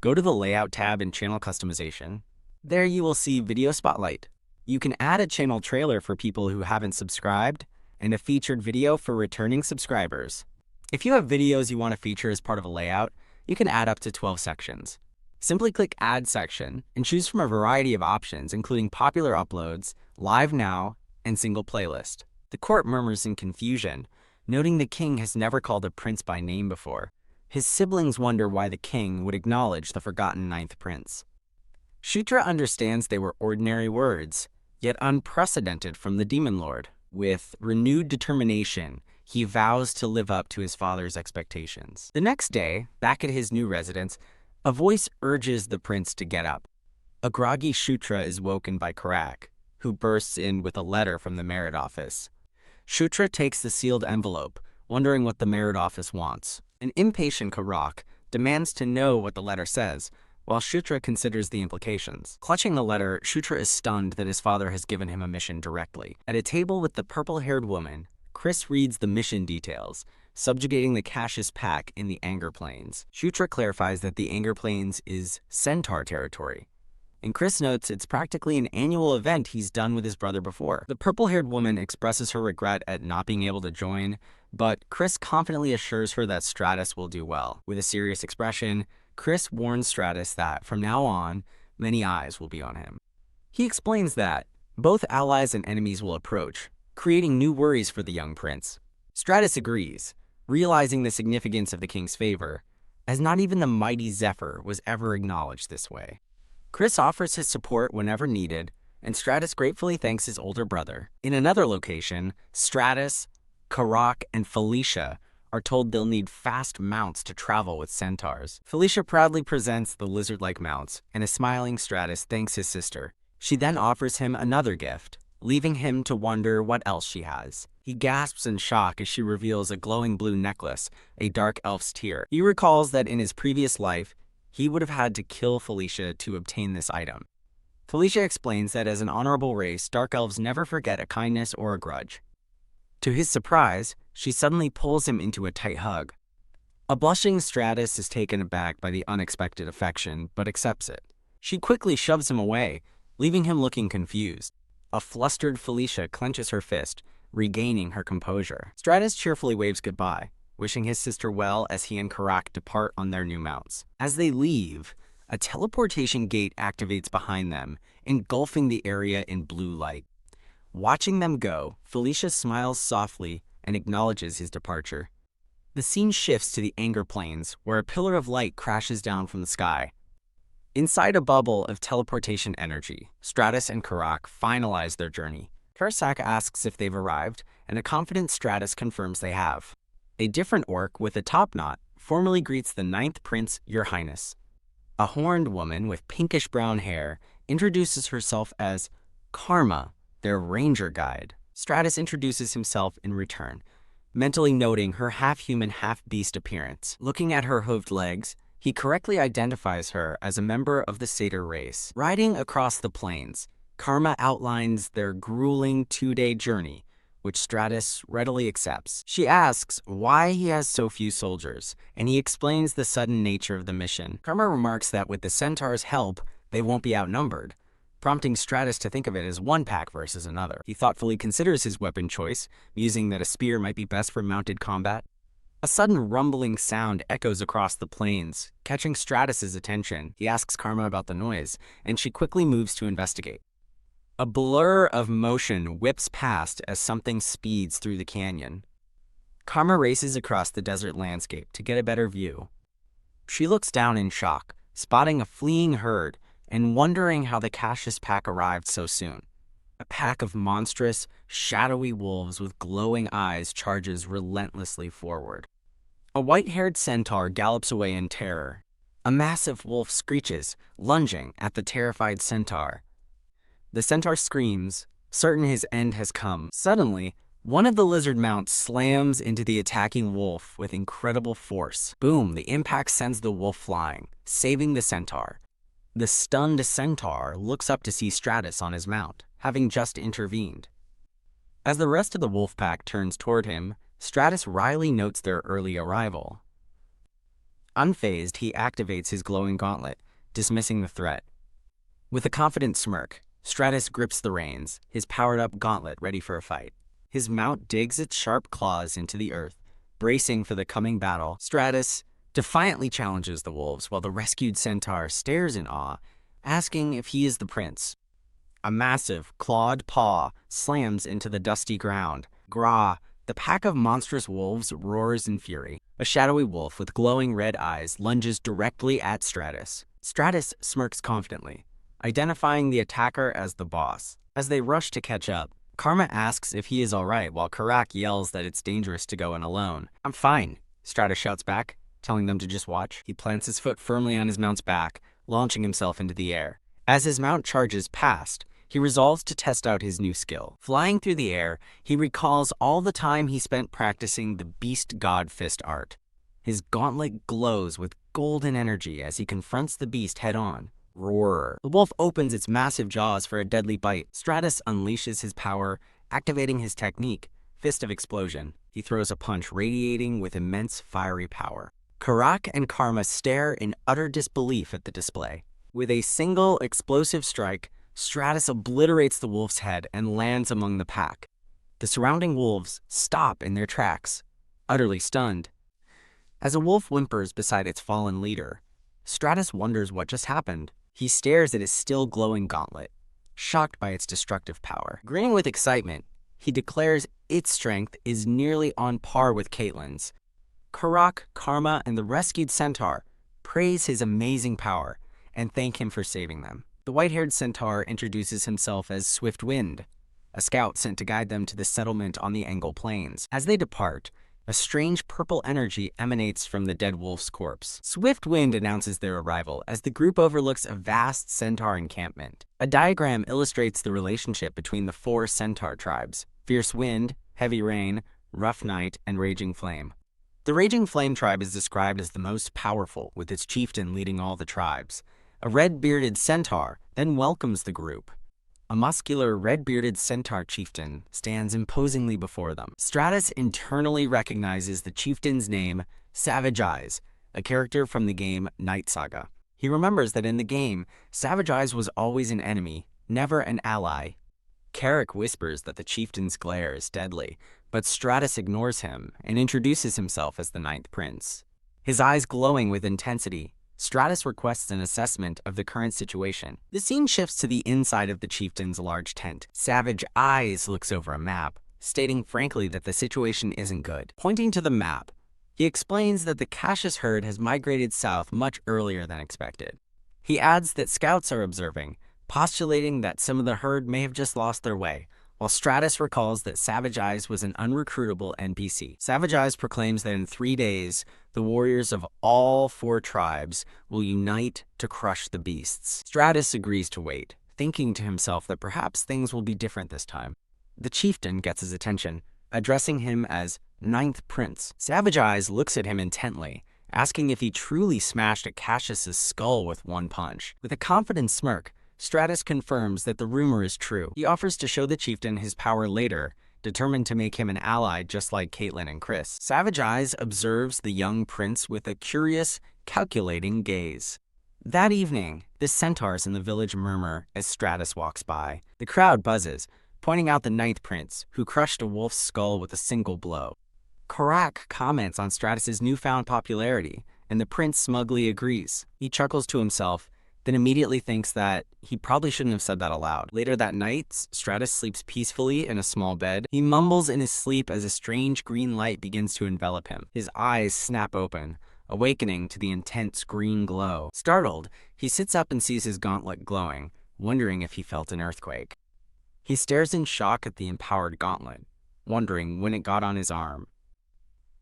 Speaker 1: go to the Layout tab in Channel Customization. There you will see Video Spotlight. You can add a channel trailer for people who haven't subscribed, and a featured video for returning subscribers. If you have videos you want to feature as part of a layout, you can add up to 12 sections. Simply click Add Section and choose from a variety of options, including popular uploads, live now, and single playlist. The court murmurs in confusion, noting the king has never called a prince by name before. His siblings wonder why the king would acknowledge the forgotten ninth prince. Shutra understands they were ordinary words, yet unprecedented from the demon lord. With renewed determination, he vows to live up to his father's expectations. The next day, back at his new residence, a voice urges the prince to get up. A groggy Shutra is woken by Karak, who bursts in with a letter from the merit office. Shutra takes the sealed envelope, wondering what the merit office wants. An impatient Karak demands to know what the letter says, while Shutra considers the implications. Clutching the letter, Shutra is stunned that his father has given him a mission directly. At a table with the purple-haired woman, Chris reads the mission details, subjugating the Cassius Pack in the Anger Plains. Shutra clarifies that the Anger Plains is Centaur territory, and Chris notes it's practically an annual event he's done with his brother before. The purple-haired woman expresses her regret at not being able to join, but Chris confidently assures her that Stratus will do well. With a serious expression, Chris warns Stratus that, from now on, many eyes will be on him. He explains that both allies and enemies will approach, creating new worries for the young prince. Stratus agrees, realizing the significance of the king's favor, as not even the mighty Zephyr was ever acknowledged this way. Chris offers his support whenever needed, and Stratus gratefully thanks his older brother. In another location, Stratus, Karak, and Felicia are told they'll need fast mounts to travel with centaurs. Felicia proudly presents the lizard-like mounts, and a smiling Stratus thanks his sister. She then offers him another gift, leaving him to wonder what else she has. He gasps in shock as she reveals a glowing blue necklace, a dark elf's tear. He recalls that in his previous life, he would have had to kill Felicia to obtain this item. Felicia explains that as an honorable race, dark elves never forget a kindness or a grudge. To his surprise, she suddenly pulls him into a tight hug. A blushing Stratus is taken aback by the unexpected affection, but accepts it. She quickly shoves him away, leaving him looking confused. A flustered Felicia clenches her fist, regaining her composure. Stratus cheerfully waves goodbye, wishing his sister well as he and Karak depart on their new mounts. As they leave, a teleportation gate activates behind them, engulfing the area in blue light. Watching them go, Felicia smiles softly and acknowledges his departure. The scene shifts to the Anger Plains, where a pillar of light crashes down from the sky. Inside a bubble of teleportation energy, Stratus and Karak finalize their journey. Karasak asks if they've arrived, and a confident Stratus confirms they have. A different orc with a top knot formally greets the ninth prince, Your Highness. A horned woman with pinkish brown hair introduces herself as Karma, their ranger guide. Stratus introduces himself in return, mentally noting her half-human, half-beast appearance. Looking at her hooved legs, he correctly identifies her as a member of the satyr race. Riding across the plains, Karma outlines their grueling 2-day journey, which Stratus readily accepts. She asks why he has so few soldiers, and he explains the sudden nature of the mission. Karma remarks that with the centaurs' help, they won't be outnumbered, prompting Stratus to think of it as one pack versus another. He thoughtfully considers his weapon choice, musing that a spear might be best for mounted combat. A sudden rumbling sound echoes across the plains, catching Stratus's attention. He asks Karma about the noise, and she quickly moves to investigate. A blur of motion whips past as something speeds through the canyon. Karma races across the desert landscape to get a better view. She looks down in shock, spotting a fleeing herd and wondering how the Cassius Pack arrived so soon. A pack of monstrous, shadowy wolves with glowing eyes charges relentlessly forward. A white-haired centaur gallops away in terror. A massive wolf screeches, lunging at the terrified centaur. The centaur screams, certain his end has come. Suddenly, one of the lizard mounts slams into the attacking wolf with incredible force. Boom, the impact sends the wolf flying, saving the centaur. The stunned centaur looks up to see Stratus on his mount, having just intervened. As the rest of the wolf pack turns toward him, Stratus wryly notes their early arrival. Unfazed, he activates his glowing gauntlet, dismissing the threat. With a confident smirk, Stratus grips the reins, his powered-up gauntlet ready for a fight. His mount digs its sharp claws into the earth, bracing for the coming battle. Stratus defiantly challenges the wolves while the rescued centaur stares in awe, asking if he is the prince. A massive, clawed paw slams into the dusty ground. Grah! The pack of monstrous wolves roars in fury. A shadowy wolf with glowing red eyes lunges directly at Stratus. Stratus smirks confidently, identifying the attacker as the boss. As they rush to catch up, Karma asks if he is alright while Karak yells that it's dangerous to go in alone. "I'm fine," Stratus shouts back, telling them to just watch. He plants his foot firmly on his mount's back, launching himself into the air. As his mount charges past, he resolves to test out his new skill. Flying through the air, he recalls all the time he spent practicing the Beast God Fist art. His gauntlet glows with golden energy as he confronts the beast head-on. Roar! The wolf opens its massive jaws for a deadly bite. Stratus unleashes his power, activating his technique, Fist of Explosion. He throws a punch radiating with immense fiery power. Karak and Karma stare in utter disbelief at the display. With a single explosive strike, Stratus obliterates the wolf's head and lands among the pack. The surrounding wolves stop in their tracks, utterly stunned. As a wolf whimpers beside its fallen leader, Stratus wonders what just happened. He stares at his still glowing gauntlet, shocked by its destructive power. Grinning with excitement, he declares its strength is nearly on par with Caitlyn's. Karak, Karma, and the rescued centaur praise his amazing power and thank him for saving them. The white-haired centaur introduces himself as Swift Wind, a scout sent to guide them to the settlement on the Angle Plains. As they depart, a strange purple energy emanates from the dead wolf's corpse. Swift Wind announces their arrival as the group overlooks a vast centaur encampment. A diagram illustrates the relationship between the 4 centaur tribes: Fierce Wind, Heavy Rain, Rough Night, and Raging Flame. The Raging Flame tribe is described as the most powerful, with its chieftain leading all the tribes. A red-bearded centaur then welcomes the group. A muscular, red-bearded centaur chieftain stands imposingly before them. Stratus internally recognizes the chieftain's name, Savage Eyes, a character from the game Night Saga. He remembers that in the game, Savage Eyes was always an enemy, never an ally. Karak whispers that the chieftain's glare is deadly, but Stratus ignores him and introduces himself as the 9th Prince. His eyes glowing with intensity, Stratus requests an assessment of the current situation. The scene shifts to the inside of the chieftain's large tent. Savage Eyes looks over a map, stating frankly that the situation isn't good. Pointing to the map, he explains that the Cassius herd has migrated south much earlier than expected. He adds that scouts are observing, postulating that some of the herd may have just lost their way, while Stratus recalls that Savage Eyes was an unrecruitable NPC. Savage Eyes proclaims that in 3 days, the warriors of all 4 tribes will unite to crush the beasts. Stratus agrees to wait, thinking to himself that perhaps things will be different this time. The chieftain gets his attention, addressing him as 9th Prince. Savage Eyes looks at him intently, asking if he truly smashed at Cassius's skull with 1 punch. With a confident smirk, Stratus confirms that the rumor is true. He offers to show the chieftain his power later, determined to make him an ally just like Caitlyn and Chris. Savage Eyes observes the young prince with a curious, calculating gaze. That evening, the centaurs in the village murmur as Stratus walks by. The crowd buzzes, pointing out the 9th Prince, who crushed a wolf's skull with a single blow. Karak comments on Stratus's newfound popularity, and the prince smugly agrees. He chuckles to himself, then immediately thinks that he probably shouldn't have said that aloud. Later that night, Stratus sleeps peacefully in a small bed. He mumbles in his sleep as a strange green light begins to envelop him. His eyes snap open, awakening to the intense green glow. Startled, he sits up and sees his gauntlet glowing, wondering if he felt an earthquake. He stares in shock at the empowered gauntlet, wondering when it got on his arm.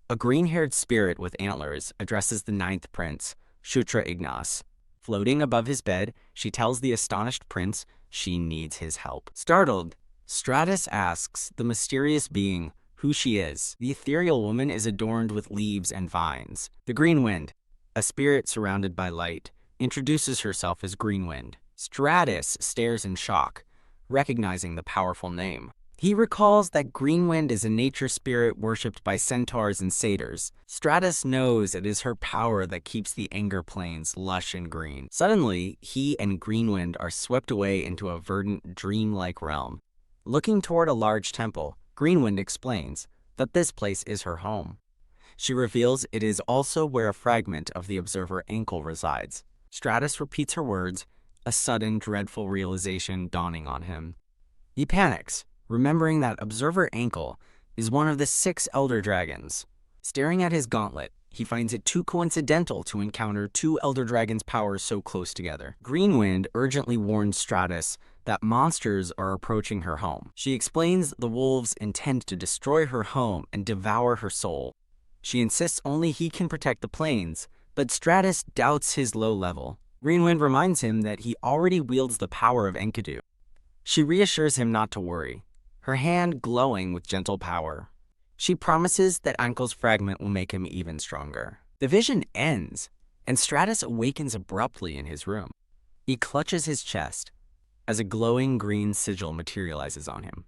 Speaker 1: A green-haired spirit with antlers addresses the ninth prince, Shutra Ignas. Floating above his bed, she tells the astonished prince she needs his help. Startled, Stratus asks the mysterious being who she is. The ethereal woman is adorned with leaves and vines. The Green Wind, a spirit surrounded by light, introduces herself as Green Wind. Stratus stares in shock, recognizing the powerful name. He recalls that Green Wind is a nature spirit worshipped by centaurs and satyrs. Stratus knows it is her power that keeps the Anger Plains lush and green. Suddenly, he and Green Wind are swept away into a verdant, dreamlike realm. Looking toward a large temple, Green Wind explains that this place is her home. She reveals it is also where a fragment of the observer ankle resides. Stratus repeats her words, a sudden, dreadful realization dawning on him. He panics, remembering that Observer Ankle is one of the 6 elder dragons. Staring at his gauntlet, he finds it too coincidental to encounter 2 elder dragons' powers so close together. Green Wind urgently warns Stratus that monsters are approaching her home. She explains the wolves intend to destroy her home and devour her soul. She insists only he can protect the plains, but Stratus doubts his low level. Green Wind reminds him that he already wields the power of Enkidu. She reassures him not to worry, her hand glowing with gentle power. She promises that Ankle's fragment will make him even stronger. The vision ends, and Stratus awakens abruptly in his room. He clutches his chest as a glowing green sigil materializes on him.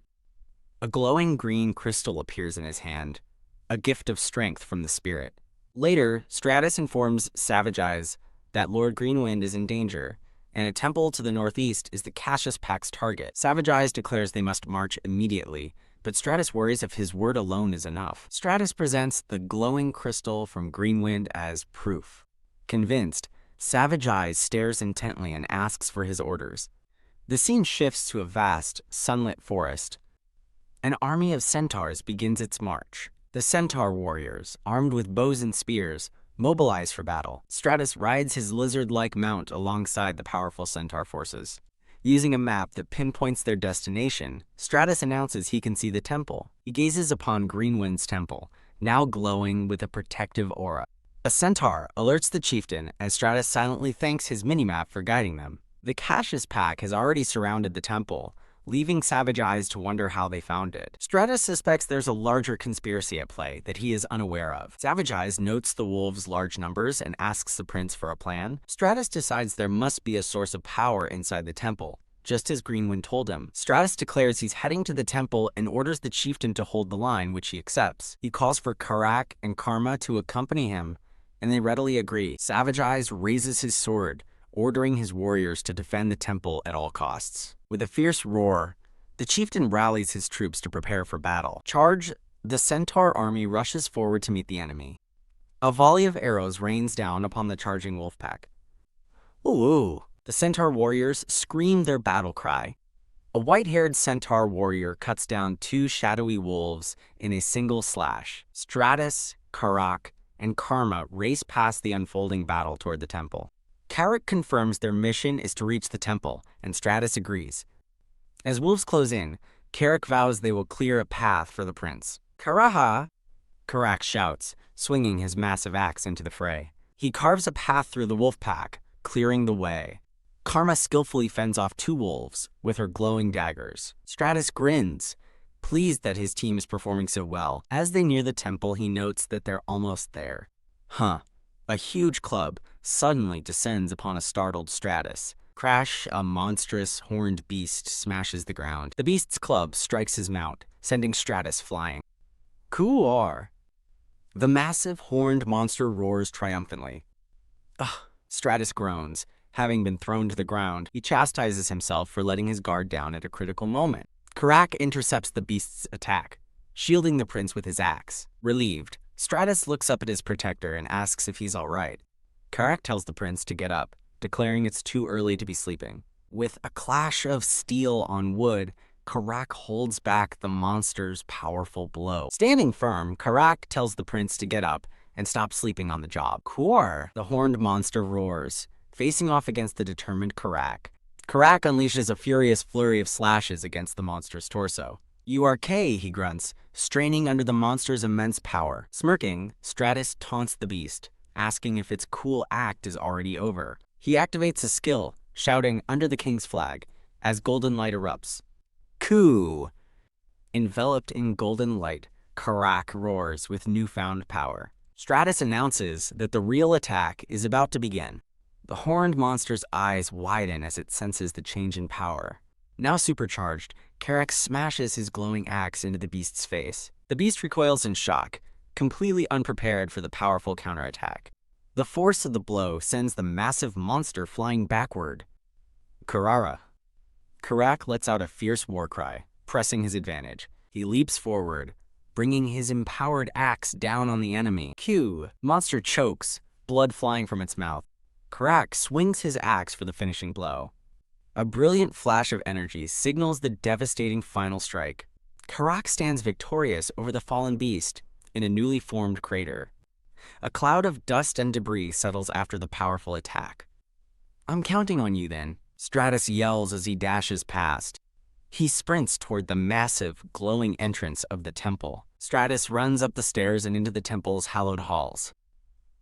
Speaker 1: A glowing green crystal appears in his hand, a gift of strength from the spirit. Later, Stratus informs Savage Eyes that Lord Greenwind is in danger, and a temple to the northeast is the Cassius Pack's target. Savage Eyes declares they must march immediately, but Stratus worries if his word alone is enough. Stratus presents the glowing crystal from Greenwind as proof. Convinced, Savage Eyes stares intently and asks for his orders. The scene shifts to a vast, sunlit forest. An army of centaurs begins its march. The centaur warriors, armed with bows and spears, mobilize for battle. Stratus rides his lizard-like mount alongside the powerful centaur forces. Using a map that pinpoints their destination, Stratus announces he can see the temple. He gazes upon Greenwind's temple, now glowing with a protective aura. A centaur alerts the chieftain as Stratus silently thanks his minimap for guiding them. The Cassius Pack has already surrounded the temple, leaving Savage Eyes to wonder how they found it. Stratus suspects there's a larger conspiracy at play that he is unaware of. Savage Eyes notes the wolves' large numbers and asks the prince for a plan. Stratus decides there must be a source of power inside the temple, just as Greenwind told him. Stratus declares he's heading to the temple and orders the chieftain to hold the line, which he accepts. He calls for Karak and Karma to accompany him, and they readily agree. Savage Eyes raises his sword, ordering his warriors to defend the temple at all costs. With a fierce roar, the chieftain rallies his troops to prepare for battle. Charge, the centaur army rushes forward to meet the enemy. A volley of arrows rains down upon the charging wolf pack. Ooh! The centaur warriors scream their battle cry. A white-haired centaur warrior cuts down 2 shadowy wolves in a single slash. Stratus, Karak, and Karma race past the unfolding battle toward the temple. Karak confirms their mission is to reach the temple, and Stratus agrees. As wolves close in, Karak vows they will clear a path for the prince. Karaha! Karak shouts, swinging his massive axe into the fray. He carves a path through the wolf pack, clearing the way. Karma skillfully fends off 2 wolves with her glowing daggers. Stratus grins, pleased that his team is performing so well. As they near the temple, he notes that they're almost there. A huge club suddenly descends upon a startled Stratus. Crash, a monstrous, horned beast smashes the ground. The beast's club strikes his mount, sending Stratus flying. Kuar! The massive, horned monster roars triumphantly. Stratus groans. Having been thrown to the ground, he chastises himself for letting his guard down at a critical moment. Karak intercepts the beast's attack, shielding the prince with his axe. Relieved, Stratus looks up at his protector and asks if he's all right. Karak tells the prince to get up, declaring it's too early to be sleeping. With a clash of steel on wood, Karak holds back the monster's powerful blow. Standing firm, Karak tells the prince to get up and stop sleeping on the job. Kuar! The horned monster roars, facing off against the determined Karak. Karak unleashes a furious flurry of slashes against the monster's torso. "You are K," he grunts, straining under the monster's immense power. Smirking, Stratus taunts the beast, asking if its cool act is already over. He activates a skill, shouting "Under the king's flag," as golden light erupts. Coup! Enveloped in golden light, Karak roars with newfound power. Stratus announces that the real attack is about to begin. The horned monster's eyes widen as it senses the change in power. Now supercharged, Karak smashes his glowing axe into the beast's face. The beast recoils in shock, completely unprepared for the powerful counterattack. The force of the blow sends the massive monster flying backward. Karara. Karak lets out a fierce war cry, pressing his advantage. He leaps forward, bringing his empowered axe down on the enemy. Q. Monster chokes, blood flying from its mouth. Karak swings his axe for the finishing blow. A brilliant flash of energy signals the devastating final strike. Karak stands victorious over the fallen beast in a newly formed crater. A cloud of dust and debris settles after the powerful attack. "I'm counting on you then," Stratus yells as he dashes past. He sprints toward the massive, glowing entrance of the temple. Stratus runs up the stairs and into the temple's hallowed halls.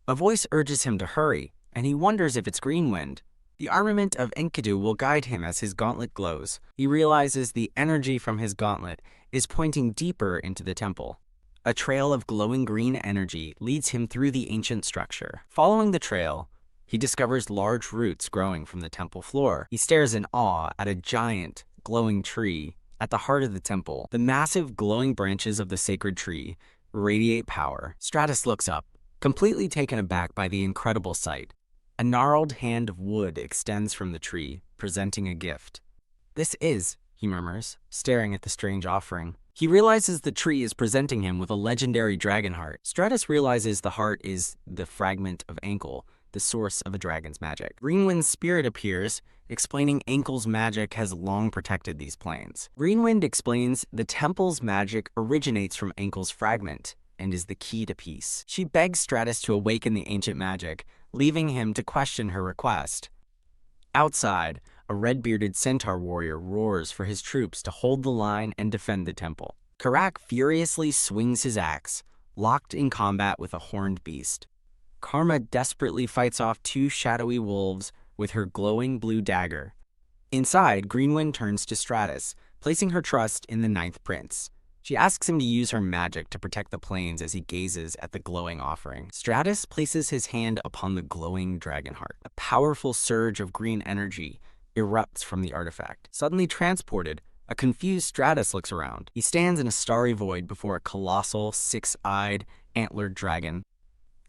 Speaker 1: A voice urges him to hurry, and he wonders if it's Greenwind. The armament of Enkidu will guide him as his gauntlet glows. He realizes the energy from his gauntlet is pointing deeper into the temple. A trail of glowing green energy leads him through the ancient structure. Following the trail, he discovers large roots growing from the temple floor. He stares in awe at a giant, glowing tree at the heart of the temple. The massive, glowing branches of the sacred tree radiate power. Stratus looks up, completely taken aback by the incredible sight. A gnarled hand of wood extends from the tree, presenting a gift. "This is," he murmurs, staring at the strange offering. He realizes the tree is presenting him with a legendary dragon heart. Stratus realizes the heart is the fragment of Ankle, the source of a dragon's magic. Greenwind's spirit appears, explaining Ankle's magic has long protected these plains. Greenwind explains the temple's magic originates from Ankle's fragment and is the key to peace. She begs Stratus to awaken the ancient magic, leaving him to question her request. Outside, a red-bearded centaur warrior roars for his troops to hold the line and defend the temple. Karak furiously swings his axe, locked in combat with a horned beast. Karma desperately fights off two shadowy wolves with her glowing blue dagger. Inside, Greenwind turns to Stratus, placing her trust in the Ninth Prince. She asks him to use her magic to protect the plains as he gazes at the glowing offering. Stratus places his hand upon the glowing dragon heart. A powerful surge of green energy erupts from the artifact. Suddenly transported, a confused Stratus looks around. He stands in a starry void before a colossal, six-eyed, antlered dragon.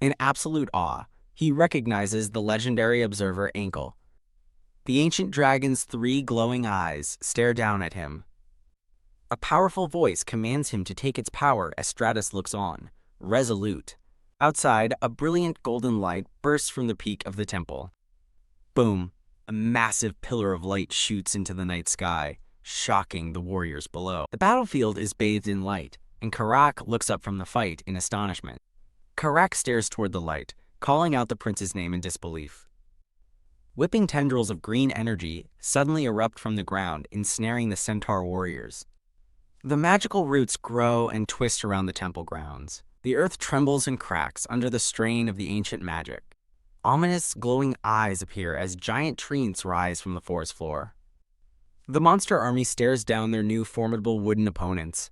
Speaker 1: In absolute awe, he recognizes the legendary observer Ankle. The ancient dragon's three glowing eyes stare down at him. A powerful voice commands him to take its power as Stratus looks on, resolute. Outside, a brilliant golden light bursts from the peak of the temple. Boom! A massive pillar of light shoots into the night sky, shocking the warriors below. The battlefield is bathed in light, and Karak looks up from the fight in astonishment. Karak stares toward the light, calling out the prince's name in disbelief. Whipping tendrils of green energy suddenly erupt from the ground, ensnaring the centaur warriors. The magical roots grow and twist around the temple grounds. The earth trembles and cracks under the strain of the ancient magic. Ominous, glowing eyes appear as giant treants rise from the forest floor. The monster army stares down their new formidable wooden opponents.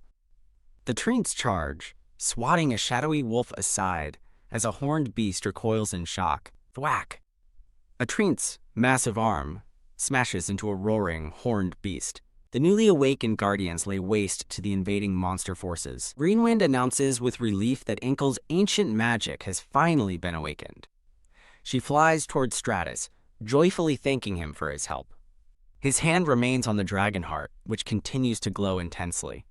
Speaker 1: The treants charge, swatting a shadowy wolf aside as a horned beast recoils in shock. Thwack! A treant's massive arm smashes into a roaring, horned beast. The newly awakened guardians lay waste to the invading monster forces. Greenwind announces with relief that Ankle's ancient magic has finally been awakened. She flies toward Stratus, joyfully thanking him for his help. His hand remains on the dragon heart, which continues to glow intensely.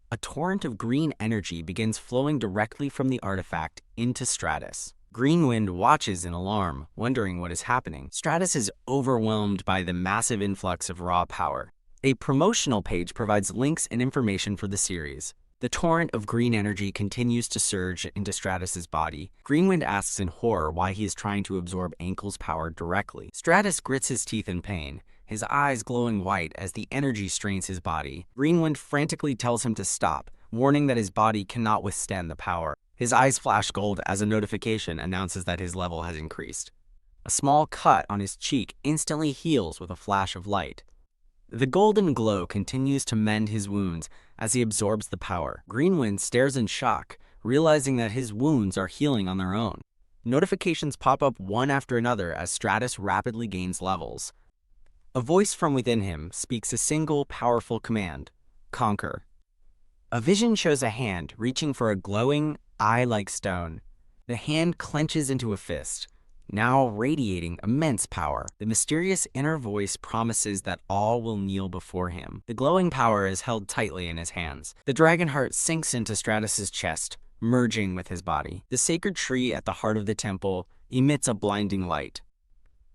Speaker 1: A torrent of green energy begins flowing directly from the artifact into Stratus. Greenwind watches in alarm, wondering what is happening. Stratus is overwhelmed by the massive influx of raw power. A promotional page provides links and information for the series. The torrent of green energy continues to surge into Stratus's body. Greenwind asks in horror why he is trying to absorb Ankle's power directly. Stratus grits his teeth in pain, his eyes glowing white as the energy strains his body. Greenwind frantically tells him to stop, warning that his body cannot withstand the power. His eyes flash gold as a notification announces that his level has increased. A small cut on his cheek instantly heals with a flash of light. The golden glow continues to mend his wounds as he absorbs the power. Greenwind stares in shock, realizing that his wounds are healing on their own. Notifications pop up one after another as Stratus rapidly gains levels. A voice from within him speaks a single powerful command: conquer. A vision shows a hand reaching for a glowing, eye-like stone. The hand clenches into a fist, now radiating immense power. The mysterious inner voice promises that all will kneel before him. The glowing power is held tightly in his hands. The dragon heart sinks into Stratus's chest, merging with his body. The sacred tree at the heart of the temple emits a blinding light.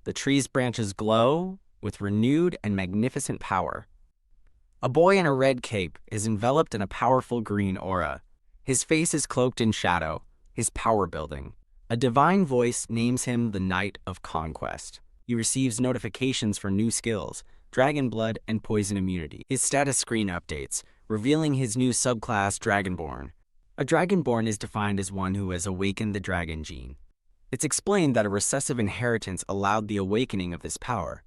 Speaker 1: The tree's branches glow with renewed and magnificent power. A boy in a red cape is enveloped in a powerful green aura. His face is cloaked in shadow, his power building. A divine voice names him the Knight of Conquest. He receives notifications for new skills, dragon blood, and poison immunity. His status screen updates, revealing his new subclass Dragonborn. A Dragonborn is defined as one who has awakened the dragon gene. It's explained that a recessive inheritance allowed the awakening of this power.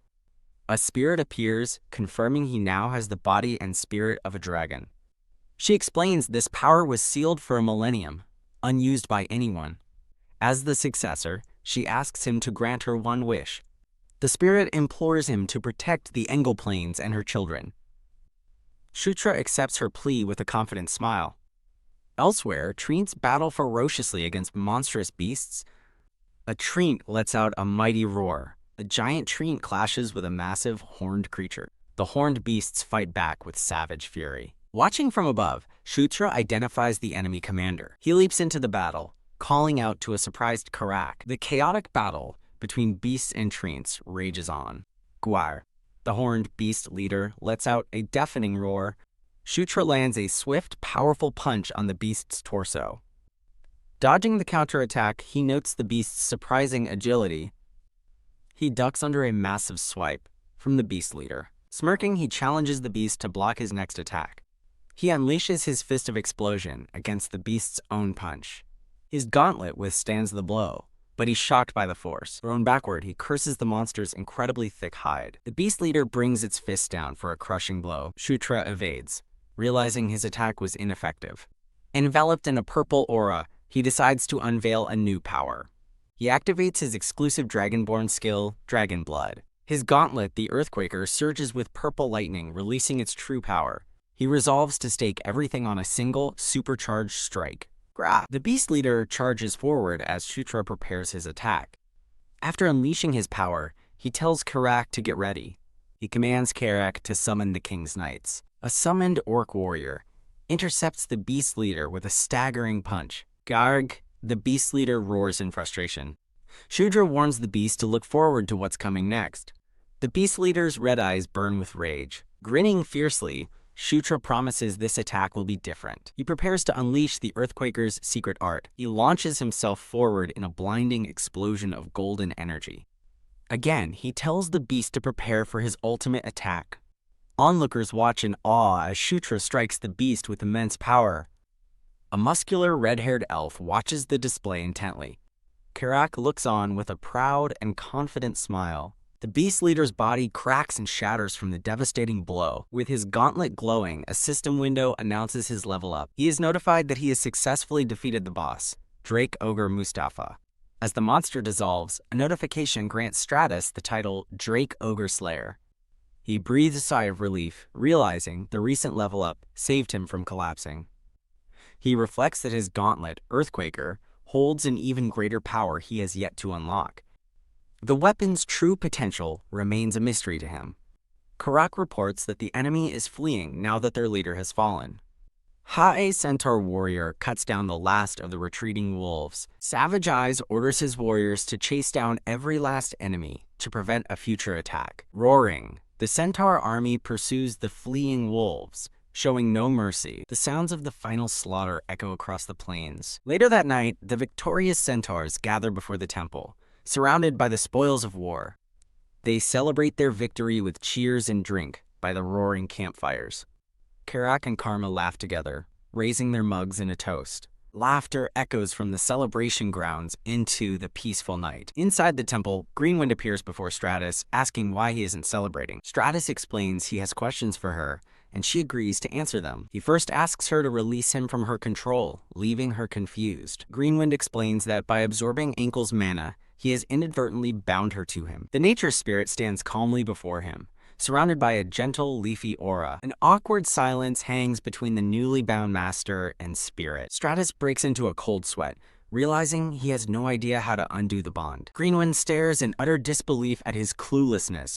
Speaker 1: A spirit appears, confirming he now has the body and spirit of a dragon. She explains this power was sealed for a millennium, unused by anyone. As the successor, she asks him to grant her one wish. The spirit implores him to protect the Engel Plains and her children. Shutra accepts her plea with a confident smile. Elsewhere, treants battle ferociously against monstrous beasts. A treant lets out a mighty roar. A giant treant clashes with a massive, horned creature. The horned beasts fight back with savage fury. Watching from above, Shutra identifies the enemy commander. He leaps into the battle, calling out to a surprised Karak. The chaotic battle between beasts and treants rages on. Gwar, the horned beast leader, lets out a deafening roar. Shutra lands a swift, powerful punch on the beast's torso. Dodging the counterattack, he notes the beast's surprising agility. He ducks under a massive swipe from the beast leader. Smirking, he challenges the beast to block his next attack. He unleashes his fist of explosion against the beast's own punch. His gauntlet withstands the blow, but he's shocked by the force. Thrown backward, he curses the monster's incredibly thick hide. The beast leader brings its fist down for a crushing blow. Shutra evades, realizing his attack was ineffective. Enveloped in a purple aura, he decides to unveil a new power. He activates his exclusive Dragonborn skill, Dragon Blood. His gauntlet, the Earthquaker, surges with purple lightning, releasing its true power. He resolves to stake everything on a single, supercharged strike. Grah! The beast leader charges forward as Shutra prepares his attack. After unleashing his power, he tells Karak to get ready. He commands Karak to summon the King's Knights. A summoned orc warrior intercepts the beast leader with a staggering punch. Garg! The beast leader roars in frustration. Shudra warns the beast to look forward to what's coming next. The beast leader's red eyes burn with rage. Grinning fiercely, Shutra promises this attack will be different. He prepares to unleash the Earthquaker's secret art. He launches himself forward in a blinding explosion of golden energy. Again, he tells the beast to prepare for his ultimate attack. Onlookers watch in awe as Shutra strikes the beast with immense power. A muscular, red-haired elf watches the display intently. Karak looks on with a proud and confident smile. The beast leader's body cracks and shatters from the devastating blow. With his gauntlet glowing, a system window announces his level up. He is notified that he has successfully defeated the boss, Drake Ogre Mustafa. As the monster dissolves, a notification grants Stratus the title Drake Ogre Slayer. He breathes a sigh of relief, realizing the recent level up saved him from collapsing. He reflects that his gauntlet, Earthquaker, holds an even greater power he has yet to unlock. The weapon's true potential remains a mystery to him. Karak reports that the enemy is fleeing now that their leader has fallen. Ha'e Centaur warrior cuts down the last of the retreating wolves. Savage Eyes orders his warriors to chase down every last enemy to prevent a future attack. Roaring, the Centaur army pursues the fleeing wolves, showing no mercy. The sounds of the final slaughter echo across the plains. Later that night, the victorious centaurs gather before the temple, surrounded by the spoils of war. They celebrate their victory with cheers and drink by the roaring campfires. Karak and Karma laugh together, raising their mugs in a toast. Laughter echoes from the celebration grounds into the peaceful night. Inside the temple, Greenwind appears before Stratus, asking why he isn't celebrating. Stratus explains he has questions for her, and she agrees to answer them. He first asks her to release him from her control, leaving her confused. Greenwind explains that by absorbing Ankle's mana, he has inadvertently bound her to him. The nature spirit stands calmly before him, surrounded by a gentle, leafy aura. An awkward silence hangs between the newly bound master and spirit. Stratus breaks into a cold sweat, realizing he has no idea how to undo the bond. Greenwind stares in utter disbelief at his cluelessness.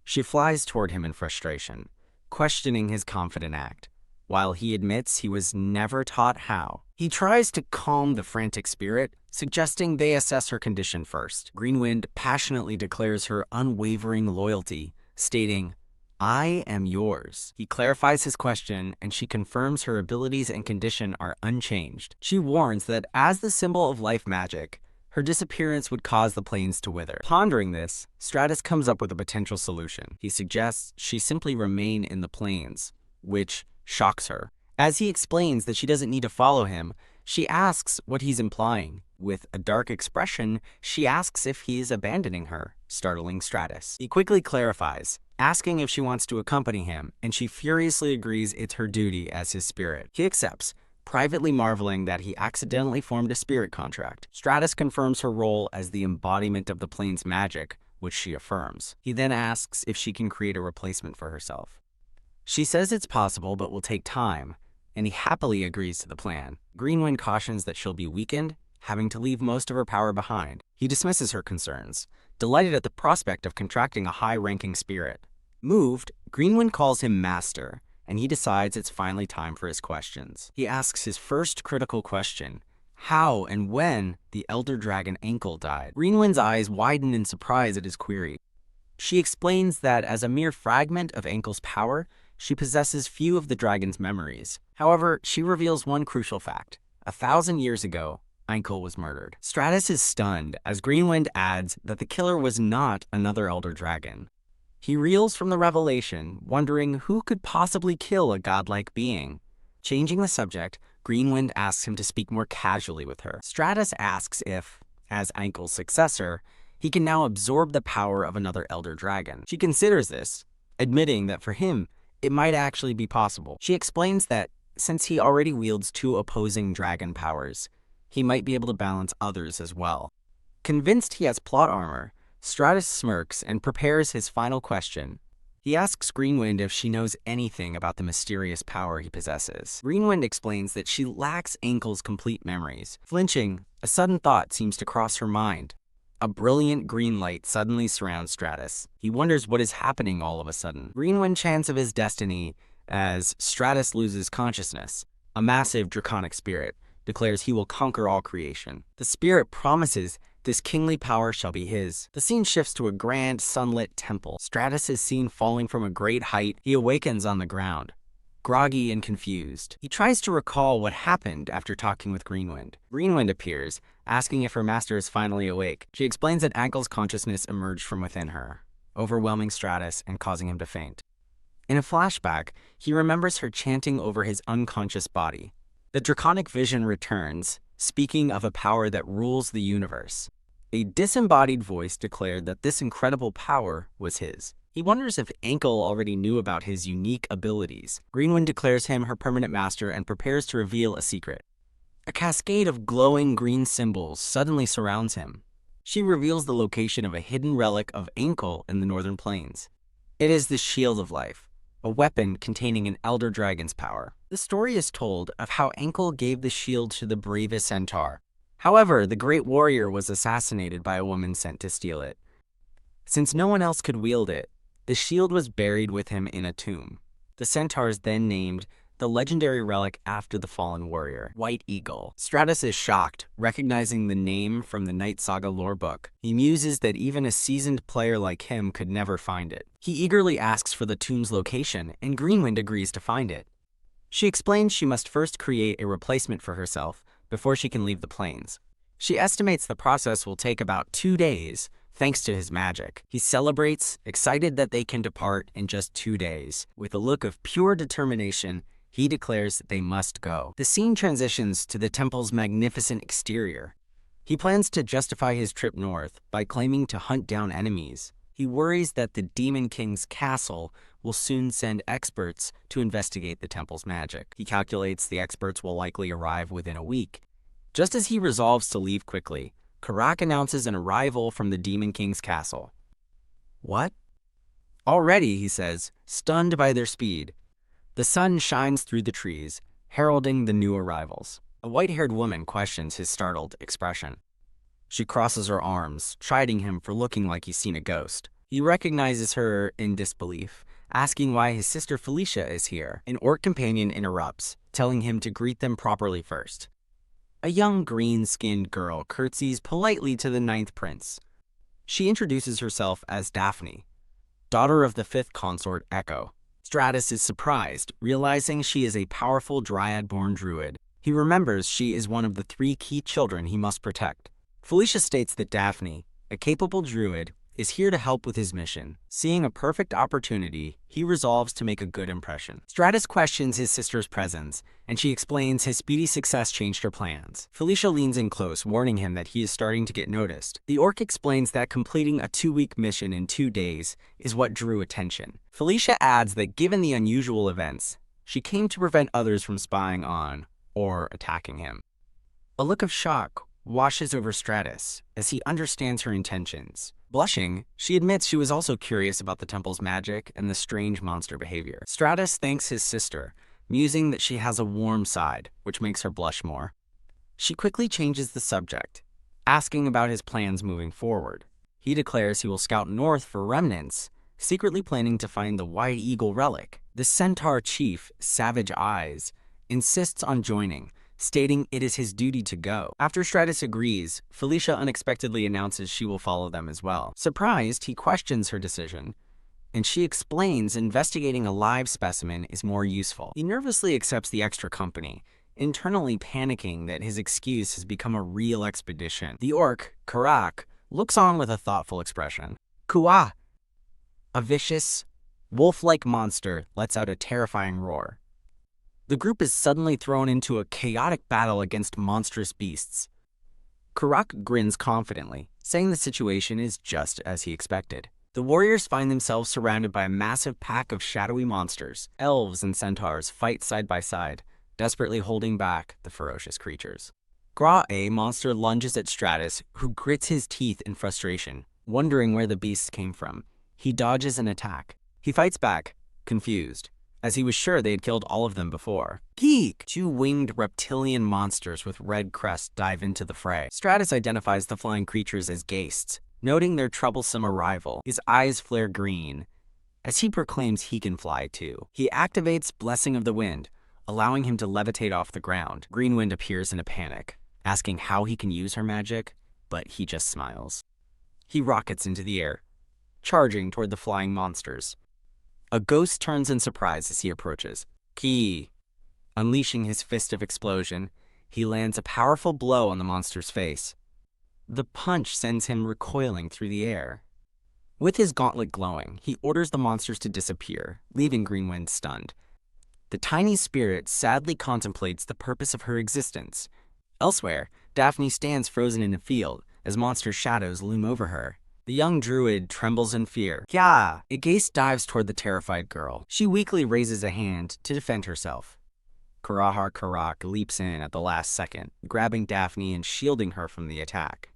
Speaker 1: She flies toward him in frustration, questioning his confident act, while he admits he was never taught how. He tries to calm the frantic spirit, suggesting they assess her condition first. Greenwind passionately declares her unwavering loyalty, stating, "I am yours." He clarifies his question, and she confirms her abilities and condition are unchanged. She warns that as the symbol of life magic, her disappearance would cause the plains to wither. Pondering this, Stratus comes up with a potential solution. He suggests she simply remain in the plains, which shocks her. As he explains that she doesn't need to follow him, she asks what he's implying. With a dark expression, she asks if he is abandoning her, startling Stratus. He quickly clarifies, asking if she wants to accompany him, and she furiously agrees it's her duty as his spirit. He accepts, privately marveling that he accidentally formed a spirit contract. Stratus confirms her role as the embodiment of the plane's magic, which she affirms. He then asks if she can create a replacement for herself. She says it's possible but will take time, and he happily agrees to the plan. Greenwind cautions that she'll be weakened, having to leave most of her power behind. He dismisses her concerns, delighted at the prospect of contracting a high-ranking spirit. Moved, Greenwind calls him Master, and he decides it's finally time for his questions. He asks his first critical question, how and when the Elder Dragon Ankle died. Greenwind's eyes widen in surprise at his query. She explains that as a mere fragment of Ankle's power, she possesses few of the dragon's memories. However, she reveals one crucial fact. 1,000 years ago, Ankle was murdered. Stratus is stunned as Greenwind adds that the killer was not another Elder Dragon. He reels from the revelation, wondering who could possibly kill a godlike being. Changing the subject, Greenwind asks him to speak more casually with her. Stratus asks if, as Ankle's successor, he can now absorb the power of another Elder Dragon. She considers this, admitting that for him, it might actually be possible. She explains that since he already wields two opposing dragon powers, he might be able to balance others as well. Convinced he has plot armor, Stratus smirks and prepares his final question. He asks Greenwind if she knows anything about the mysterious power he possesses. Greenwind explains that she lacks Ankle's complete memories. Flinching, a sudden thought seems to cross her mind. A brilliant green light suddenly surrounds Stratus. He wonders what is happening all of a sudden. Greenwind chants of his destiny as Stratus loses consciousness. A massive draconic spirit declares he will conquer all creation. The spirit promises this kingly power shall be his. The scene shifts to a grand, sunlit temple. Stratus is seen falling from a great height. He awakens on the ground, groggy and confused. He tries to recall what happened after talking with Greenwind. Greenwind appears, asking if her master is finally awake. She explains that Ankle's consciousness emerged from within her, overwhelming Stratus and causing him to faint. In a flashback, he remembers her chanting over his unconscious body. The draconic vision returns, speaking of a power that rules the universe. A disembodied voice declared that this incredible power was his. He wonders if Ankle already knew about his unique abilities. Greenwind declares him her permanent master and prepares to reveal a secret. A cascade of glowing green symbols suddenly surrounds him. She reveals the location of a hidden relic of Ankle in the northern plains. It is the Shield of Life, a weapon containing an Elder Dragon's power. The story is told of how Ankle gave the shield to the bravest centaur. However, the great warrior was assassinated by a woman sent to steal it. Since no one else could wield it, the shield was buried with him in a tomb. The centaurs then named the legendary relic after the fallen warrior, White Eagle. Stratus is shocked, recognizing the name from the Night Saga lore book. He muses that even a seasoned player like him could never find it. He eagerly asks for the tomb's location, and Greenwind agrees to find it. She explains she must first create a replacement for herself before she can leave the plains. She estimates the process will take about 2 days, thanks to his magic. He celebrates, excited that they can depart in just 2 days. With a look of pure determination, he declares that they must go. The scene transitions to the temple's magnificent exterior. He plans to justify his trip north by claiming to hunt down enemies. He worries that the Demon King's castle will soon send experts to investigate the temple's magic. He calculates the experts will likely arrive within a week. Just as he resolves to leave quickly, Karak announces an arrival from the Demon King's castle. What? Already, he says, stunned by their speed. The sun shines through the trees, heralding the new arrivals. A white-haired woman questions his startled expression. She crosses her arms, chiding him for looking like he's seen a ghost. He recognizes her in disbelief, asking why his sister Felicia is here. An orc companion interrupts, telling him to greet them properly first. A young green-skinned girl curtsies politely to the 9th prince. She introduces herself as Daphne, daughter of the 5th consort Echo. Stratus is surprised, realizing she is a powerful dryad-born druid. He remembers she is one of the 3 key children he must protect. Felicia states that Daphne, a capable druid, is here to help with his mission. Seeing a perfect opportunity, he resolves to make a good impression. Stratus questions his sister's presence, and she explains his speedy success changed her plans. Felicia leans in close, warning him that he is starting to get noticed. The orc explains that completing a 2-week mission in 2 days is what drew attention. Felicia adds that given the unusual events, she came to prevent others from spying on or attacking him. A look of shock washes over Stratus as he understands her intentions. Blushing, she admits she was also curious about the temple's magic and the strange monster behavior. Stratus thanks his sister, musing that she has a warm side, which makes her blush more. She quickly changes the subject, asking about his plans moving forward. He declares he will scout north for remnants, secretly planning to find the White Eagle relic. The centaur chief, Savage Eyes, insists on joining, stating it is his duty to go. After Stratus agrees, Felicia unexpectedly announces she will follow them as well. Surprised, he questions her decision, and she explains investigating a live specimen is more useful. He nervously accepts the extra company, internally panicking that his excuse has become a real expedition. The orc, Karak, looks on with a thoughtful expression. Kua! A vicious, wolf-like monster lets out a terrifying roar. The group is suddenly thrown into a chaotic battle against monstrous beasts. Karak grins confidently, saying the situation is just as he expected. The warriors find themselves surrounded by a massive pack of shadowy monsters. Elves and centaurs fight side by side, desperately holding back the ferocious creatures. Gra, a monster, lunges at Stratus, who grits his teeth in frustration, wondering where the beasts came from. He dodges an attack. He fights back, confused, as he was sure they had killed all of them before. Geek! 2 winged reptilian monsters with red crests dive into the fray. Stratus identifies the flying creatures as ghaists, noting their troublesome arrival. His eyes flare green, as he proclaims he can fly too. He activates Blessing of the Wind, allowing him to levitate off the ground. Greenwind appears in a panic, asking how he can use her magic, but he just smiles. He rockets into the air, charging toward the flying monsters. A ghost turns in surprise as he approaches. Ki! Unleashing his fist of explosion, he lands a powerful blow on the monster's face. The punch sends him recoiling through the air. With his gauntlet glowing, he orders the monsters to disappear, leaving Greenwind stunned. The tiny spirit sadly contemplates the purpose of her existence. Elsewhere, Daphne stands frozen in a field as monster shadows loom over her. The young druid trembles in fear. Kya! A ghaist dives toward the terrified girl. She weakly raises a hand to defend herself. Karahar Karak leaps in at the last second, grabbing Daphne and shielding her from the attack.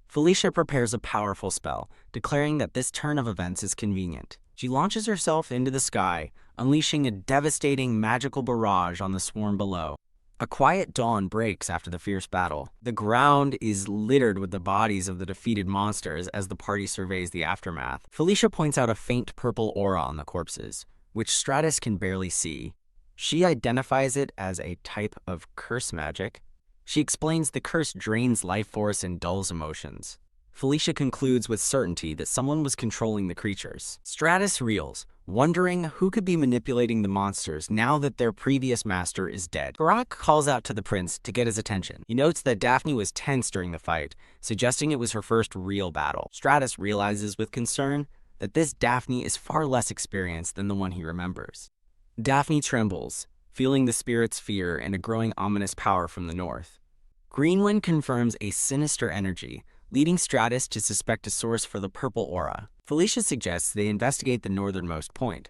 Speaker 1: Felicia prepares a powerful spell, declaring that this turn of events is convenient. She launches herself into the sky, unleashing a devastating magical barrage on the swarm below. A quiet dawn breaks after the fierce battle. The ground is littered with the bodies of the defeated monsters as the party surveys the aftermath. Felicia points out a faint purple aura on the corpses, which Stratus can barely see. She identifies it as a type of curse magic. She explains the curse drains life force and dulls emotions. Felicia concludes with certainty that someone was controlling the creatures. Stratus reels, wondering who could be manipulating the monsters now that their previous master is dead. Karak calls out to the prince to get his attention. He notes that Daphne was tense during the fight, suggesting it was her first real battle. Stratus realizes with concern that this Daphne is far less experienced than the one he remembers. Daphne trembles, feeling the spirit's fear and a growing ominous power from the north. Greenwind confirms a sinister energy, leading Stratus to suspect a source for the purple aura. Felicia suggests they investigate the northernmost point,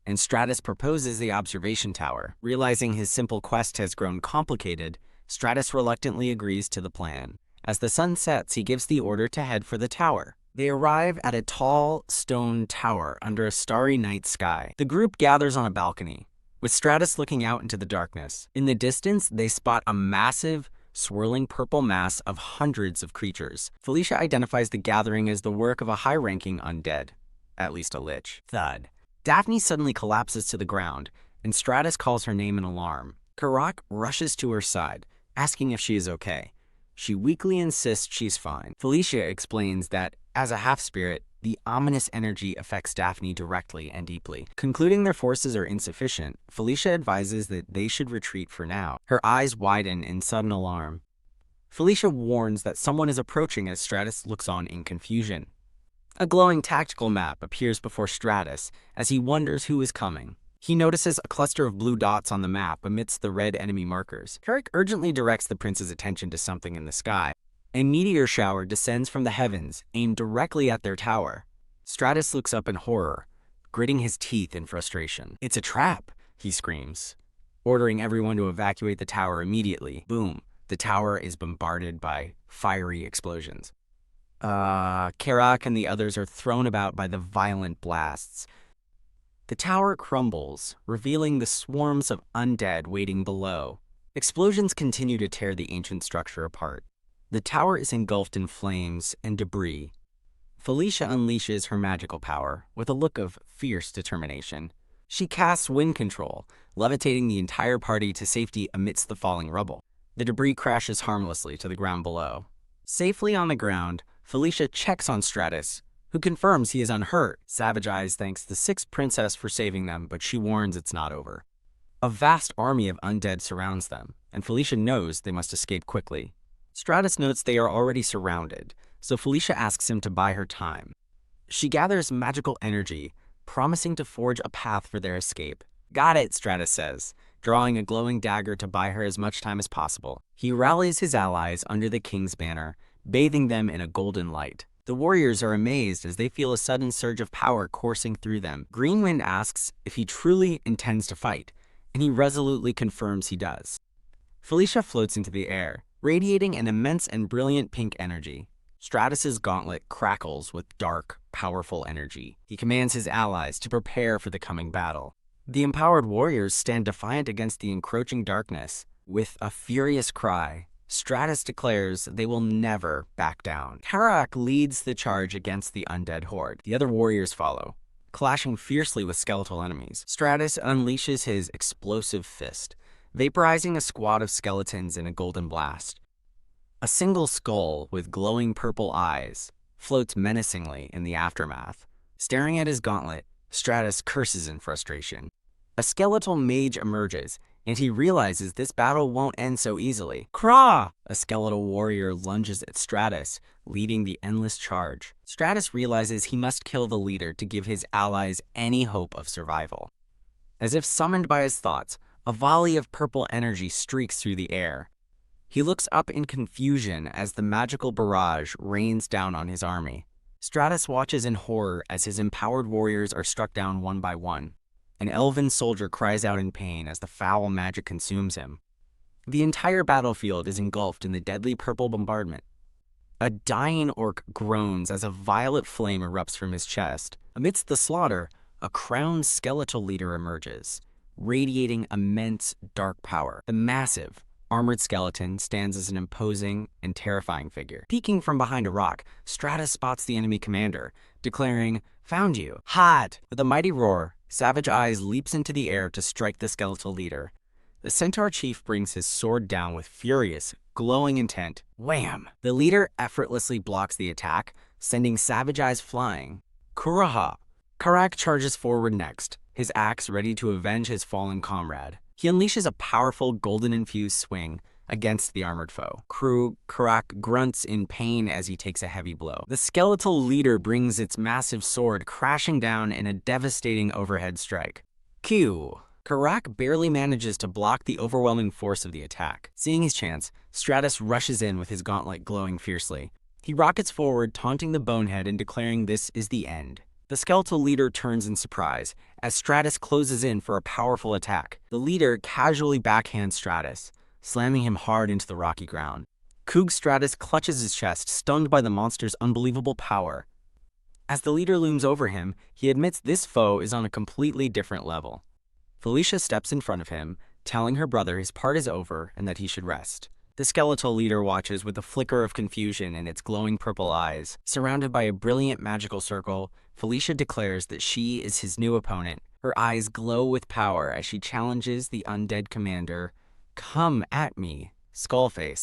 Speaker 1: and Stratus proposes the observation tower. Realizing his simple quest has grown complicated, Stratus reluctantly agrees to the plan. As the sun sets, he gives the order to head for the tower. They arrive at a tall stone tower under a starry night sky. The group gathers on a balcony, with Stratus looking out into the darkness. In the distance, they spot a massive, swirling purple mass of hundreds of creatures. Felicia identifies the gathering as the work of a high-ranking undead, at least a lich. Thud. Daphne suddenly collapses to the ground, and Stratus calls her name in alarm. Karak rushes to her side, asking if she is okay. She weakly insists she's fine. Felicia explains that, as a half-spirit, the ominous energy affects Daphne directly and deeply. Concluding their forces are insufficient, Felicia advises that they should retreat for now. Her eyes widen in sudden alarm. Felicia warns that someone is approaching as Stratus looks on in confusion. A glowing tactical map appears before Stratus as he wonders who is coming. He notices a cluster of blue dots on the map amidst the red enemy markers. Carrick urgently directs the prince's attention to something in the sky. A meteor shower descends from the heavens, aimed directly at their tower. Stratus looks up in horror, gritting his teeth in frustration. "It's a trap," he screams, ordering everyone to evacuate the tower immediately. Boom, the tower is bombarded by fiery explosions. Karak and the others are thrown about by the violent blasts. The tower crumbles, revealing the swarms of undead waiting below. Explosions continue to tear the ancient structure apart. The tower is engulfed in flames and debris. Felicia unleashes her magical power with a look of fierce determination. She casts wind control, levitating the entire party to safety amidst the falling rubble. The debris crashes harmlessly to the ground below. Safely on the ground, Felicia checks on Stratus, who confirms he is unhurt. Savage Eyes thanks the sixth princess for saving them, but she warns it's not over. A vast army of undead surrounds them, and Felicia knows they must escape quickly. Stratus notes they are already surrounded, so Felicia asks him to buy her time. She gathers magical energy, promising to forge a path for their escape. "Got it," Stratus says, drawing a glowing dagger to buy her as much time as possible. He rallies his allies under the king's banner, bathing them in a golden light. The warriors are amazed as they feel a sudden surge of power coursing through them. Greenwind asks if he truly intends to fight, and he resolutely confirms he does. Felicia floats into the air, radiating an immense and brilliant pink energy. Stratus's gauntlet crackles with dark, powerful energy. He commands his allies to prepare for the coming battle. The empowered warriors stand defiant against the encroaching darkness. With a furious cry, Stratus declares they will never back down. Karak leads the charge against the undead horde. The other warriors follow, clashing fiercely with skeletal enemies. Stratus unleashes his explosive fist, vaporizing a squad of skeletons in a golden blast. A single skull with glowing purple eyes floats menacingly in the aftermath. Staring at his gauntlet, Stratus curses in frustration. A skeletal mage emerges, and he realizes this battle won't end so easily. Krah! A skeletal warrior lunges at Stratus, leading the endless charge. Stratus realizes he must kill the leader to give his allies any hope of survival. As if summoned by his thoughts, a volley of purple energy streaks through the air. He looks up in confusion as the magical barrage rains down on his army. Stratus watches in horror as his empowered warriors are struck down one by one. An elven soldier cries out in pain as the foul magic consumes him. The entire battlefield is engulfed in the deadly purple bombardment. A dying orc groans as a violet flame erupts from his chest. Amidst the slaughter, a crowned skeletal leader emerges, radiating immense dark power. The massive, armored skeleton stands as an imposing and terrifying figure. Peeking from behind a rock, Stratus spots the enemy commander, declaring, "Found you! Hot!" With a mighty roar, Savage Eyes leaps into the air to strike the skeletal leader. The centaur chief brings his sword down with furious, glowing intent. Wham! The leader effortlessly blocks the attack, sending Savage Eyes flying. Kuraha! Karak charges forward next, his axe ready to avenge his fallen comrade. He unleashes a powerful golden-infused swing against the armored foe. Karak grunts in pain as he takes a heavy blow. The skeletal leader brings its massive sword crashing down in a devastating overhead strike. Karak barely manages to block the overwhelming force of the attack. Seeing his chance, Stratus rushes in with his gauntlet glowing fiercely. He rockets forward, taunting the bonehead and declaring this is the end. The skeletal leader turns in surprise as Stratus closes in for a powerful attack. The leader casually backhands Stratus, slamming him hard into the rocky ground. Stratus clutches his chest, stunned by the monster's unbelievable power. As the leader looms over him, he admits this foe is on a completely different level. Felicia steps in front of him, telling her brother his part is over and that he should rest. The skeletal leader watches with a flicker of confusion in its glowing purple eyes. Surrounded by a brilliant magical circle, Felicia declares that she is his new opponent. Her eyes glow with power as she challenges the undead commander. Come at me, Skullface.